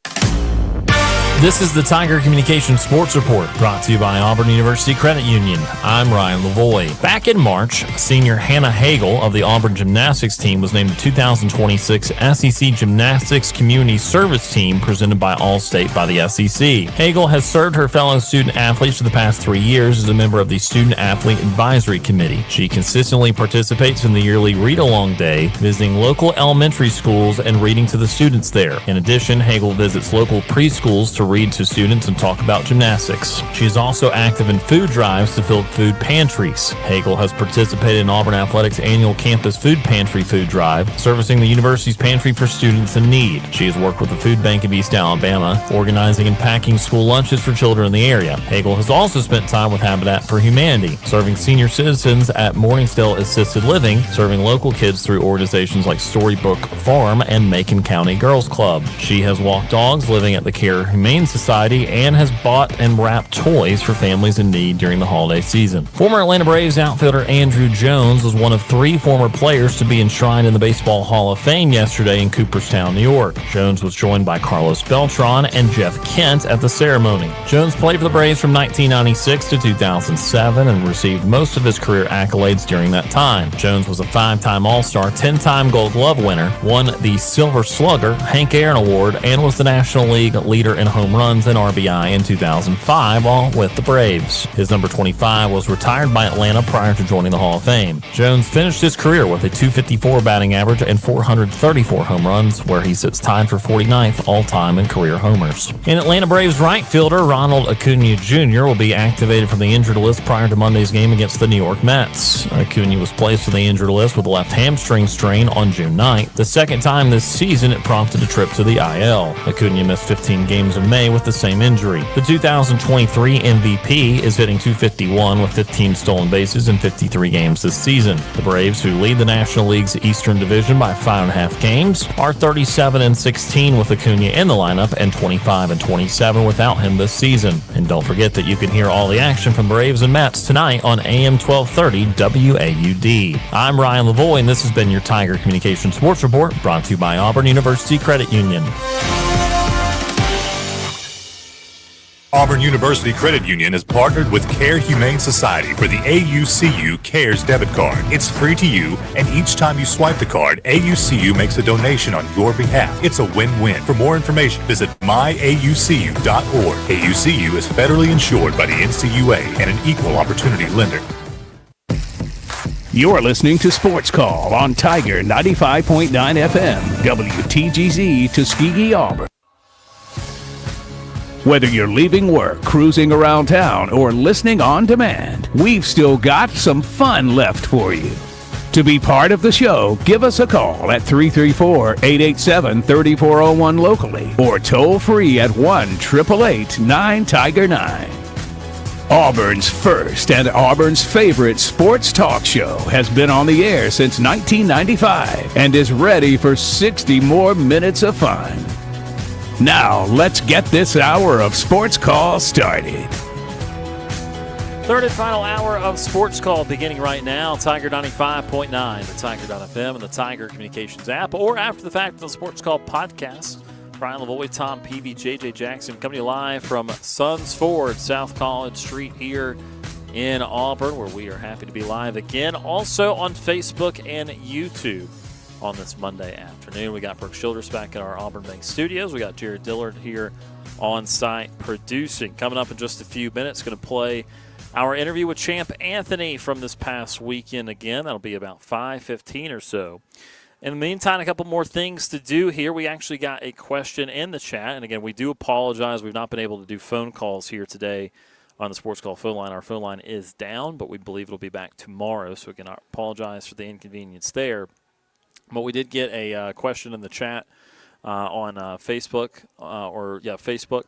This is the Tiger Communications Sports Report, brought to you by Auburn University Credit Union. I'm Ryan Lavoie. Back in March, senior Hannah Hagel of the Auburn gymnastics team was named the 2026 SEC Gymnastics Community Service Team presented by Allstate by the SEC. Hagel has served her fellow student athletes for the past 3 years as a member of the Student Athlete Advisory Committee. She consistently participates in the yearly Read-Along Day, visiting local elementary schools and reading to the students there. In addition, Hagel visits local preschools to read to students and talk about gymnastics. She is also active in food drives to fill food pantries. Hagel has participated in Auburn Athletics' annual campus food pantry food drive, servicing the university's pantry for students in need. She has worked with the Food Bank of East Alabama, organizing and packing school lunches for children in the area. Hagel has also spent time with Habitat for Humanity, serving senior citizens at Morningsdale Assisted Living, serving local kids through organizations like Storybook Farm and Macon County Girls Club. She has walked dogs living at the Care Humane Society and has bought and wrapped toys for families in need during the holiday season. Former Atlanta Braves outfielder Andrew Jones was one of 3 former players to be enshrined in the Baseball Hall of Fame yesterday in Cooperstown, New York. Jones was joined by Carlos Beltran and Jeff Kent at the ceremony. Jones played for the Braves from 1996 to 2007 and received most of his career accolades during that time. Jones was a 5-time All-Star, 10-time Gold Glove winner, won the Silver Slugger Hank Aaron Award, and was the National League leader in home runs and RBI in 2005 while with the Braves. His number 25 was retired by Atlanta prior to joining the Hall of Fame. Jones finished his career with a .254 batting average and 434 home runs, where he sits tied for 49th all-time in career homers. In Atlanta Braves right fielder Ronald Acuna Jr. will be activated from the injured list prior to Monday's game against the New York Mets. Acuna was placed on the injured list with a left hamstring strain on June 9th. The second time this season it prompted a trip to the IL. Acuna missed 15 games in May with the same injury. The 2023 MVP is hitting .251 with 15 stolen bases in 53 games this season. The Braves, who lead the National League's Eastern Division by 5.5 games, are 37-16 with Acuna in the lineup and 25-27 without him this season. And don't forget that you can hear all the action from Braves and Mets tonight on AM 1230 WAUD. I'm Ryan Lavoie, and this has been your Tiger Communications Sports Report, brought to you by Auburn University Credit Union. Auburn University Credit Union has partnered with Care Humane Society for the AUCU CARES debit card. It's free to you, and each time you swipe the card, AUCU makes a donation on your behalf. It's a win-win. For more information, visit myaucu.org. AUCU is federally insured by the NCUA and an equal opportunity lender. You're listening to Sports Call on Tiger 95.9 FM, WTGZ, Tuskegee, Auburn. Whether you're leaving work, cruising around town, or listening on demand, we've still got some fun left for you. To be part of the show, give us a call at 334-887-3401 locally or toll free at 1-888-9-TIGER-9. Auburn's first and Auburn's favorite sports talk show has been on the air since 1995 and is ready for 60 more minutes of fun. Now, let's get this hour of Sports Call started. Third and final hour of Sports Call beginning right now. Tiger 95.9, the Tiger.fm, and the Tiger Communications app, or after the fact, the Sports Call podcast. Brian Lavoie, Tom Peavy, JJ Jackson coming to you live from Sons Ford, South College Street here in Auburn, where we are happy to be live again. Also on Facebook and YouTube. On this Monday afternoon, we got Brooke Childress back at our Auburn Bank studios. We got Jared Dillard here on site producing. Coming up in just a few minutes, going to play our interview with Champ Anthony from this past weekend again. That'll be about 5:15 or so. In the meantime, a couple more things to do here. We actually got a question in the chat, and again, we do apologize. We've not been able to do phone calls here today on the Sports Call phone line. Our phone line is down, but we believe it'll be back tomorrow, so we can apologize for the inconvenience there. But we did get a question in the chat on Facebook, Facebook,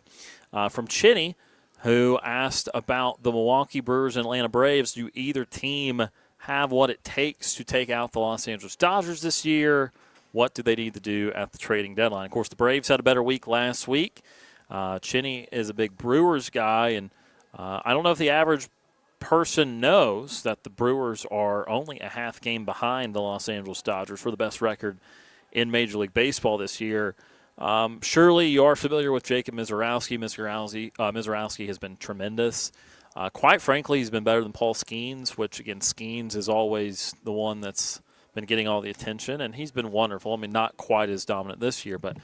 from Chinny, who asked about the Milwaukee Brewers and Atlanta Braves. Do either team have what it takes to take out the Los Angeles Dodgers this year? What do they need to do at the trading deadline? Of course, the Braves had a better week last week. Chinny is a big Brewers guy, and I don't know if the average person knows that the Brewers are only a half game behind the Los Angeles Dodgers for the best record in Major League Baseball this year. Surely you are familiar with Jacob Mizorowski. Mizorowski has been tremendous. Quite frankly, he's been better than Paul Skeens, which, again, Skeens is always the one that's been getting all the attention, and he's been wonderful. I mean, not quite as dominant this year, but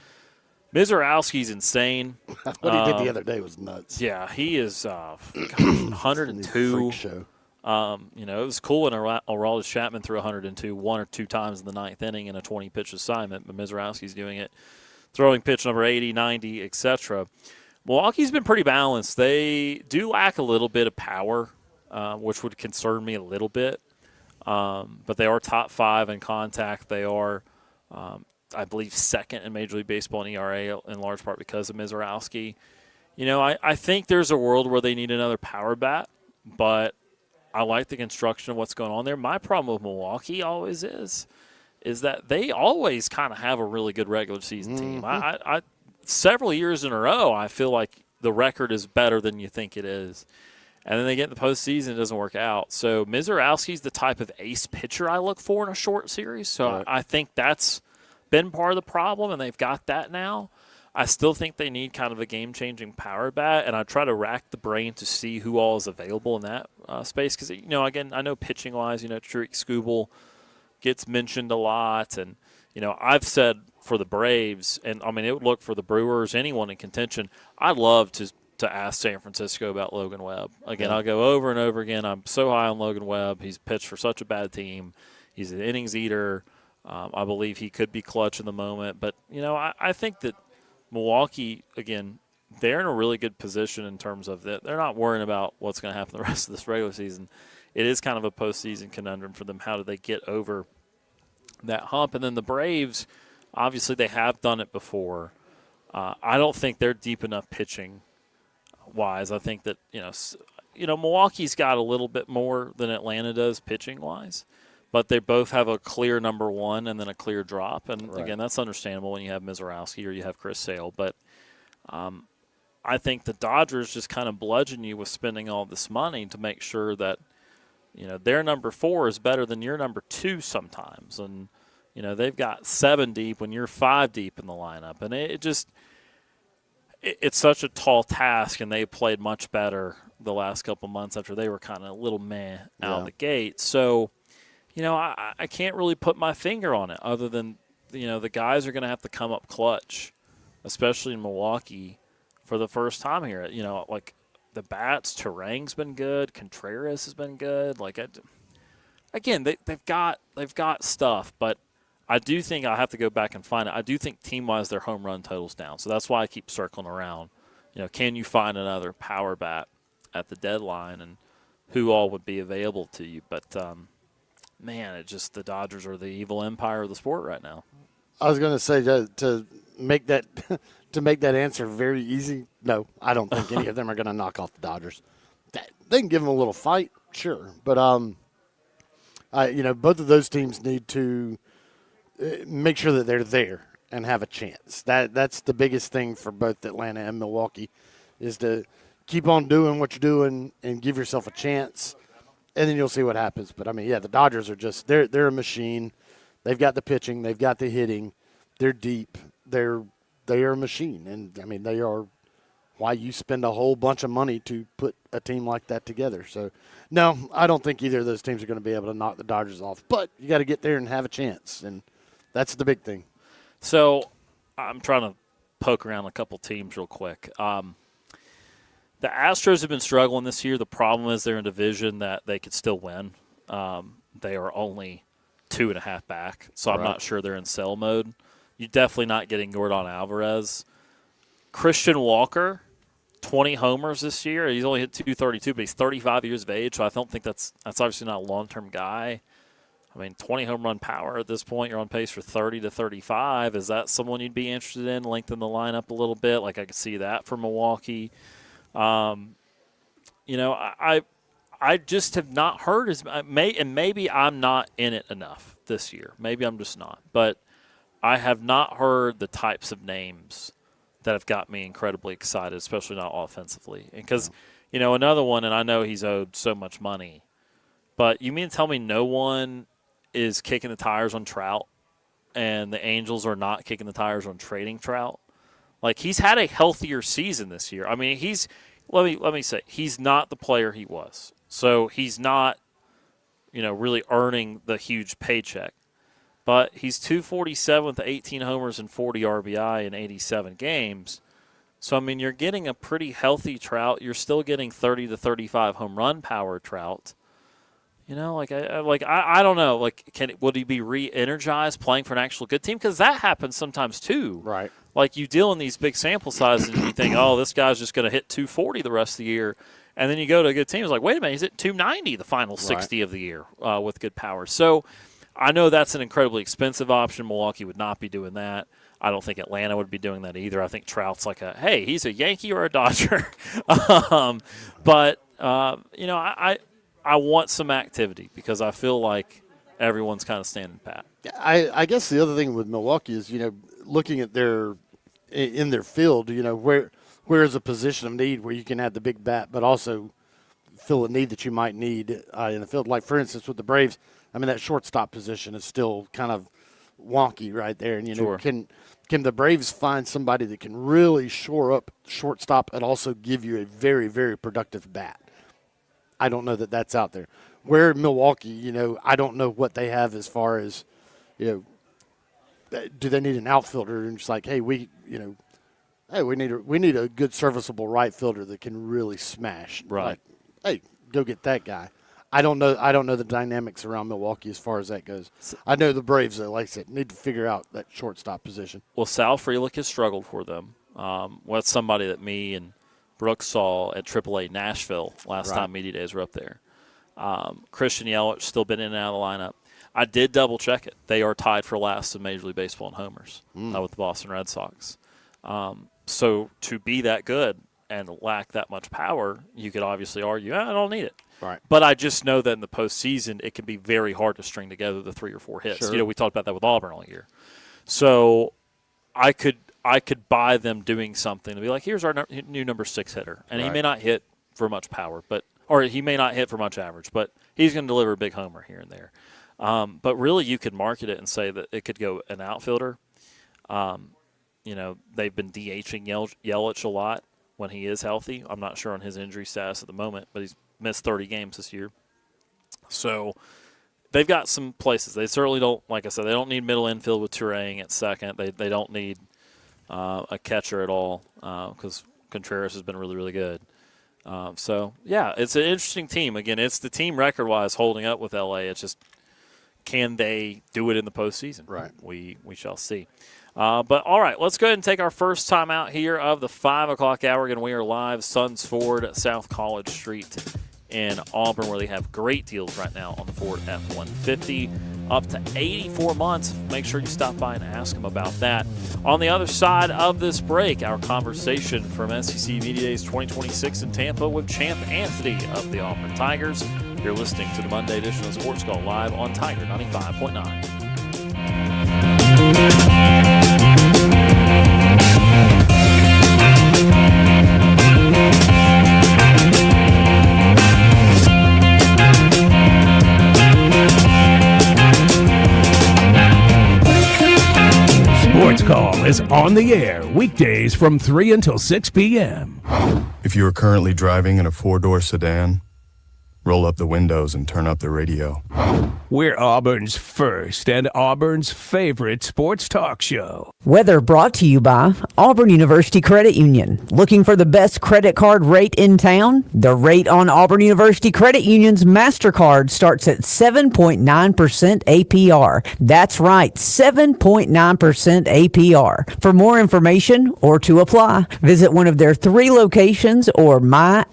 Mizorowski's insane. What he did the other day was nuts. Yeah, he is 102. Freak show. It was cool when Aroldis Chapman threw 102 one or two times in the ninth inning in a 20-pitch assignment, but Mizorowski's doing it, throwing pitch number 80, 90, etc. Milwaukee's been pretty balanced. They do lack a little bit of power, which would concern me a little bit, but they are top 5 in contact. They are I believe second in Major League Baseball in ERA in large part because of Mizorowski. I think there's a world where they need another power bat, but I like the construction of what's going on there. My problem with Milwaukee always is that they always kind of have a really good regular season team. I several years in a row, I feel like the record is better than you think it is. And then they get in the postseason, it doesn't work out. So Mizorowski's the type of ace pitcher I look for in a short series. So Right. I think that's been part of the problem, and they've got that now. I still think they need kind of a game-changing power bat, and I try to rack the brain to see who all is available in that space. Because, again, I know pitching-wise, Tariq Skubal gets mentioned a lot. And, I've said for the Braves, and, it would look for the Brewers, anyone in contention, I'd love to ask San Francisco about Logan Webb. Again, I'll go over and over again. I'm so high on Logan Webb. He's pitched for such a bad team. He's an innings eater. I believe he could be clutch in the moment. But, I think that Milwaukee, again, they're in a really good position in terms of that. They're not worrying about what's going to happen the rest of this regular season. It is kind of a postseason conundrum for them. How do they get over that hump? And then the Braves, obviously they have done it before. I don't think they're deep enough pitching-wise. I think that, Milwaukee's got a little bit more than Atlanta does pitching-wise. But they both have a clear number one and then a clear drop. And, again, that's understandable when you have Mizorowski or you have Chris Sale. But I think the Dodgers just kind of bludgeon you with spending all this money to make sure that, their number 4 is better than your number 2 sometimes. And, they've got 7 deep when you're 5 deep in the lineup. And it's such a tall task, and they played much better the last couple months after they were kind of a little meh out of the gate. So, I can't really put my finger on it other than, the guys are going to have to come up clutch, especially in Milwaukee for the first time here. Like the bats, Terang's been good. Contreras has been good. Again, they've got stuff, but I do think I have to go back and find it. I do think team-wise their home run total's down. So that's why I keep circling around. Can you find another power bat at the deadline and who all would be available to you? But, man, the Dodgers are the evil empire of the sport right now. I was going to say to make that answer very easy. No, I don't think any of them are going to knock off the Dodgers. They can give them a little fight, sure, but both of those teams need to make sure that they're there and have a chance. That's the biggest thing for both Atlanta and Milwaukee, is to keep on doing what you're doing and give yourself a chance. And then you'll see what happens. But, the Dodgers are they're a machine. They've got the pitching. They've got the hitting. They're deep. They are a machine. And, they are why you spend a whole bunch of money to put a team like that together. So, no, I don't think either of those teams are going to be able to knock the Dodgers off. But you got to get there and have a chance. And that's the big thing. So, I'm trying to poke around a couple teams real quick. The Astros have been struggling this year. The problem is they're in a division that they could still win. They are only 2.5 back, so I'm not sure they're in sell mode. You're definitely not getting Yordan Alvarez. Christian Walker, 20 homers this year. He's only hit 232, but he's 35 years of age, so I don't think that's obviously not a long-term guy. 20 home run power at this point. You're on pace for 30 to 35. Is that someone you'd be interested in? Lengthen the lineup a little bit. I could see that for Milwaukee. I just have not heard and maybe I'm not in it enough this year. Maybe I'm just not. But I have not heard the types of names that have got me incredibly excited, especially not offensively. Because, Another one, and I know he's owed so much money, but you mean to tell me no one is kicking the tires on Trout and the Angels are not kicking the tires on trading Trout? Like, he's had a healthier season this year. I mean, let me say, he's not the player he was. So he's not, really earning the huge paycheck. But he's 247 with 18 homers and 40 RBI in 87 games. So, I mean, you're getting a pretty healthy Trout. You're still getting 30 to 35 home run power Trout. I don't know. Like, would he be re-energized playing for an actual good team? Because that happens sometimes too. Right. Like, you deal in these big sample sizes and you think, oh, this guy's just going to hit 240 the rest of the year. And then you go to a good team. It's like, wait a minute, he's at 290 the final 60 of the year with good power. So I know that's an incredibly expensive option. Milwaukee would not be doing that. I don't think Atlanta would be doing that either. I think Trout's like hey, he's a Yankee or a Dodger. But I want some activity because I feel like everyone's kind of standing pat. I guess the other thing with Milwaukee is, looking at in their field, where is a position of need where you can have the big bat but also fill a need that you might need in the field. Like, for instance, with the Braves, I mean, that shortstop position is still kind of wonky right there. And, sure. Can the Braves find somebody that can really shore up shortstop and also give you a very, very productive bat? I don't know that that's out there. Where Milwaukee, I don't know what they have as far as, do they need an outfielder and just like, hey, we need a good serviceable right fielder that can really smash. Right. Like, hey, go get that guy. I don't know the dynamics around Milwaukee as far as that goes. I know the Braves, though, like I said, need to figure out that shortstop position. Well, Sal Frelick has struggled for them. That's somebody that me and Brooks saw at AAA Nashville last time media days were up there. Christian Yelich still been in and out of the lineup. I did double-check it. They are tied for last in Major League Baseball in homers with the Boston Red Sox. So to be that good and lack that much power, you could obviously argue, I don't need it. Right. But I just know that in the postseason, it can be very hard to string together the 3 or 4 hits. Sure. We talked about that with Auburn all year. So I could buy them doing something to be like, here's our new number 6 hitter. And he may not hit for much power, or he may not hit for much average, but he's going to deliver a big homer here and there. But really, you could market it and say that it could go an outfielder. They've been DHing Yelich a lot when he is healthy. I'm not sure on his injury status at the moment, but he's missed 30 games this year. So they've got some places. They certainly don't, like I said, they don't need middle infield with Turang at second. They don't need a catcher at all because Contreras has been really, really good. It's an interesting team. Again, it's the team record-wise holding up with L.A. It's just, can they do it in the postseason? Right. We shall see. But, all right, let's go ahead and take our first time out here of the 5 o'clock hour. Again, we are live, Suns Ford, South College Street in Auburn, where they have great deals right now on the Ford F-150, up to 84 months. Make sure you stop by and ask them about that. On the other side of this break, our conversation from SEC Media Days 2026 in Tampa with Champ Anthony of the Auburn Tigers. You're listening to the Monday edition of Sports Call live on Tiger 95.9. Sports Call is on the air weekdays from 3 until 6 p.m. If you are currently driving in a 4-door sedan, roll up the windows and turn up the radio. We're Auburn's first and Auburn's favorite sports talk show. Weather brought to you by Auburn University Credit Union. Looking for the best credit card rate in town? The rate on Auburn University Credit Union's MasterCard starts at 7.9% APR. That's right, 7.9% APR. For more information or to apply, visit one of their 3 locations or myaucu.org.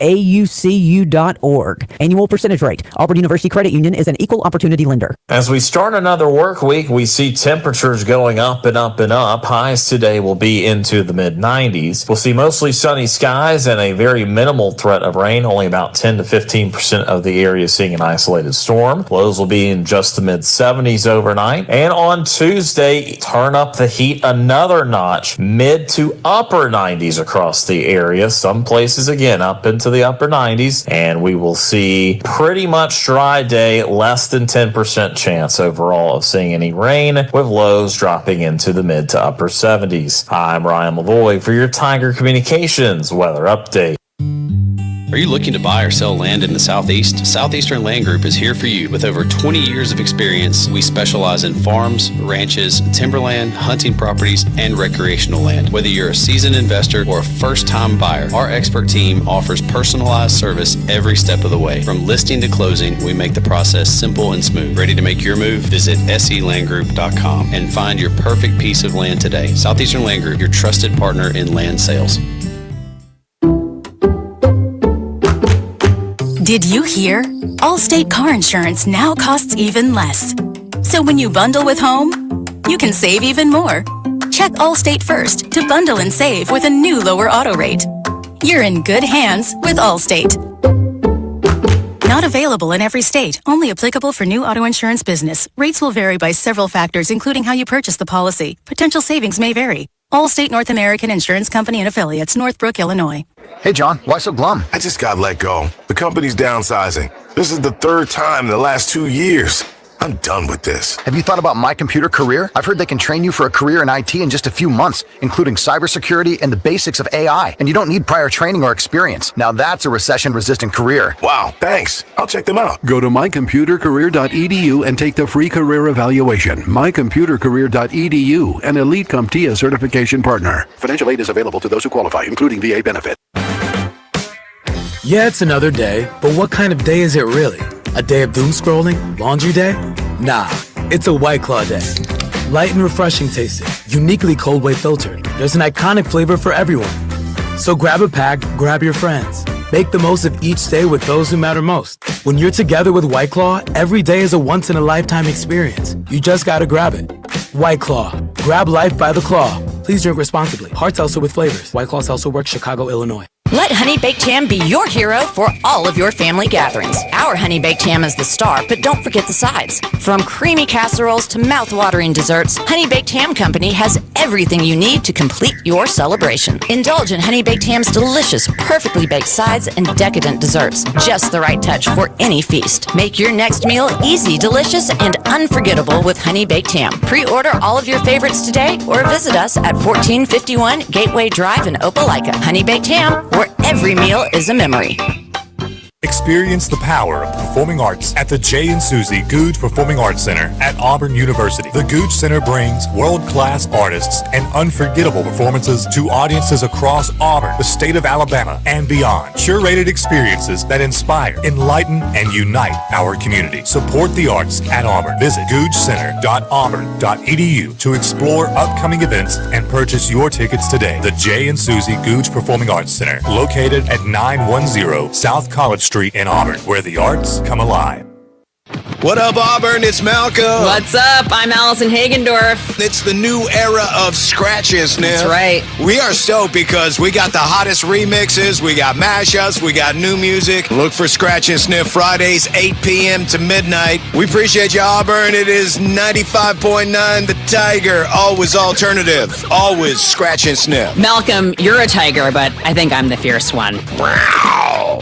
Annual annual percentage rate. Auburn University Credit Union is an equal opportunity lender. As we start another work week, we see temperatures going up and up and up. Highs today will be into the mid-90s. We'll see mostly sunny skies and a very minimal threat of rain, only about 10 to 15% of the area seeing an isolated storm. Lows will be in just the mid-70s overnight. And on Tuesday, turn up the heat another notch, mid to upper 90s across the area. Some places, again, up into the upper 90s. And we will see pretty much dry day, less than 10% chance overall of seeing any rain, with lows dropping into the mid to upper 70s. I'm Ryan Lavoie for your Tiger Communications weather update. Are you looking to buy or sell land in the Southeast? Southeastern Land Group is here for you. With over 20 years of experience, we specialize in farms, ranches, timberland, hunting properties, and recreational land. Whether you're a seasoned investor or a first-time buyer, our expert team offers personalized service every step of the way. From listing to closing, we make the process simple and smooth. Ready to make your move? Visit selandgroup.com and find your perfect piece of land today. Southeastern Land Group, your trusted partner in land sales. Did you hear? Allstate car insurance now costs even less. So when you bundle with home, you can save even more. Check Allstate first to bundle and save with a new lower auto rate. You're in good hands with Allstate. Not available in every state. Only applicable for new auto insurance business. Rates will vary by several factors, including how you purchase the policy. Potential savings may vary. Allstate North American Insurance Company and Affiliates, Northbrook, Illinois. Hey, John, why so glum? I just got let go. The company's downsizing. This is the third time in the last 2 years. I'm done with this. Have you thought about My Computer Career? I've heard they can train you for a career in IT in just a few months, including cybersecurity and the basics of AI. And you don't need prior training or experience. Now that's a recession-resistant career. Wow, thanks. I'll check them out. Go to mycomputercareer.edu and take the free career evaluation. Mycomputercareer.edu, an Elite CompTIA certification partner. Financial aid is available to those who qualify, including VA benefit. Yeah, it's another day, but what kind of day is it really? A day of doom scrolling? Laundry day? Nah, it's a White Claw day. Light and refreshing tasting, uniquely cold way filtered. There's an iconic flavor for everyone. So grab a pack, grab your friends. Make the most of each day with those who matter most. When you're together with White Claw, every day is a once-in-a-lifetime experience. You just gotta grab it. White Claw. Grab life by the claw. Please drink responsibly. Hard seltzer with flavors. White Claw Seltzer Works, Chicago, Illinois. Let Honey Baked Ham be your hero for all of your family gatherings. Our Honey Baked Ham is the star, but don't forget the sides. From creamy casseroles to mouth-watering desserts, Honey Baked Ham Company has everything you need to complete your celebration. Indulge in Honey Baked Ham's delicious, perfectly baked sides and decadent desserts. Just the right touch for any feast. Make your next meal easy, delicious, and unforgettable with Honey Baked Ham. Pre-order all of your favorites today or visit us at 1451 Gateway Drive in Opelika. Honey Baked Ham, where every meal is a memory. Experience the power of performing arts at the Jay and Susie Googe Performing Arts Center at Auburn University. The Googe Center brings world-class artists and unforgettable performances to audiences across Auburn, the state of Alabama, and beyond. Curated experiences that inspire, enlighten, and unite our community. Support the arts at Auburn. Visit googecenter.auburn.edu to explore upcoming events and purchase your tickets today. The Jay and Susie Googe Performing Arts Center, located at 910 South College Street in Auburn, where the arts come alive. What up, Auburn? It's Malcolm. What's up? I'm Allison Hagendorf. It's the new era of Scratch and Sniff. That's right. We are stoked because we got the hottest remixes, we got mashups, we got new music. Look for Scratch and Sniff Fridays, 8 p.m. to midnight. We appreciate you, Auburn. It is 95.9 The Tiger. Always alternative. Always Scratch and Sniff. Malcolm, you're a tiger, but I think I'm the fierce one. Wow.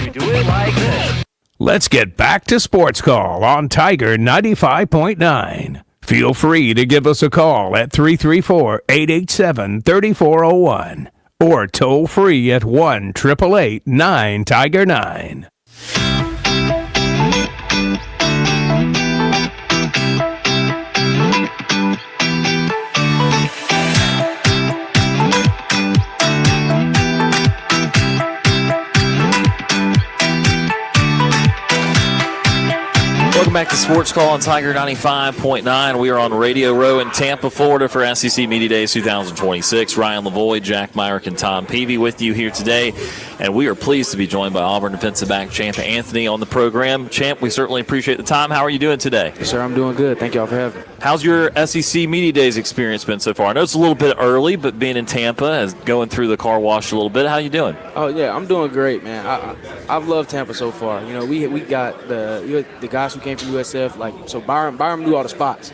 You do it like this. Let's get back to Sports Call on Tiger 95.9. Feel free to give us a call at 334-887-3401 or toll free at 1-888-9-TIGER-9. Welcome back to Sports Call on Tiger 95.9. We are on Radio Row in Tampa, Florida for SEC Media Days 2026. Ryan Lavoie, Jack Myrick, and Tom Peavy with you here today. And we are pleased to be joined by Auburn defensive back Champ Anthony on the program. Champ, we certainly appreciate the time. How are you doing today? Yes, sir, I'm doing good. Thank y'all for having me. How's your SEC Media Days experience been so far? I know it's a little bit early, but being in Tampa, going through the car wash a little bit, how you doing? Oh, yeah, I'm doing great, man. I've loved Tampa so far. You know, we got the guys who came from USF, like, so Byron knew all the spots.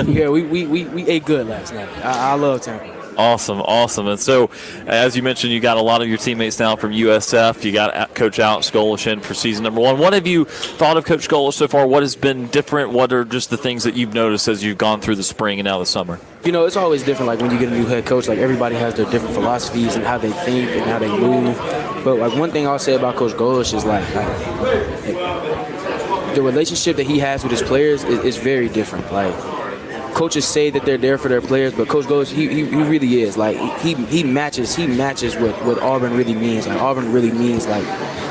Yeah, we ate good last night. I love Tampa. Awesome. And so, as you mentioned, you got a lot of your teammates now from USF. You got Coach Alex Golesh in for season number 1. What have you thought of Coach Golesh so far? What has been different? What are just the things that you've noticed as you've gone through the spring and now the summer? You know, it's always different, like, when you get a new head coach. Like, everybody has their different philosophies and how they think and how they move. But, like, one thing I'll say about Coach Golesh is, like the relationship that he has with his players is very different. Like, coaches say that they're there for their players, but Coach Golesh, he really is. Like, he matches what Auburn really means. Like, Auburn really means, like,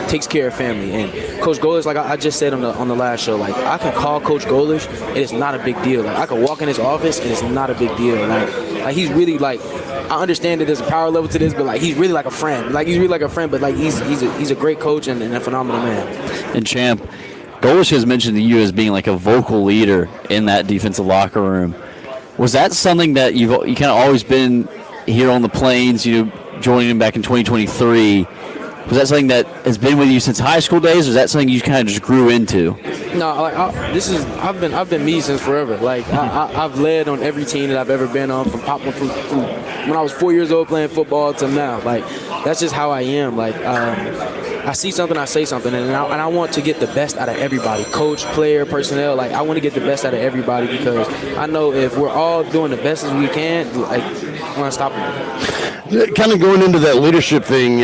takes care of family. And Coach Golesh, like I just said on the last show, like, I can call Coach Golesh and it's not a big deal. Like, I can walk in his office and it's not a big deal. Like he's really, like, I understand that there's a power level to this, but, like, he's really like a friend. Like, he's really like a friend, but, like, he's a great coach and a phenomenal man. And Champ, Golesh has mentioned you as being like a vocal leader in that defensive locker room. Was that something that you kind of always been here on the Plains, joining him back in 2023? Was that something that has been with you since high school days, or is that something you kind of just grew into? No, like, I've been me since forever. Like, I've led on every team that I've ever been on, from when I was 4 years old playing football to now. Like, that's just how I am. Like, I see something, I say something, and I want to get the best out of everybody, coach, player, personnel. Like, I want to get the best out of everybody because I know if we're all doing the best as we can, like, I want to stop them. Kind of going into that leadership thing,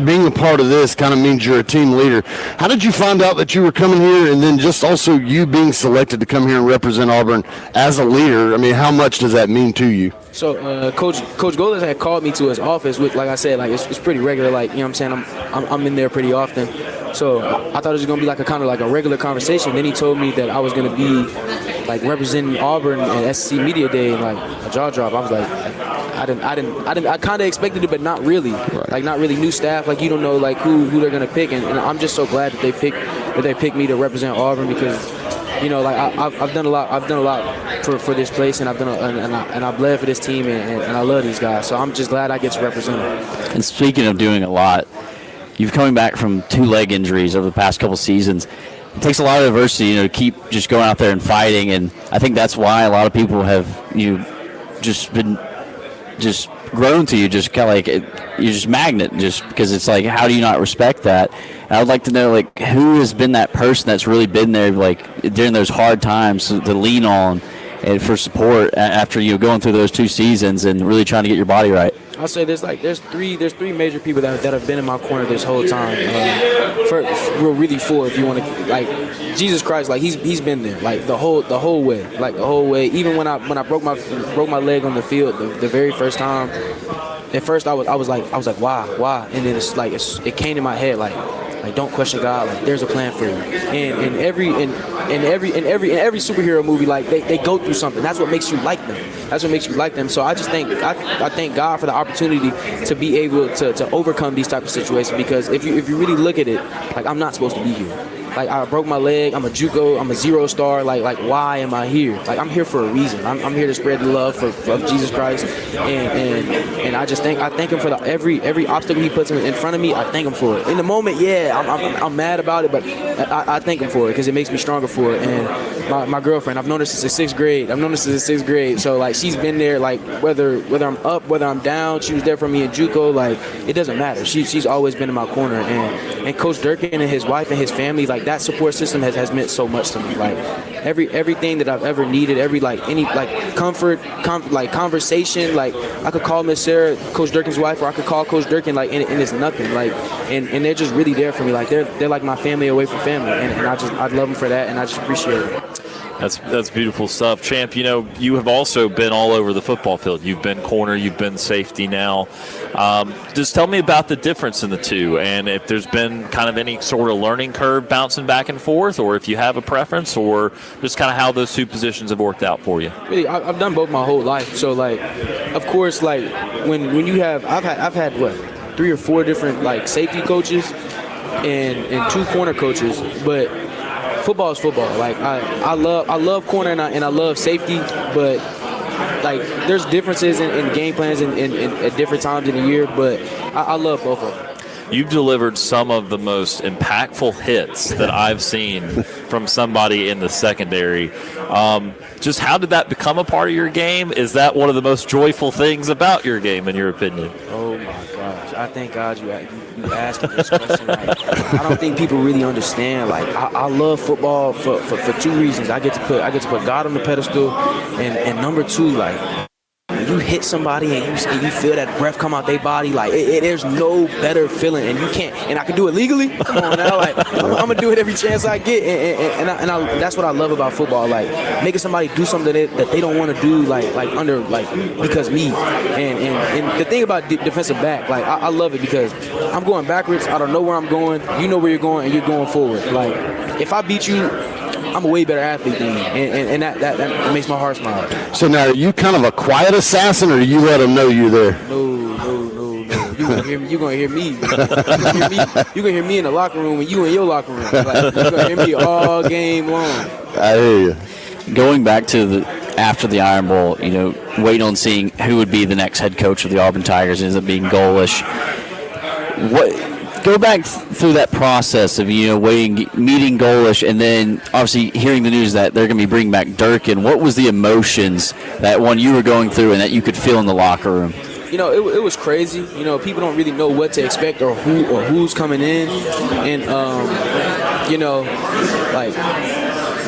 being a part of this kind of means you're a team leader. How did you find out that you were coming here, and then just also you being selected to come here and represent Auburn as a leader? I mean, how much does that mean to you? So Coach Golesh had called me to his office, which, like I said, like, it's pretty regular. Like, you know what I'm saying, I'm in there pretty often. So I thought it was gonna be like a kind of like a regular conversation. Then he told me that I was gonna be, like, representing Auburn at SEC Media Day, and, like, a jaw drop. I was like, I kind of expected it, but not really. Right. Like, not really. New staff, like, you don't know, like, who they're gonna pick, and I'm just so glad that they picked me to represent Auburn because, you know, like, I've done a lot for this place, and I've bled for this team, and I love these guys. So I'm just glad I get to represent them. And speaking of doing a lot, you've coming back from 2 leg injuries over the past couple seasons. It takes a lot of adversity, to keep just going out there and fighting, and I think that's why a lot of people have just been grown to you, just kind of like you're just magnet, just because it's like, how do you not respect that? And I would like to know, like, who has been that person that's really been there, like, during those hard times to lean on and for support after going through those 2 seasons and really trying to get your body right? I'll say there's three major people that have been in my corner this whole time. Really 4 if you want to, like, Jesus Christ, like, he's been there, like, the whole way. Even when I broke my leg on the field the very first time. At first I was like why, and then it's like it came to my head like don't question God, like, there's a plan for you. And every superhero movie, like, they go through something. That's what makes you like them. So I just I thank God for the opportunity to be able to overcome these type of situations, because if you really look at it, like, I'm not supposed to be here. Like, I broke my leg. I'm a JUCO. I'm a 0-star. Like, why am I here? Like, I'm here for a reason. I'm here to spread the love of Jesus Christ. And I thank him for every obstacle he puts in front of me. I thank him for it. In the moment, I'm mad about it, but I thank him for it because it makes me stronger for it. And my girlfriend, I've known her since the 6th grade. So, like, she's been there, like, whether I'm up, whether I'm down, she was there for me in JUCO. Like, it doesn't matter. She's always been in my corner. And Coach Durkin and his wife and his family, like, that support system has meant so much to me. Like, everything that I've ever needed, any comfort, conversation, like, I could call Miss Sarah, Coach Durkin's wife, or I could call Coach Durkin, like, and it's nothing. Like, and they're just really there for me. Like, they're like my family away from family, and I love them for that, and I just appreciate it. That's beautiful stuff. Champ, you have also been all over the football field. You've been corner, you've been safety now. Just tell me about the difference in the two, and if there's been kind of any sort of learning curve bouncing back and forth, or if you have a preference, or just kind of how those two positions have worked out for you. Really, I've done both my whole life. So, of course, when you have, I've had what, 3 or 4 different safety coaches and 2 corner coaches, but football is football. I love corner and I love safety, but there's differences in game plans and at different times in the year, but I love both of them. You've delivered some of the most impactful hits that I've seen from somebody in the secondary. Just how did that become a part of your game? Is that one of the most joyful things about your game, in your opinion? Oh my gosh! I thank God you asked me this question. I don't think people really understand. I love football for 2 reasons. I get to put God on the pedestal, and number 2, when you hit somebody and you feel that breath come out their body, there's no better feeling, and you can't. And I can do it legally. Come on now, I'm gonna do it every chance I get, and that's what I love about football, making somebody do something that they don't want to do, because me. And the thing about defensive back, I love it because I'm going backwards. I don't know where I'm going. You know where you're going, and you're going forward. If I beat you, I'm a way better athlete than you, and that makes my heart smile. So now, are you kind of a quiet assassin, or do you let them know you're there? No. You're gonna hear me. You're gonna hear me in the locker room, and you in your locker room. You're gonna hear me all game long. I hear you. Going back to after the Iron Bowl, waiting on seeing who would be the next head coach of the Auburn Tigers, ends up being Golish. Go back through that process of waiting, meeting Golish, and then obviously hearing the news that they're going to be bringing back Durkin. What was the emotions that you were going through and that you could feel in the locker room? It was crazy. People don't really know what to expect or who's coming in, and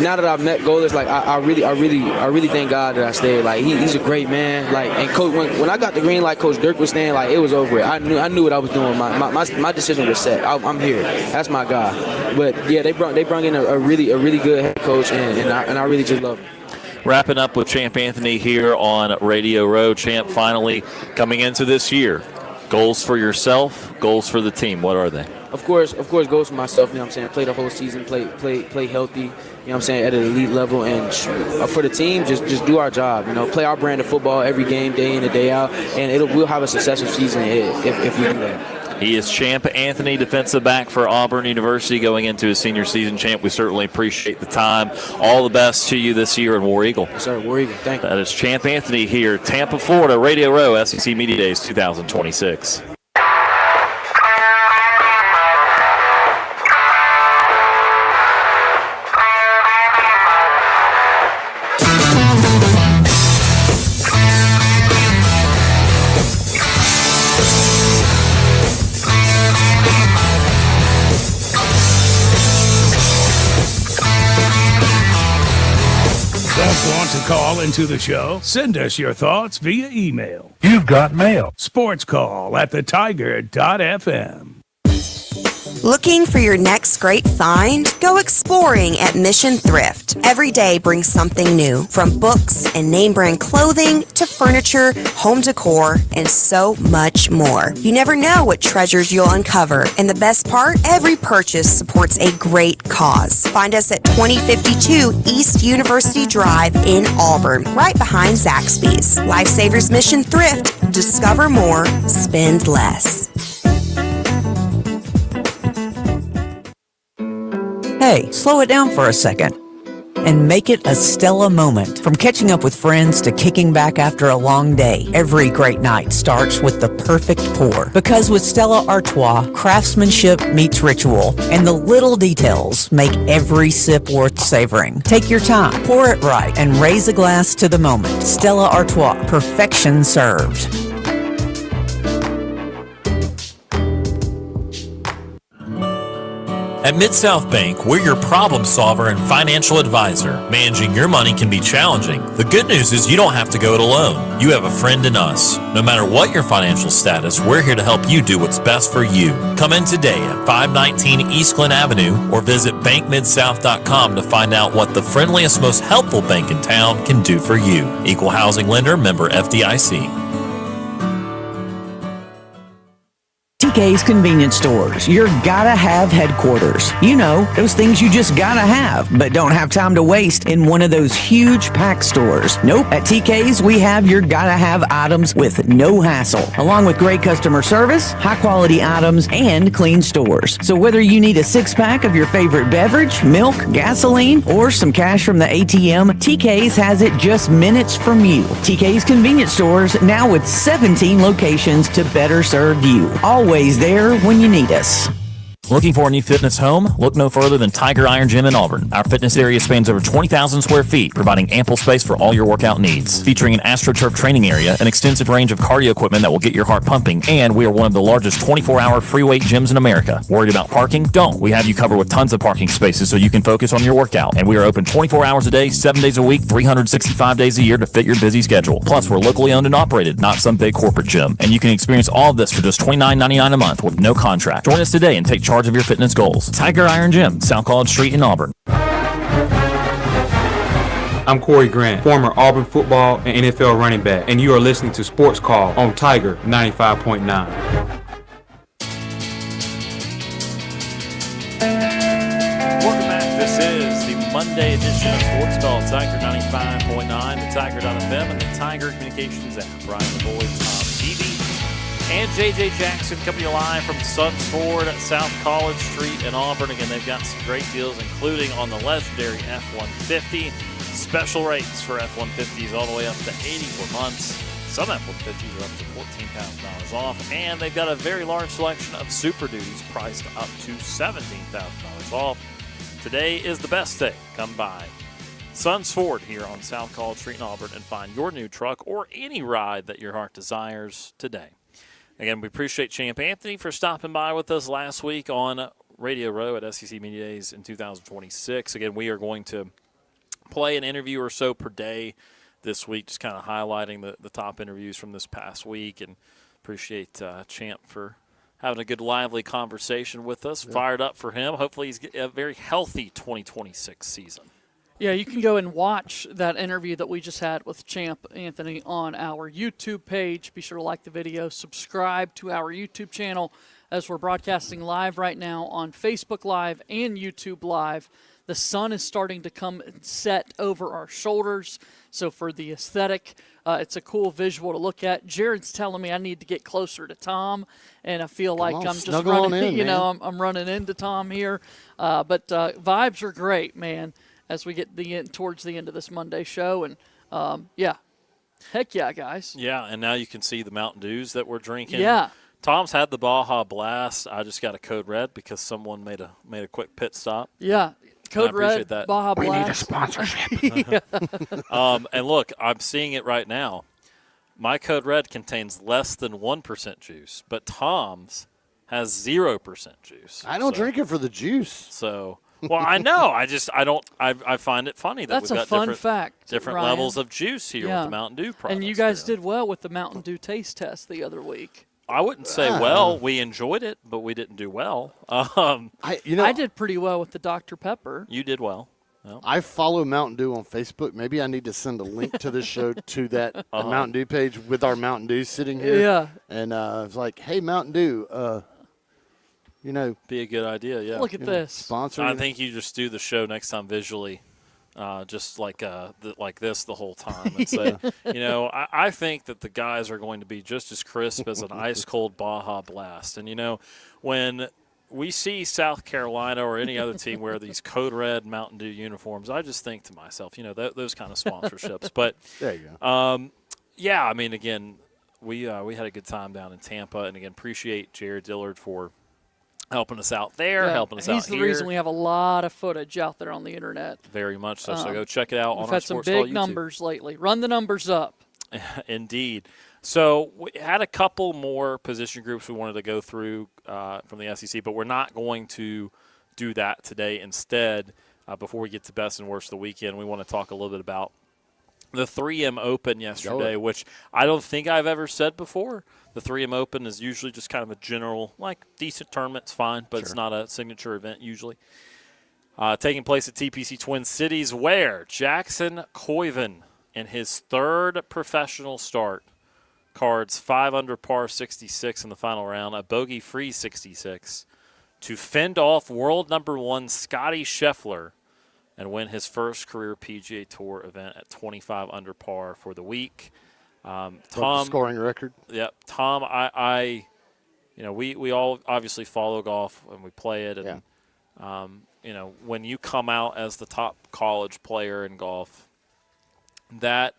now that I've met Golish, I really thank God that I stayed. He's a great man. And coach, when I got the green light, Coach Dirk was staying. It was over it. I knew what I was doing. My decision was set. I'm here. That's my guy. But yeah, they brought in a really good head coach, and I really just love him. Wrapping up with Champ Anthony here on Radio Row. Champ, finally coming into this year. Goals for yourself, goals for the team. What are they? Of course, goals for myself. Play the whole season, play healthy. At an elite level, and for the team, just do our job. Play our brand of football every game, day in and day out, and we'll have a successful season if we do that. He is Champ Anthony, defensive back for Auburn University, going into his senior season. Champ, we certainly appreciate the time. All the best to you this year in War Eagle. Yes, sir. War Eagle. Thank you. That is Champ Anthony here, Tampa, Florida, Radio Row, SEC Media Days 2026. Want to call into the show? Send us your thoughts via email. You've got mail. SportsCall@thetiger.fm. Looking for your next great find? Go exploring at Mission Thrift. Every day brings something new, from books and name brand clothing to furniture, home decor, and so much more. You never know what treasures you'll uncover, and the best part, every purchase supports a great cause. Find us at 2052 East University Drive in Auburn, right behind Zaxby's. Lifesavers Mission Thrift. Discover more, spend less. Hey, slow it down for a second and make it a Stella moment. From catching up with friends to kicking back after a long day, every great night starts with the perfect pour. Because with Stella Artois, craftsmanship meets ritual, and the little details make every sip worth savoring. Take your time, pour it right, and raise a glass to the moment. Stella Artois, perfection served. At Mid-South Bank, we're your problem solver and financial advisor. Managing your money can be challenging. The good news is you don't have to go it alone. You have a friend in us. No matter what your financial status, we're here to help you do what's best for you. Come in today at 519 East Glen Avenue or visit bankmidsouth.com to find out what the friendliest, most helpful bank in town can do for you. Equal housing lender, member FDIC. TK's Convenience Stores, your gotta-have headquarters. You know, those things you just gotta have, but don't have time to waste in one of those huge pack stores. Nope, at TK's, we have your gotta-have items with no hassle, along with great customer service, high-quality items, and clean stores. So whether you need a six-pack of your favorite beverage, milk, gasoline, or some cash from the ATM, TK's has it just minutes from you. TK's Convenience Stores, now with 17 locations to better serve you. Always there when you need us. Looking for a new fitness home? Look no further than Tiger Iron Gym in Auburn. Our fitness area spans over 20,000 square feet, providing ample space for all your workout needs. Featuring an AstroTurf training area, an extensive range of cardio equipment that will get your heart pumping, and we are one of the largest 24-hour free weight gyms in America. Worried about parking? Don't. We have you covered with tons of parking spaces so you can focus on your workout. And we are open 24 hours a day, 7 days a week, 365 days a year to fit your busy schedule. Plus, we're locally owned and operated, not some big corporate gym. And you can experience all of this for just $29.99 a month with no contract. Join us today and take charge of your fitness goals. Tiger Iron Gym, South College Street in Auburn. I'm Corey Grant, former Auburn football and NFL running back, and you are listening to Sports Call on Tiger 95.9. Welcome back. This is the Monday edition of Sports Call Tiger 95.9, the Tiger.fm, and the Tiger Communications app. Brian LeBoy, Tom Beebe, and J.J. Jackson coming to you live from Suns Ford at South College Street in Auburn. Again, they've got some great deals, including on the legendary F-150. Special rates for F-150s all the way up to 84 months. Some F-150s are up to $14,000 off. And they've got a very large selection of Super Duties priced up to $17,000 off. Today is the best day. Come by Suns Ford here on South College Street in Auburn and find your new truck or any ride that your heart desires today. Again, we appreciate Champ Anthony for stopping by with us last week on Radio Row at SEC Media Days in 2026. Again, we are going to play an interview or so per day this week, just kind of highlighting the top interviews from this past week, and appreciate Champ for having a good, lively conversation with us. Yeah. Fired up for him. Hopefully he's a very healthy 2026 season. Yeah, you can go and watch that interview that we just had with Champ Anthony on our YouTube page. Be sure to like the video, subscribe to our YouTube channel as we're broadcasting live right now on Facebook Live and YouTube Live. The sun is starting to come and set over our shoulders, so for the aesthetic, it's a cool visual to look at. Jared's telling me I need to get closer to Tom, and I feel like I'm just running, I'm running into Tom here. But vibes are great, man, as we get towards the end of this Monday show. And, yeah, heck yeah, guys. Yeah, and now you can see the Mountain Dews that we're drinking. Yeah. Tom's had the Baja Blast. I just got a Code Red because someone made a quick pit stop. Yeah. Code Red, that. Baja Blast. We need a sponsorship. And look, I'm seeing it right now. My Code Red contains less than 1% juice, but Tom's has 0% juice. I don't drink it for the juice. So, well, I know. I find it funny that That's we've a got fun fact, different Ryan. levels of juice here with the Mountain Dew products. And you guys did well with the Mountain Dew taste test the other week. I wouldn't say well. We enjoyed it, but we didn't do well. I did pretty well with the Dr. Pepper. You did well. Well, I follow Mountain Dew on Facebook. Maybe I need to send a link to this show to that Mountain Dew page with our Mountain Dew sitting here. Yeah. And it's like, hey, Mountain Dew, be a good idea, yeah. Look at this. Sponsor. I think you just do the show next time visually. Just like this the whole time. And say, I think that the guys are going to be just as crisp as an ice-cold Baja Blast. And, when we see South Carolina or any other team wear these Code Red Mountain Dew uniforms, I just think to myself, those kind of sponsorships. But there you go. Yeah, I mean, again, we had a good time down in Tampa. And, again, appreciate Jared Dillard for helping us out there, helping us out here. He's the reason we have a lot of footage out there on the internet. Very much so. So go check it out on our SportsCall YouTube. We've had some big numbers lately. Run the numbers up. Indeed. So we had a couple more position groups we wanted to go through from the SEC, but we're not going to do that today instead. Before we get to best and worst of the weekend, we want to talk a little bit about the 3M Open yesterday, which I don't think I've ever said before. The 3M Open is usually just kind of a general, decent tournament. It's fine, but it's not a signature event usually. Taking place at TPC Twin Cities, where Jackson Coyven, in his third professional start, cards 5 under par 66 in the final round, a bogey-free 66, to fend off world number 1 Scotty Scheffler and win his first career PGA Tour event at 25 under par for the week. Tom, scoring record. Yep, Tom. We all obviously follow golf and we play it, and when you come out as the top college player in golf, that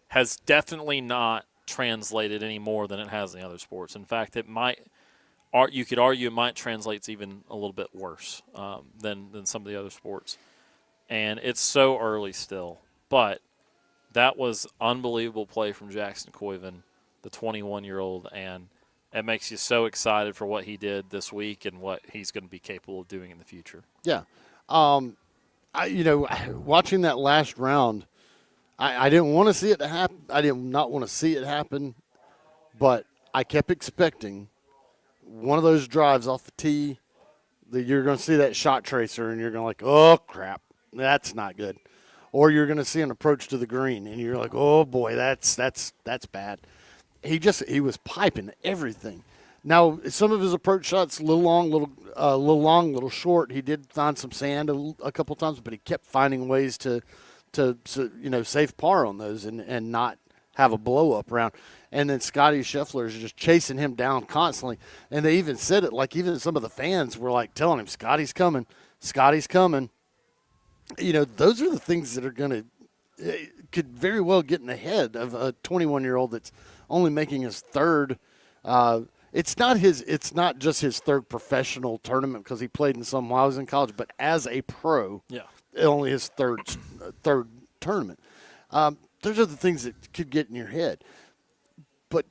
has definitely not translated any more than it has in the other sports. In fact, it might. You could argue it might translate even a little bit worse than some of the other sports. And it's so early still. But that was unbelievable play from Jackson Coyven, the 21-year-old, and it makes you so excited for what he did this week and what he's going to be capable of doing in the future. Yeah. Watching that last round, I didn't want to see it happen. I did not want to see it happen, but I kept expecting one of those drives off the tee that you're going to see that shot tracer and you're going to like, oh, crap, that's not good. Or you're going to see an approach to the green and you're like, oh, boy, that's bad. He was piping everything. Now, some of his approach shots, a little long, little short. He did find some sand a couple times, but he kept finding ways to save par on those and not have a blow-up round. And then Scotty Scheffler is just chasing him down constantly. And they even said it, like even some of the fans were like telling him, Scotty's coming. Those are the things that are going to could very well get in the head of a 21-year-old that's only making his third. It's not just his third professional tournament because he played in some while he was in college, but as a pro, only his third tournament. Those are the things that could get in your head. But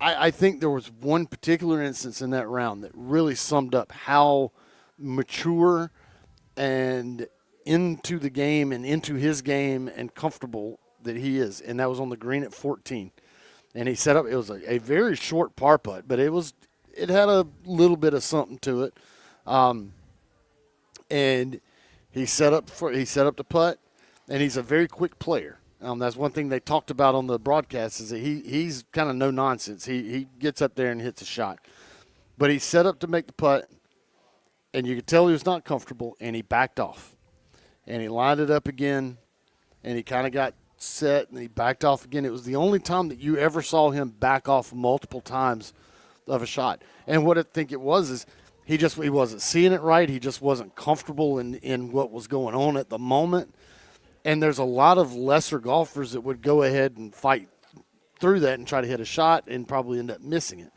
I think there was one particular instance in that round that really summed up how mature and into the game and into his game and comfortable that he is. And that was on the green at 14. And he set up, it was a very short par putt, but it had a little bit of something to it. And he set up to putt, and he's a very quick player. That's one thing they talked about on the broadcast is that he's kind of no nonsense. He gets up there and hits a shot. But he set up to make the putt, and you could tell he was not comfortable, and he backed off. And he lined it up again, and he kind of got set, and he backed off again. It was the only time that you ever saw him back off multiple times of a shot. And what I think it was is he wasn't seeing it right. He just wasn't comfortable in what was going on at the moment. And there's a lot of lesser golfers that would go ahead and fight through that and try to hit a shot and probably end up missing it.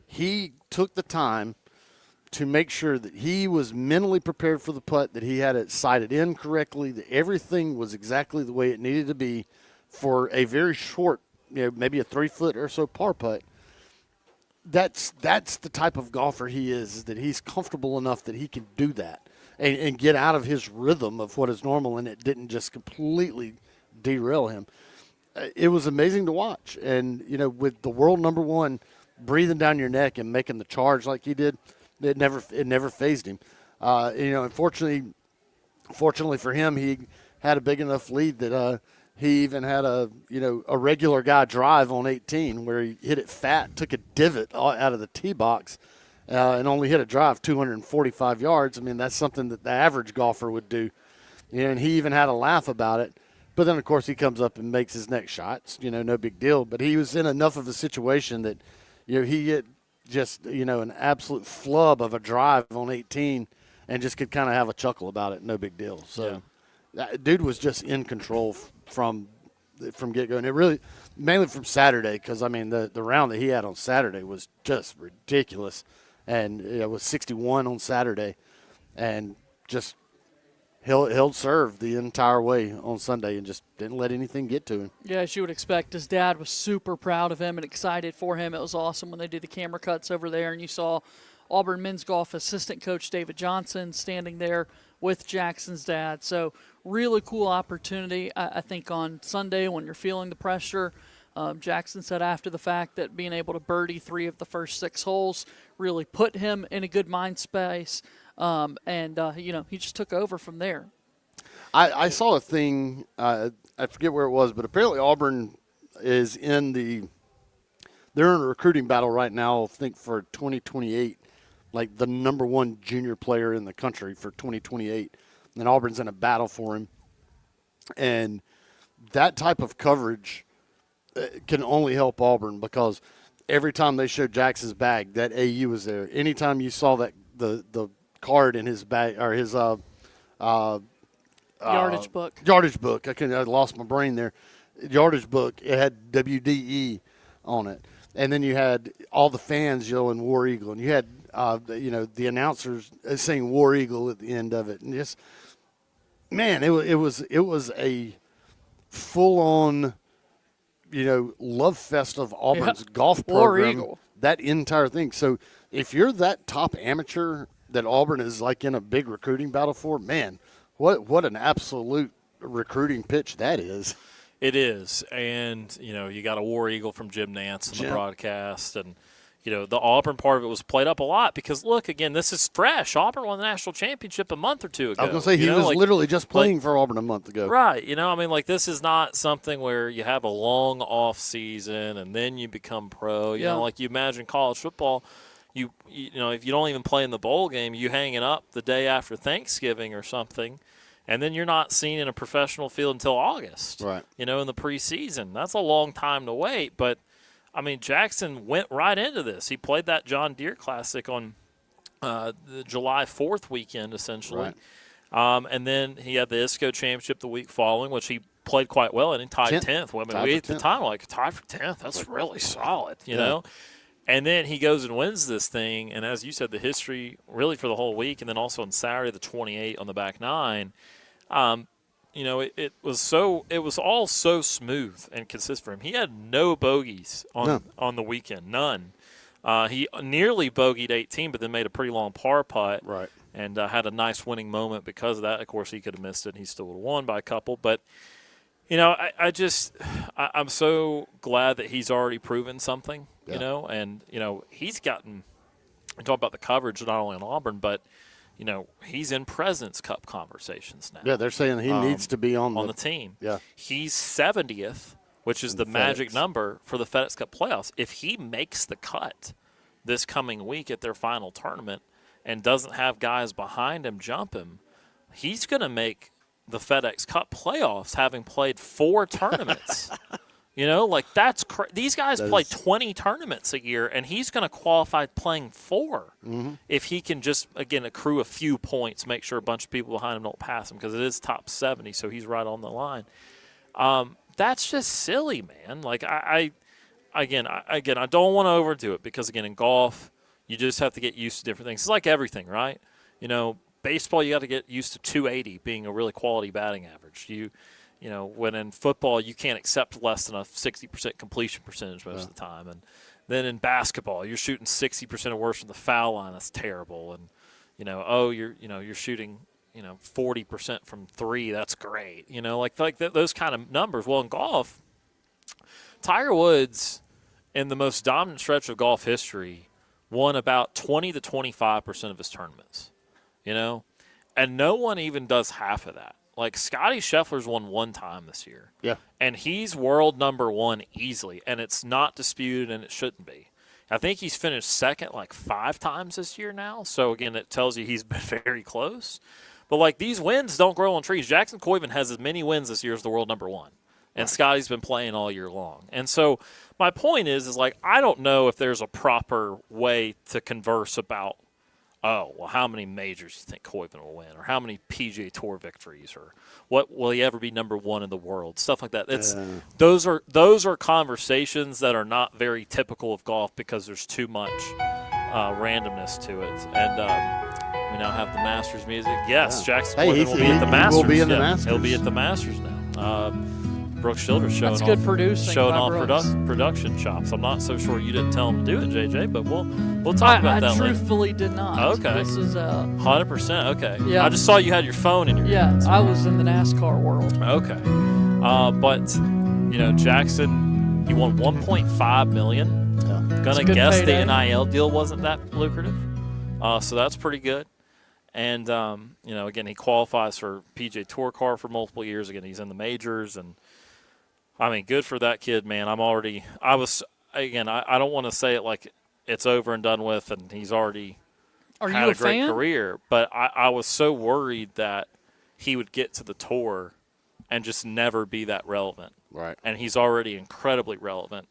He took the time to make sure that he was mentally prepared for the putt, that he had it sighted in correctly, that everything was exactly the way it needed to be for a very short, maybe a 3-foot or so par putt. That's the type of golfer he is that he's comfortable enough that he can do that and get out of his rhythm of what is normal, and it didn't just completely derail him. It was amazing to watch. And, with the world number 1 breathing down your neck and making the charge like he did, it never fazed him. Fortunately for him, he had a big enough lead that he even had a regular guy drive on 18 where he hit it fat, took a divot out of the tee box, and only hit a drive 245 yards. I mean, that's something that the average golfer would do. And he even had a laugh about it. But then, of course, he comes up and makes his next shots. No big deal. But he was in enough of a situation that, he hit just, an absolute flub of a drive on 18 and just could kind of have a chuckle about it. No big deal. So, that dude was just in control from get-go. And it really, mainly from Saturday, because, the round that he had on Saturday was just ridiculous. And it was 61 on Saturday, and just held serve the entire way on Sunday and just didn't let anything get to him. Yeah, as you would expect, his dad was super proud of him and excited for him. It was awesome when they did the camera cuts over there, and you saw Auburn men's golf assistant coach David Johnson standing there with Jackson's dad. So really cool opportunity, I think, on Sunday when you're feeling the pressure. Jackson said after the fact that being able to birdie 3 of the first 6 holes really put him in a good mind space. He just took over from there. I saw a thing, I forget where it was, but apparently Auburn is they're in a recruiting battle right now, I think, for 2028, like the number 1 junior player in the country for 2028. And Auburn's in a battle for him. And that type of coverage can only help Auburn, because every time they showed Jackson's bag, that AU was there. Anytime you saw that the card in his bag, or his yardage book. Yardage book. I lost my brain there. Yardage book. It had WDE on it, and then you had all the fans yelling War Eagle, and you had the announcers saying War Eagle at the end of it, and just man, it was a full on love fest of Auburn's golf program. War Eagle. That entire thing. So if you're that top amateur that Auburn is like in a big recruiting battle for, man, what an absolute recruiting pitch that is. It is. And, you got a War Eagle from Jim Nance in the broadcast. And, the Auburn part of it was played up a lot because, look, again, this is fresh. Auburn won the national championship a month or two ago. I was going to say, he was literally just playing for Auburn a month ago. Right. This is not something where you have a long off season and then you become pro. You know, like you imagine college football, if you don't even play in the bowl game, you hang it up the day after Thanksgiving or something. And then you're not seen in a professional field until August, right? In the preseason. That's a long time to wait. But, Jackson went right into this. He played that John Deere Classic on the July 4th weekend, essentially. Right. And then he had the ISCO Championship the week following, which he played quite well, and he tied 10th. We at the time were like, tied for 10th. That's really solid, you know? And then he goes and wins this thing, and as you said, the history really for the whole week, and then also on Saturday the 28 on the back nine, it was all so smooth and consistent for him. He had no bogeys on the weekend, none. He nearly bogeyed 18, but then made a pretty long par putt, right? And had a nice winning moment because of that. Of course, he could have missed it, and he still would have won by a couple, but. I'm so glad that he's already proven something, and, he's gotten – we talk about the coverage not only on Auburn, but, he's in President's Cup conversations now. Yeah, they're saying he needs to be on the team. Yeah. He's 70th, which is the magic number for the FedEx Cup playoffs. If he makes the cut this coming week at their final tournament and doesn't have guys behind him jump him, he's going to make – the FedEx Cup playoffs, having played 4 tournaments. That's these guys play 20 tournaments a year, and he's going to qualify playing 4 if he can just, again, accrue a few points, make sure a bunch of people behind him don't pass him, because it is top 70, so he's right on the line. That's just silly, man. I don't want to overdo it because, again, in golf, you just have to get used to different things. It's like everything, right? Baseball, you got to get used to 280 being a really quality batting average. When in football, you can't accept less than a 60% completion percentage most of the time. And then in basketball, you're shooting 60% or worse from the foul line. That's terrible. And you're shooting 40% from 3. That's great. Those kind of numbers. Well, in golf, Tiger Woods, in the most dominant stretch of golf history, won about 20 to 25% of his tournaments. And no one even does half of that. Like, Scotty Scheffler's won 1 time this year. Yeah. And he's world number 1 easily, and it's not disputed, and it shouldn't be. I think he's finished second 5 times this year now. So, again, it tells you he's been very close. But, these wins don't grow on trees. Jackson Coyven has as many wins this year as the world number 1. And Scotty's been playing all year long. And so my point is I don't know if there's a proper way to converse about, how many majors do you think Coyven will win, or how many PGA Tour victories, or what will he ever be number 1 in the world, stuff like that. Those are conversations that are not very typical of golf because there's too much randomness to it. And we now have the Masters music. Yes, Jackson Coyven will be at the Masters. Will be in the Masters. He'll be at the Masters now. Brooks Childers showing That's off, good producing showing by off Brooks. production chops. I'm not so sure you didn't tell him to do it, JJ, but we'll talk about that I later. truthfully did not. Okay. This is 100%. Okay. Yeah. I just saw you had your phone in your hands. I was in the NASCAR world. Okay. But Jackson, he won $1.5 million. Gonna guess payday. the NIL deal wasn't that lucrative. So that's pretty good. And again, he qualifies for PGA Tour car for multiple years. Again, he's in the majors, and I mean, good for that kid, man. I don't want to say it like it's over and done with, and he's already had a great career. But I was so worried that he would get to the tour and just never be that relevant. Right. And he's already incredibly relevant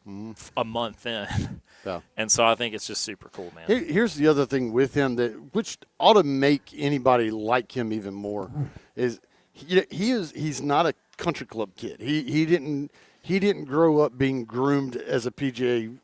a month in. Yeah. And so I think it's just super cool, man. Here's the other thing with him which ought to make anybody like him even more is he's not a country club kid. He didn't grow up being groomed as a PGA,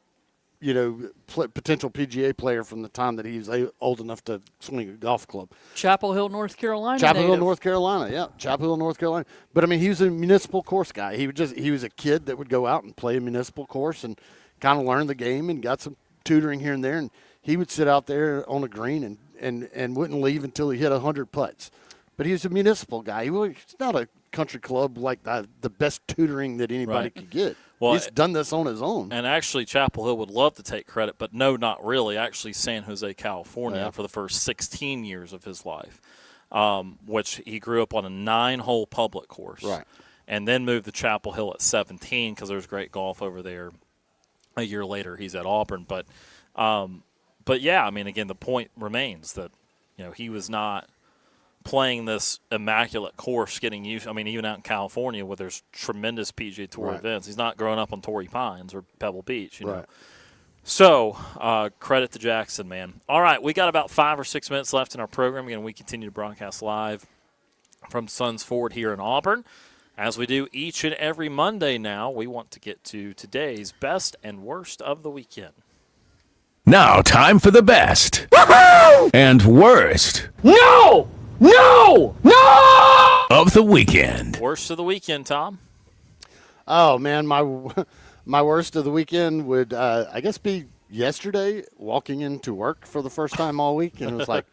potential PGA player from the time that he was old enough to swing a golf club. Chapel Hill, North Carolina. Chapel Hill, native. North Carolina. Yeah, Chapel Hill, North Carolina. But I mean, he was a municipal course guy. He was a kid that would go out and play a municipal course and kind of learn the game and got some tutoring here and there. And he would sit out there on a green and wouldn't leave until he hit 100 putts. But he was a municipal guy. He's not a country club like the best tutoring that anybody could get. Well, he's done this on his own. And actually, Chapel Hill would love to take credit, but no, not really. Actually, San Jose, California, for the first 16 years of his life, which he grew up on a 9-hole public course. Right. And then moved to Chapel Hill at 17 because there's great golf over there. A year later, he's at Auburn. But yeah, I mean, again, the point remains that, he was not playing this immaculate course, getting used. I mean, even out in California where there's tremendous PGA Tour events, he's not growing up on Torrey Pines or Pebble Beach, know. So, credit to Jackson, man. All right, we got about 5 or 6 minutes left in our program. Again, we continue to broadcast live from Suns Ford here in Auburn. As we do each and every Monday now, we want to get to today's best and worst of the weekend. Now, time for the best and worst No! of the weekend. Worst of the weekend, Tom? Oh, man, my worst of the weekend would, I guess, be yesterday walking into work for the first time all week. And it was like,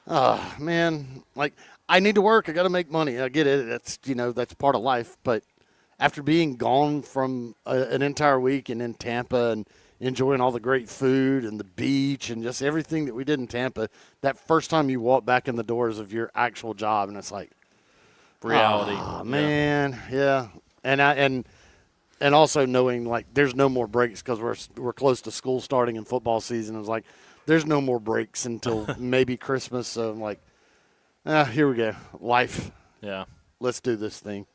oh, man, like, I need to work. I got to make money. I get it. That's part of life. But after being gone from an entire week and in Tampa and enjoying all the great food and the beach and just everything that we did in Tampa, that first time you walk back in the doors of your actual job and it's like reality. Oh, man, yeah. And also knowing like there's no more breaks because we're close to school starting and football season. It was like there's no more breaks until maybe Christmas. So I'm like, here we go. Life. Yeah. Let's do this thing.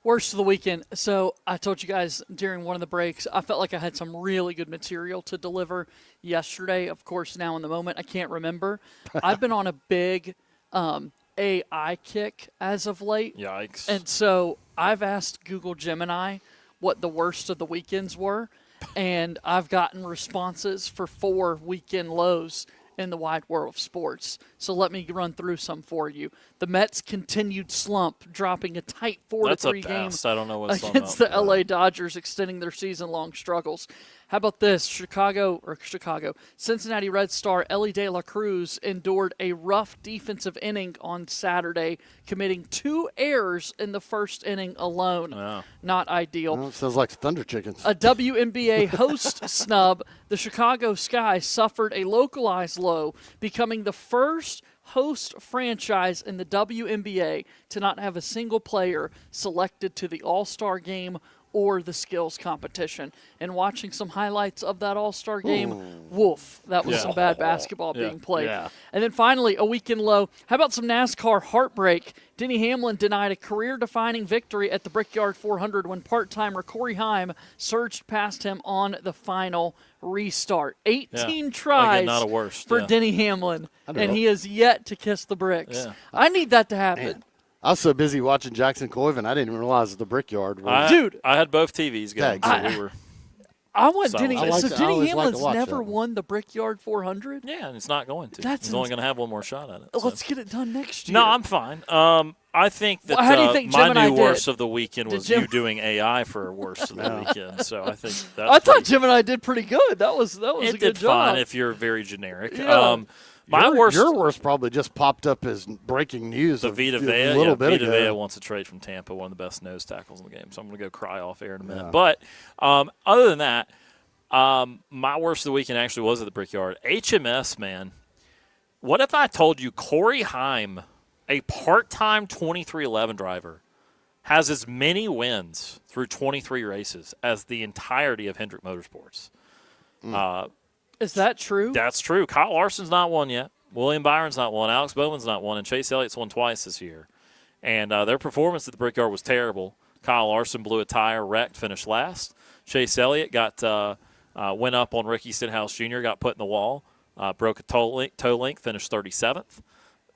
Worst of the weekend. So I told you guys during one of the breaks, I felt like I had some really good material to deliver yesterday. Of course, now in the moment, I can't remember. I've been on a big AI kick as of late. Yikes. And so I've asked Google Gemini what the worst of the weekends were, and I've gotten responses for 4 weekend lows in the wide world of sports. So let me run through some for you. The Mets' continued slump, dropping a tight 4-3 game I don't know what against the LA Dodgers, extending their season-long struggles. How about this? Cincinnati Red star Ellie De La Cruz endured a rough defensive inning on Saturday, committing 2 errors in the first inning alone. Wow. Not ideal. Well, sounds like Thunder Chickens. A WNBA host snub. The Chicago Sky suffered a localized low, becoming the first host franchise in the WNBA to not have a single player selected to the All-Star game or the skills competition. And watching some highlights of that All-Star game, woof, that was some bad basketball being played. Yeah. And then finally, a weekend low. How about some NASCAR heartbreak? Denny Hamlin denied a career-defining victory at the Brickyard 400 when part-timer Corey Haim surged past him on the final restart. 18 tries Again, not a worst. for Denny Hamlin, and he has yet to kiss the bricks. Yeah. I need that to happen. Man. I was so busy watching Jackson Coyven, I didn't even realize the Brickyard was. Dude, I had both TVs going. Yeah, So we were. I want Solid. Denny. I So Denny always like to Hamlin's watch never that. won the Brickyard 400. Yeah, and it's not going to. That's He's only going to have one more shot at it. Let's get it done next year. No, I'm fine. I think that how do you think my Gemini new did? worst of the weekend was Jim- you doing AI for worst of the weekend. So I think that's I thought Gemini did pretty good. That was a it good did job. fine if you're very generic. Yeah. Your worst probably just popped up as breaking news. The Vita Vea, a little bit Vita ago. Vea wants a trade from Tampa, one of the best nose tackles in the game. So I'm going to go cry off air in a minute. Yeah. But other than that, my worst of the weekend actually was at the Brickyard. HMS, man. What if I told you Corey Heim, a part-time 2311 driver, has as many wins through 23 races as the entirety of Hendrick Motorsports? Is that true? That's true. Kyle Larson's not won yet. William Byron's not won. Alex Bowman's not won. And Chase Elliott's won twice this year. And their performance at the Brickyard was terrible. Kyle Larson blew a tire, wrecked, finished last. Chase Elliott went up on Ricky Stenhouse Jr., got put in the wall, broke a toe link, finished 37th.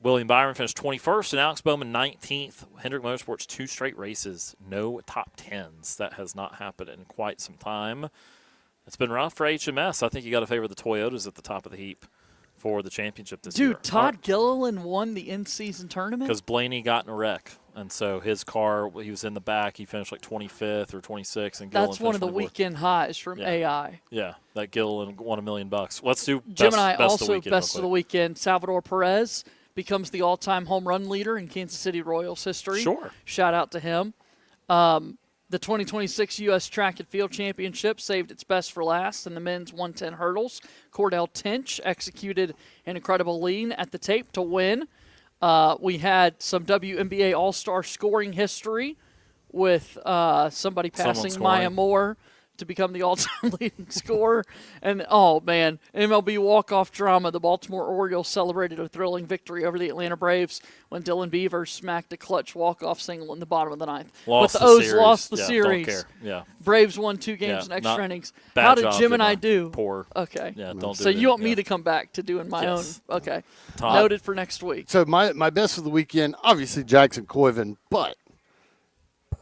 William Byron finished 21st, and Alex Bowman 19th. Hendrick Motorsports, 2 straight races, no top 10s. That has not happened in quite some time. It's been rough for HMS. I think you got to favor the Toyotas at the top of the heap for the championship this year. Dude, Todd Gilliland won the in-season tournament? Because Blaney got in a wreck, and so his car, he was in the back. He finished like 25th or 26th. And that's one of the weekend highs from AI. Yeah, that Gilliland won $1 million. Let's do Gemini best also of the best of the weekend. Salvador Perez becomes the all-time home run leader in Kansas City Royals history. Sure. Shout out to him. The 2026 U.S. Track and Field Championship saved its best for last in the men's 110 hurdles. Cordell Tinch executed an incredible lean at the tape to win. We had some WNBA All-Star scoring history with somebody passing Maya Moore to become the all-time leading scorer. And, oh, man, MLB walk-off drama. The Baltimore Orioles celebrated a thrilling victory over the Atlanta Braves when Dylan Beavers smacked a clutch walk-off single in the bottom of the ninth. But the O's lost the series. Don't care. Yeah. Braves won 2 games in extra innings. Bad How did job, Gemini do? Poor. Okay. Yeah, don't do so it. you want me to come back to doing my own? Okay. Todd. Noted for next week. So my best of the weekend, obviously Jackson Coyven, but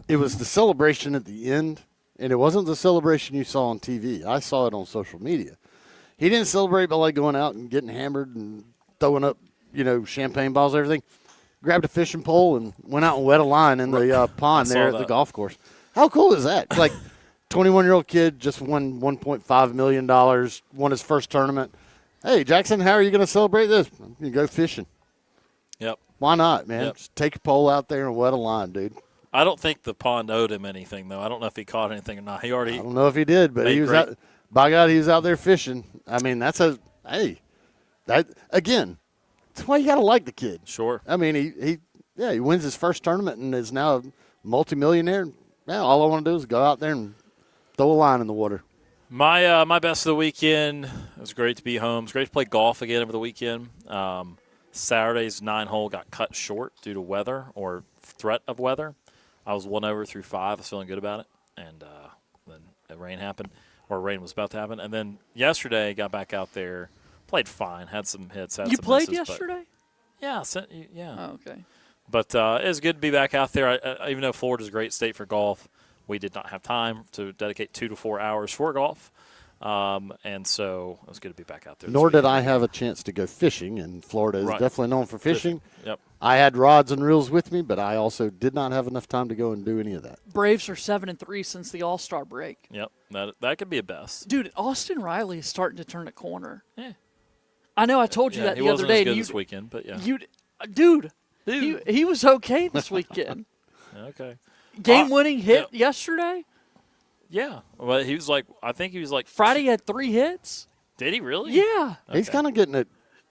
it was the celebration at the end. And it wasn't the celebration you saw on TV. I saw it on social media. He didn't celebrate by like going out and getting hammered and throwing up, champagne bottles and everything. Grabbed a fishing pole and went out and wet a line in the pond there at the golf course. How cool is that? Like, 21-year-old kid just won $1.5 million, won his first tournament. Hey, Jackson, how are you going to celebrate this? You go fishing. Yep. Why not, man? Yep. Just take your pole out there and wet a line, dude. I don't think the pond owed him anything, though. I don't know if he caught anything or not. I don't know if he did, but he was out. By God, he was out there fishing. I mean, that's why you got to like the kid. Sure. I mean, he wins his first tournament and is now a multimillionaire. Yeah, all I want to do is go out there and throw a line in the water. My best of the weekend, it was great to be home. It was great to play golf again over the weekend. Saturday's 9-hole got cut short due to weather or threat of weather. I was 1 over through 5. I was feeling good about it. And then the rain happened, or rain was about to happen. And then yesterday, got back out there, played fine, had some hits. You played yesterday? Yeah. Oh, okay. But it was good to be back out there. Even though Florida's a great state for golf, we did not have time to dedicate 2 to 4 hours for golf. And so it was good to be back out there. Nor did I have a chance to go fishing, and Florida is definitely known for fishing. Yep. I had rods and reels with me, but I also did not have enough time to go and do any of that. Braves are 7-3 since the All-Star break. Yep, that could be a best. Dude, Austin Riley is starting to turn a corner. Yeah. I know I told you that the other day. He wasn't as good this weekend, but yeah. Dude. He was okay this weekend. Okay. Game-winning hit yesterday? Yeah. Well, I think he was like. Friday had 3 hits? Did he really? Yeah. Okay. He's kind of getting it,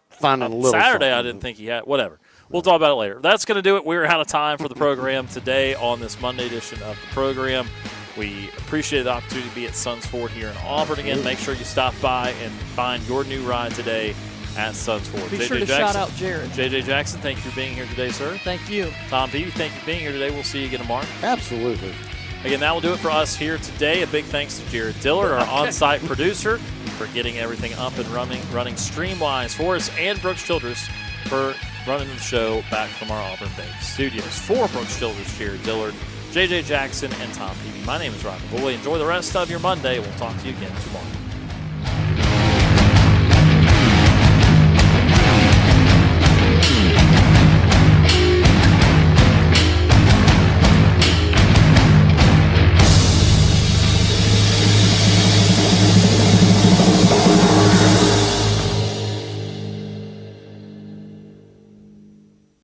finding a little Saturday, something. I didn't think he had. Whatever. We'll talk about it later. That's going to do it. We're out of time for the program today on this Monday edition of the program. We appreciate the opportunity to be at Suns Ford here in Auburn again. Make sure you stop by and find your new ride today at Suns Ford. Be sure to shout out Jared. JJ Jackson, thank you for being here today, sir. Thank you. Tom Peavy, thank you for being here today. We'll see you again tomorrow. Absolutely. Again, that will do it for us here today. A big thanks to Jared Dillard, our on-site producer, for getting everything up and running streamlines for us, and Brooks Childress for running the show back from our Auburn-based studios. For Brooks Childress, Jared Dillard, JJ Jackson, and Tom Peavy. My name is Ryan Boy. Enjoy the rest of your Monday. We'll talk to you again tomorrow.